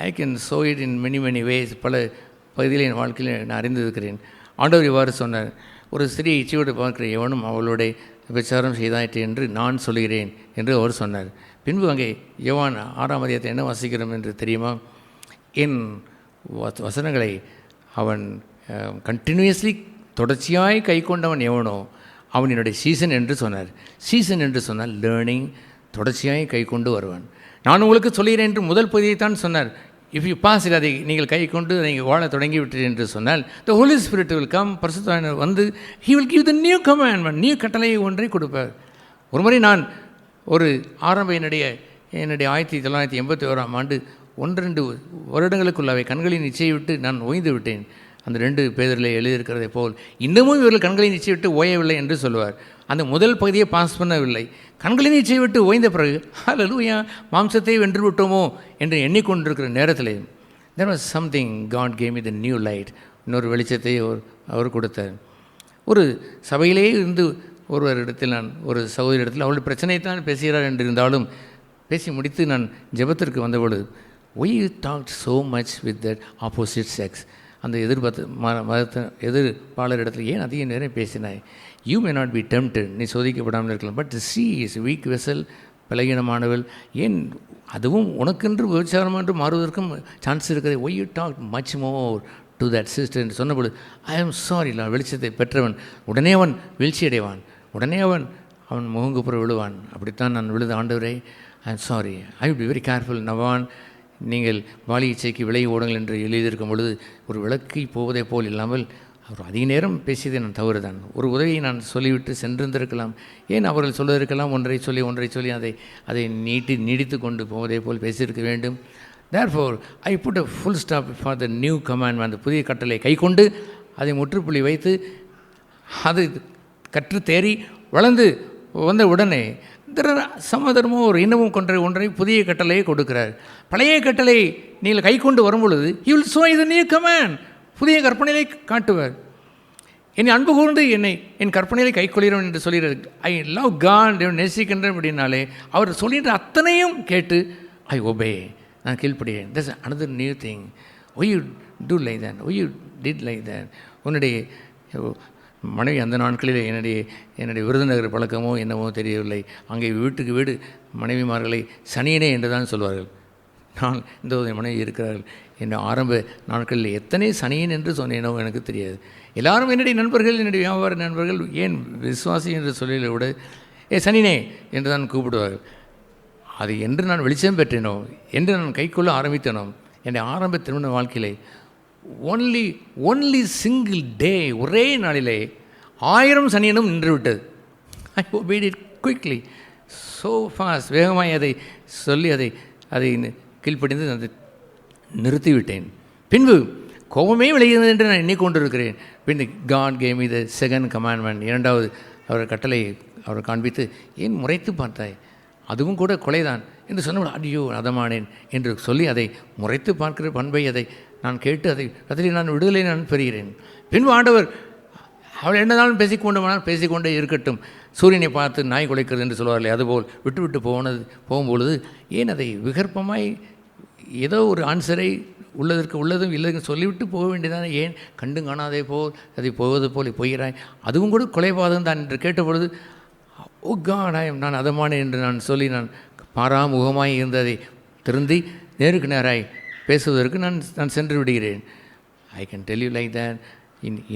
I can show it in many ways. பல பகுதியில் என் வாழ்க்கையில் நான் அறிந்திருக்கிறேன். ஆண்டவர் இவ்வாறு சொன்னார், ஒரு ஸ்திரீ இச்சையோடு பார்க்கிற எவனும் அவளுடைய விபச்சாரம் செய்தாயிற்று என்று நான் சொல்கிறேன் என்று அவர் சொன்னார். பின்பு அங்கே யோவான் 6ஆம் அதிகாரத்தை என்ன வாசிக்கிறோம் என்று தெரியுமா? என் வசனங்களை அவன் கண்டினியூஸ்லி தொடர்ச்சியாய் கை கொண்டவன் எவனோ அவன் என்னுடைய சீசன் என்று சொன்னார். சீசன் என்று சொன்னால் லேர்னிங், தொடர்ச்சியாய் கை கொண்டு வருவான். நான் உங்களுக்கு சொல்கிறேன் என்று முதல் பகுதியைத்தான் சொன்னார். இஃப் யூ பாஸ் இட், அதை நீங்கள் கை கொண்டு நீங்கள் வாழ தொடங்கிவிட்டீர்கள் என்று சொன்னால் த ஹோலி ஸ்பிரிட் வில் கம், பரிசுத்த ஆவியானவர் வந்து he will give the new commandment, new கட்டளை ஒன்றை கொடுப்பார். ஒரு முறை நான் ஒரு என்னுடைய 1981ஆம் ஆண்டு 1-2 வருடங்களுக்குள்ளாவே கண்களின் இச்சையை விட்டு நான் ஓய்ந்து விட்டேன். அந்த 2 பேரில் எழுதியிருக்கிறதை போல் இன்னமும் இவர்கள் கண்களின் இச்சை விட்டு ஓயவில்லை என்று சொல்லுவார். அந்த முதல் பகுதியை பாஸ் பண்ணவில்லை. கண்களின் இச்சை விட்டு ஓய்ந்த பிறகு ஹல்லேலூயா, மாம்சத்தை வென்று விட்டோமோ என்று எண்ணிக்கொண்டிருக்கிற நேரத்தில் there was something, God gave me the new light. இன்னொரு வெளிச்சத்தை அவர் கொடுத்தார். ஒரு சபையிலே இருந்து ஒருவரிடத்தில் நான் ஒரு சகோதரிடத்தில் அவளுடைய பிரச்சனையை தான் பேசுகிறார் என்று இருந்தாலும் பேசி முடித்து நான் ஜெபத்திற்கு வந்தபொழுது why you talk so much with that opposite sex, அந்த எதிர்ப்பாளர் இடத்துல ஏன் அதிக நேரம் பேசினாய்? You may not be tempted, நீ சோதிக்கப்படாமல் இருக்கலாம், but she is weak vessel, பலகீனமானவள், ஏன் அதுவும் உனக்கென்று விபச்சாரமென்று மாறுவதற்கும் சான்ஸ் இருக்குது. Why you talk much more to that sister என்று சொன்னபொழுது, ஐ ஆம் சாரி, நான் வெளிச்சத்தை பெற்றவன். உடனே அவன் வீழ்ச்சி அடைவான், உடனே அவன் முகங்குப்புற விழுவான். அப்படித்தான் நான் விழுத, ஆண்டவரே I am sorry, I will be very careful. நவான், நீங்கள் வாலி இச்சைக்கு விலை ஓடுங்கள் என்று எழுதியிருக்கும் பொழுது ஒரு விளக்கை போவதை போல் இல்லாமல் அவர் அதிக நேரம் பேசியதை நான் தவறு தான். ஒரு உதவியை நான் சொல்லிவிட்டு சென்றிருந்திருக்கலாம். ஏன் அவர்கள் சொல்வதற்கெல்லாம் ஒன்றை சொல்லி அதை நீடித்து கொண்டு போவதை போல் பேசியிருக்க வேண்டும். Therefore, I put a full stop for the new commandment. அந்த புதிய கட்டளை கை கொண்டு அதை முற்றுப்புள்ளி வைத்து அது கற்று தேறி வளர்ந்து வந்த உடனே சமதர்மோ ஒரு இன்னமும் ஒன்றை புதிய கட்டளையை கொடுக்கிறார். பழைய கட்டளை நீங்கள் கை கொண்டு வரும் பொழுது he will show you the new command, புதிய கற்பனையை காட்டுவார். என்னை அன்பு கூர்ந்து என் கற்பனையை கை கொள்கிறவன் என்று சொல்கிறார். ஐ லவ் காட், நேசிக்கின்றேன் அப்படின்னாலே அவர் சொல்கின்ற அத்தனையும் கேட்டு ஐ ஒபே, நான் கீழ்ப்படுகிறேன். That's another new thing. Why you do like that, why you did like that. உன்னுடைய மனைவி அந்த நாட்களில் என்னுடைய விருதுநகர் பழக்கமோ என்னவோ தெரியவில்லை. அங்கே வீட்டுக்கு வீடு மனைவிமார்களை சனியனே என்று தான் சொல்வார்கள். நான் இந்த மனைவி இருக்கிறார்கள் என் ஆரம்ப நாட்களில் எத்தனை சனியன் என்று சொன்னேனோ எனக்கு தெரியாது. எல்லாரும் என்னுடைய நண்பர்கள், என்னுடைய வியாபார நண்பர்கள், ஏன் விசுவாசி என்று சொல்லில விட சனினே என்று தான் கூப்பிடுவார்கள். அது என்று நான் வெளிச்சம் பெற்றேனோ, என்று நான் கைக்கொள்ள ஆரம்பித்தேனோ, என்னுடைய ஆரம்ப திருமண வாழ்க்கையிலே ஒன்லி சிங்கிள் டே, ஒரே நாளிலே 1000 சனியனும் நின்று விட்டது. ஐ obeyed it quickly, so fast, வேகமாய் அதை சொல்லி அதை கீழ்ப்படிந்து அதை நிறுத்திவிட்டேன். பின்பு கோபமே விளைகிறது என்று நான் எண்ணிக்கொண்டிருக்கிறேன். பின் God gave me the second commandment, இரண்டாவது அவர் கட்டளை அவர் காண்பித்து, ஏன் முறைத்து பார்த்தாய், அதுவும் கூட கொலைதான் என்று சொன்னபோது அடியோ அதமானேன் என்று சொல்லி அதை முறைத்து பார்க்கிற பண்பை அதை நான் கேட்டு அதில் நான் விடுதலை நான் பெறுகிறேன். பின்பு ஆண்டவர் அவள் என்னதான் பேசிக்கொண்டே இருக்கட்டும், சூரியனை பார்த்து நாய் குலைக்கிறது என்று சொல்வார்களே, அதுபோல் விட்டு போகும்பொழுது ஏன் அதை விகற்பமாய் ஏதோ ஒரு ஆன்சரை உள்ளதும் இல்லதுன்னு சொல்லிவிட்டு போக வேண்டியதானே, ஏன் கண்டு காணாதே போல் அதை போவது போல் போகிறாய், அதுவும் கூட கொலைபாதகம் தான் என்று கேட்டபொழுது ஓ காட், நான் அதமானேன் என்று நான் சொல்லி நான் பாராமுகமாய் இருந்ததை திருந்தி நேருக்கு நேராய் பேசுவதற்கு நான் சென்று விடுகிறேன். I can tell you like that.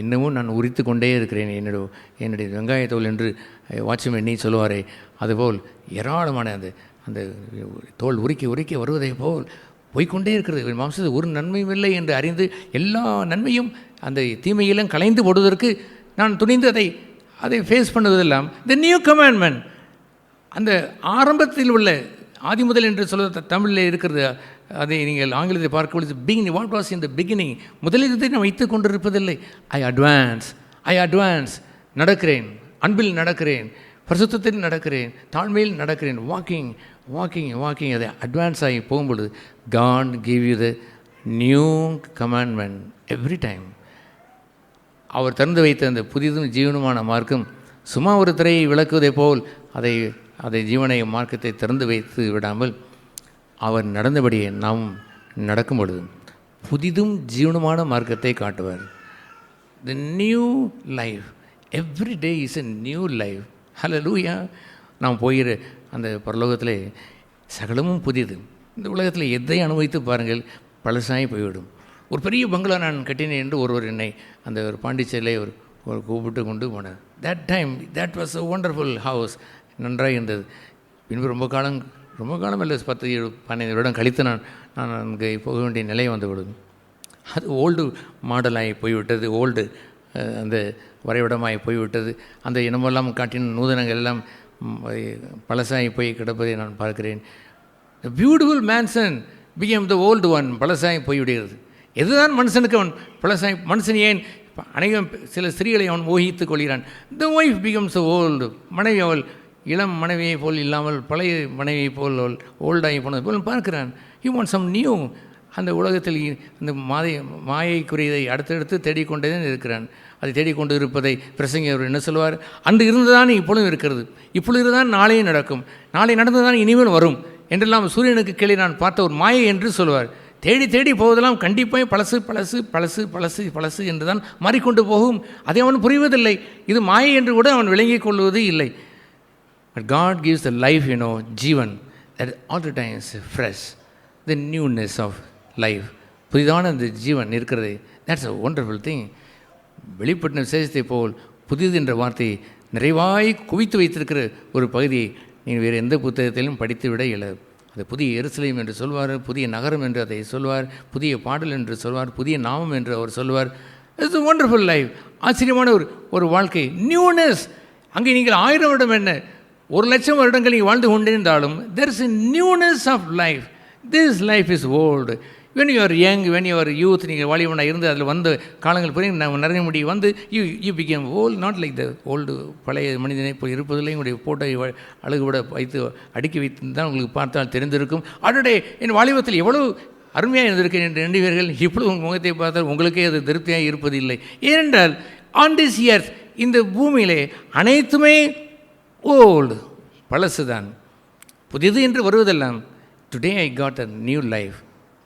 இன்னமும் நான் உரித்து கொண்டே இருக்கிறேன். என்னுடைய வெங்காயத்தோல் என்று வாட்ச்மேன் நீ சொல்லுவாரே, அதுபோல் ஏராளமான அந்த தோல் உரிக்க வருவதை போல் போய்கொண்டே இருக்கிறது. மாம்சத்தை ஒரு நன்மையும் இல்லை என்று அறிந்து எல்லா நன்மையும் அந்த தீமையெல்லாம் கலைந்து போடுவதற்கு நான் துணிந்து அதை ஃபேஸ் பண்ணுவதெல்லாம் தி நியூ கமாண்ட்மெண்ட். அந்த ஆரம்பத்தில் உள்ள ஆதி முதல் என்று சொல்ல தமிழில் இருக்கிறது, அதை நீங்கள் ஆங்கிலத்தை பார்க்க பொழுது beginning, what was in the beginning, முதலில் நான் வைத்து கொண்டிருப்பதில்லை. ஐ அட்வான்ஸ் நடக்கிறேன், அன்பில் நடக்கிறேன், பரிசுத்தத்தில் நடக்கிறேன், தாழ்மையில் நடக்கிறேன், வாக்கிங் அதை அட்வான்ஸ் ஆகி போகும்பொழுது God give you the new commandment every time. அவர் திறந்து வைத்த அந்த புதிதும் ஜீவனுமான மார்க்கம் சும்மா ஒரு திரையை விளக்குவதை போல் அதை ஜீவனை மார்க்கத்தை திறந்து வைத்து விடாமல் அவர் நடந்தபடியே நாம் நடக்கும் பொழுது புதிதும் ஜீவனுமான மார்க்கத்தை காட்டுவார். The new life, every day is a new life. Hallelujah. நாம் போகிற அந்த பரலோகத்திலே சகலமும் புதிது. இந்த உலகத்தில் எதை அனுபவித்து பாருங்கள், பழசாய் போய்விடும். ஒரு பெரிய பங்களா நான் கட்டினேன் என்று ஒருவர் என்னை அந்த ஒரு பாண்டிச்சேரியிலே ஒரு கூப்பிட்டு கொண்டு போனார். That was a wonderful house, நன்றாக இருந்தது. பின்பு ரொம்ப காலம் இல்லை, 10-15 வருடம் கழித்து நான் அங்கே போக வேண்டிய நிலை வந்து விடுது. அது ஓல்டு மாடலாகி போய்விட்டது, ஓல்டு அந்த வரைபடமாகி போய்விட்டது. அந்த இனமெல்லாம் காட்டின நூதனங்கள் எல்லாம் பழசாகி போய் கிடப்பதை நான் பார்க்கிறேன். Beautiful mansion became the old one. பழசாகி போய்விடுகிறது. எதுதான் மனுஷனுக்கு அவன் பழசாகி, மனுஷன் ஏன் அநேகம் சில ஸ்திரீகளை அவன் மோகித்து கொள்கிறான். The wife becomes old. மனைவி அவள் இளம் மனைவியை போல் இல்லாமல் பழைய மனைவியை போல் அவள் ஓல்டாகி போனது போல் பார்க்கிறான். He want some new. அந்த உலகத்தில் அந்த மாயைக்குரியதை அடுத்தடுத்து தேடிக்கொண்டே இருக்கிறான். அதை தேடிக்கொண்டு இருப்பதை பிரசங்கி அவர் என்ன சொல்வார், அன்று இருந்துதான் இப்பொழுதும் இருக்கிறது, இப்பொழுது தான் நாளையும் நடக்கும், நாளை நடந்துதான் இனிமேல் வரும் என்றெல்லாம் சூரியனுக்கு கீழே நான் பார்த்த ஒரு மாயை என்று சொல்வார். தேடி தேடி போவதெல்லாம் கண்டிப்பாக பழசு பழசு பழசு பழசு பழசு என்று தான் மாறிக்கொண்டு போகும். அதை அவன் புரிவதில்லை. இது மாயை என்று கூட அவன் விளங்கிக் கொள்வது இல்லை. But God gives the life, Jeevan, that all the time is fresh, the newness of life. புதிதான அந்த ஜீவன் இருக்கிறது. That's a wonderful thing. வெளிப்பட்ட விசேஷத்தை போல் புதிது என்ற வார்த்தையை நிறைவாய் குவித்து வைத்திருக்கிற ஒரு பகுதியை நீங்கள் வேறு எந்த புத்தகத்திலும் படித்து விட இயலாது. அது புதிய எருசலேம் என்று சொல்வார், புதிய நகரம் என்று அதை சொல்வார், புதிய பாடல் என்று சொல்வார், புதிய நாமம் என்று அவர் சொல்வார். It's a wonderful life. ஆச்சரியமான ஒரு வாழ்க்கை, நியூனஸ். அங்கே நீங்கள் 1000 வருடம் என்ன 1,00,000 வருடங்கள் நீங்கள் வாழ்ந்து கொண்டிருந்தாலும் there is a newness of life. This life is old. when you are young, when you are youth, நீங்கள் வாலிபனாக இருந்து அதில் வந்த காலங்கள் போய் நிறைய முடி வந்து you became old, not like the old பழைய மனிதனை போய் இருப்பதில்லை. உங்களுடைய போட்டோ அழகுவிட வைத்து அடுக்கி வைத்து தான் உங்களுக்கு பார்த்தால் தெரிந்திருக்கும். அடடே, என் வாலிபத்தில் எவ்வளவு அருமையாக இருந்திருக்கேன் என்று எண்ணுவீர்கள். இப்பொழுது உங்கள் முகத்தை பார்த்தால் உங்களுக்கே அது திருப்தியாக இருப்பதில்லை. ஏனென்றால் ஆன் திஸ் இயர்ஸ், இந்த பூமியிலே அனைத்துமே ஓல்டு, பழசுதான். புதிது என்று வருவதெல்லாம் today I got a new life,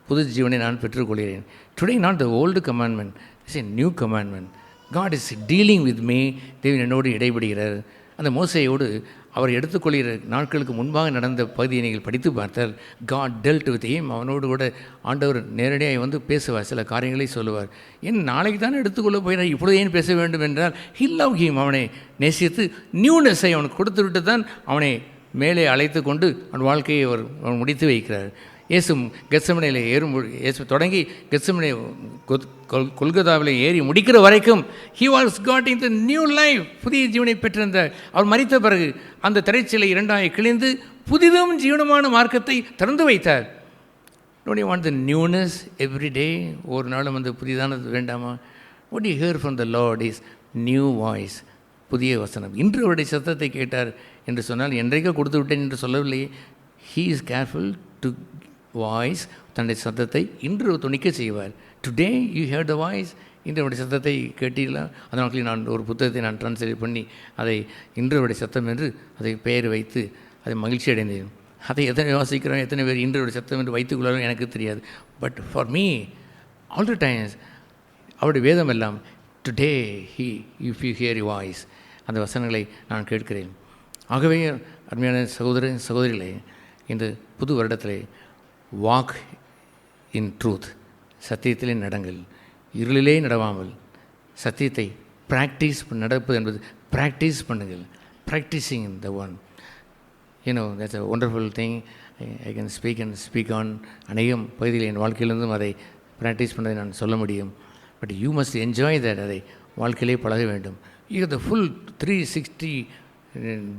புது ஜீவனை நான் பெற்றுக்கொள்கிறேன். Today not the old commandment, it's a new commandment. God is dealing with me. தேவன் என்னோடு இடைபடுகிறார். அந்த மோசையோடு அவர் எடுத்துக்கொள்கிற நாட்களுக்கு முன்பாக நடந்த பகுதியை நீங்கள் படித்து பார்த்தால் காட் டெல்ட் வித் ஹிம். அவனோடு கூட ஆண்டவர் நேரடியாக வந்து பேசுவார், சில காரியங்களை சொல்லுவார். ஏன் நாளைக்கு தானே எடுத்துக்கொள்ள போயிடார், இப்பொழுது ஏன் பேச வேண்டும் என்றால் ஹி லவ் ஹிம். அவனை நேசித்து நியூனஸை அவனுக்கு கொடுத்து விட்டு தான் அவனை மேலே அழைத்து கொண்டு அவன் வாழ்க்கையை அவன் முடித்து வைக்கிறார். இயேசு கெத்செமனேயில் இயேசு தொடங்கி கெத்செமனே கொல்கத்தாவில் ஏறி முடிக்கிற வரைக்கும் he was God in the new life, புதிய ஜீவனை பெற்றிருந்தார். அவர் மரித்த பிறகு அந்த திரைச்சிலை 2ஆக கிழிந்து புதிதும் ஜீவனமான மார்க்கத்தை திறந்து வைத்தார். Don't you want the newness every day? ஒரு நாளும் அந்த புதிதானது வேண்டாமா? What you hear from the Lord is new voice, புதிய வசனம். இன்று அவருடைய சத்தத்தை கேட்டார் என்று சொன்னால் என்றைக்கோ கொடுத்து விட்டேன் என்று சொல்லவில்லை. He is careful to voice, தன்னுடைய சத்தத்தை இன்று துணிக்க செய்வார். Today you hair the voice, இன்று அவருடைய சத்தத்தை கேட்டீர்களா? அந்த நாட்களில் நான் ஒரு புத்தகத்தை நான் ட்ரான்ஸ்லேட் பண்ணி அதை இன்று அவருடைய சத்தம் என்று அதை பெயர் வைத்து அதை மகிழ்ச்சி அடைந்தேன். அதை எத்தனை வாசிக்கிறோம், எத்தனை பேர் இன்று அவருடைய சத்தம் என்று வைத்துக் கொள்ளாலும் எனக்கு தெரியாது. But for me all the times அவருடைய வேதம் எல்லாம் today if you here you voice, அந்த வசனங்களை நான் கேட்கிறேன். ஆகவே அருமையான சகோதரிகளே, இந்த புது வருடத்திலே வாக் இன் ட்ரூத், சத்தியத்திலே நடங்கள், இருளிலே நடவாமல் சத்தியத்தை ப்ராக்டிஸ் நடப்பது என்பது ப்ராக்டிஸ் பண்ணுங்கள். Practising in the one, that's a wonderful thing. I can speak on அநேகம் பகுதியில் என் வாழ்க்கையிலிருந்தும் அதை ப்ராக்டிஸ் பண்ணதை நான் சொல்ல முடியும். But you must enjoy that. அதை வாழ்க்கையிலே பழக வேண்டும். யூ த ஃபுல் 360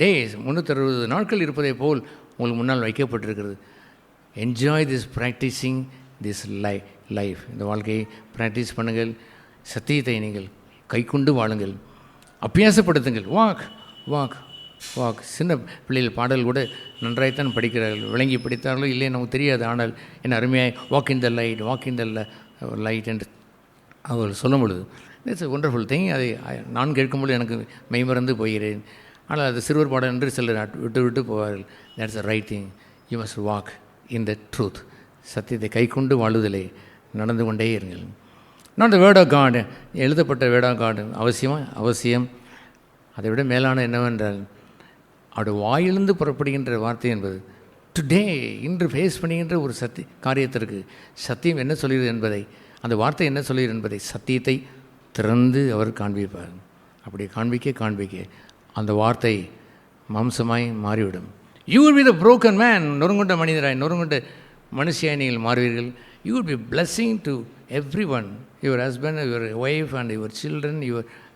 days, 360 நாட்கள் இருப்பதை போல் உங்களுக்கு முன்னால் வைக்கப்பட்டிருக்கிறது. Enjoy this practising this life. இந்த வாழ்க்கையை ப்ராக்டிஸ் பண்ணுங்கள். சத்தியத்தை நீங்கள் கைக்கொண்டு வாழுங்கள், அபியாசப்படுத்துங்கள். வாக். சின்ன பிள்ளைகள் பாடல் கூட நன்றாய்த்தான் படிக்கிறார்கள். விளங்கி படித்தார்களோ இல்லையே நமக்கு தெரியாது. ஆனால் என்ன அருமையாய் வாக் இன் த லைட் என்று அவர்கள் சொல்லும் பொழுது இட்ஸ் எ ஒண்டர்ஃபுல் திங். அதை நான் கேட்கும்போது எனக்கு மெய்மறந்து போகிறேன். ஆனால் அது சிறுவர் பாடல் என்று சிலர் விட்டு போவார்கள். That's a right thing. You must walk in the truth. சத்தியத்தை கைக்கொண்டு வாழுதலே நடந்து கொண்டே இருங்கள். Not the word of God, எழுதப்பட்ட வேர்ட் ஆஃப் காட் அவசியம். அதை விட மேலான என்னவென்றால் அவருடைய வாயிலிருந்து புறப்படுகின்ற வார்த்தை என்பது டுடே, இன்று ஃபேஸ் பண்ணுகின்ற ஒரு காரியத்திற்கு சத்தியம் என்ன சொல்கிறது என்பதை, அந்த வார்த்தை என்ன சொல்கிறது என்பதை சத்தியத்தை திறந்து அவர் காண்பிப்பார். அப்படி காண்பிக்க அந்த வார்த்தை மாம்சமாய் மாறிவிடும். You will be the broken man, நொறுங்குண்ட மனிதராய், நொறுங்குண்ட மனுஷியாய் நீங்கள் மாறுவீர்கள். You will be blessing to everyone, your husband, your wife and your children,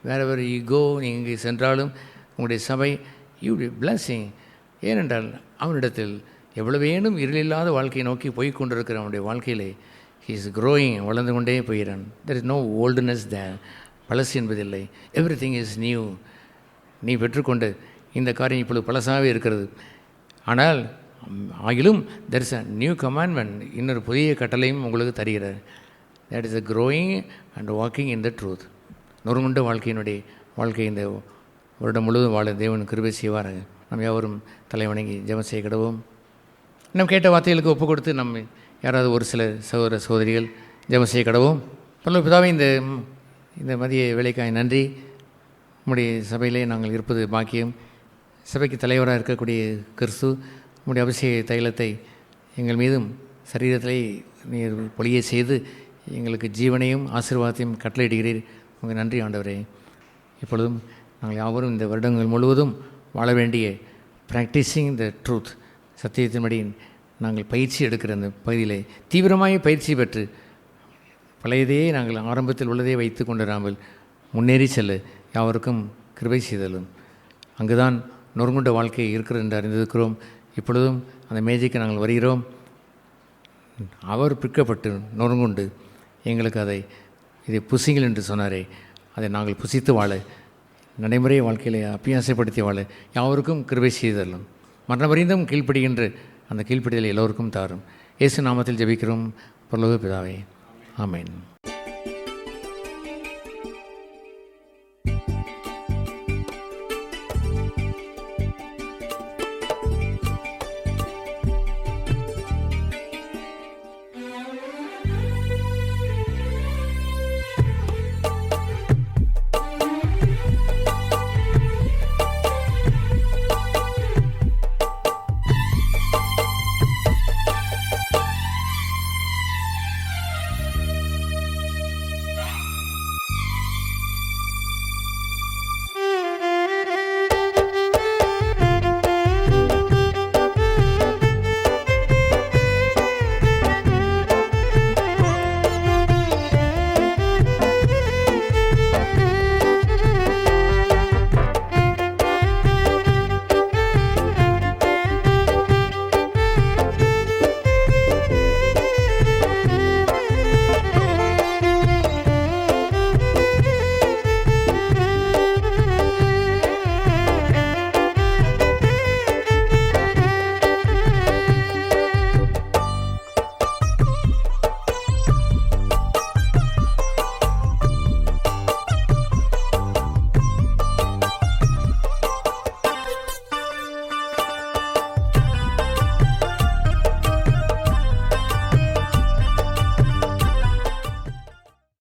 wherever you go. நீங்கள் சென்றாலும் உங்களுடைய சபை, யூ வில் பி blessing. ஏனென்றால் அவனிடத்தில் எவ்வளவேனும் இருளில்லாத வாழ்க்கையை நோக்கி போய் கொண்டிருக்கிற அவனுடைய வாழ்க்கையிலே he is growing, வளர்ந்து கொண்டே போகிறான். there is no oldness there, பழசு என்பதில்லை. everything is new. நீ பெற்றுக்கொண்ட இந்த காரியம் இப்பொழுது பழசாகவே இருக்கிறது. ஆனால் ஆகிலும் there is a new commandment, இன்னொரு புதிய கட்டளையும் உங்களுக்கு தருகிறார். that is a growing and walking in the truth. நொறுங்குண்ட வாழ்க்கை இந்த வருடம் முழுவதும் வாழ தேவன் கிருபை செய்வார்கள். நாம் யாவரும் தலை வணங்கி ஜெபம் செய்ய கிடவோம். நம்ம கேட்ட வார்த்தைகளுக்கு ஒப்பு கொடுத்து நம்ம யாராவது ஒரு சில சகோதர சகோதரிகள் ஜெபம் செய்ய கடவோம். பரலோக பிதாவே, இந்த மதிய வேலைக்காய் நன்றி. உம்முடைய சபையிலே நாங்கள் இருப்பது பாக்கியம். சபைக்கு தலைவராக இருக்கக்கூடிய கிறிஸ்து உம்முடைய அபிஷேக தைலத்தை எங்கள் மீதும் சரீரத்திலே நீர் பொழிய செய்து எங்களுக்கு ஜீவனையும் ஆசீர்வாதத்தையும் கட்டளையிடுகிறீர். உங்கள் நன்றி ஆண்டவரே. இப்பொழுதும் நாங்கள் யாவரும் இந்த வருடங்கள் முழுவதும் வாழ வேண்டிய ப்ராக்டிஸிங் த ட்ரூத், சத்தியத்தின்படி நாங்கள் பயிற்சி எடுக்கிற அந்த பகுதியிலே தீவிரமாக பயிற்சி பெற்று பழையதையே நாங்கள் ஆரம்பத்தில் உள்ளதே வைத்து கொண்டிராமல் முன்னேறி செல்ல யாவருக்கும் கிருபை செய்தலும். அங்குதான் நொறுங்குண்ட வாழ்க்கை இருக்கிறது என்று அறிந்திருக்கிறோம். இப்பொழுதும் அந்த மேஜைக்கு நாங்கள் வருகிறோம். அவர் பிற்கப்பட்டு நொறுங்குண்டு எங்களுக்கு இதை புசிங்கள் என்று சொன்னாரே, அதை நாங்கள் புசித்து வாழ, நடைமுறை வாழ்க்கையில் அபியாசப்படுத்தி வாழ யாவருக்கும் கிருபை செய்தலும். மரணவரைந்தும் கீழ்ப்படுகின்ற அந்த கீழ்ப்படிதலை எல்லோருக்கும் தாரும். இயேசு நாமத்தில் ஜெபிக்கிறோம் பரலோக பிதாவே, ஆமென்.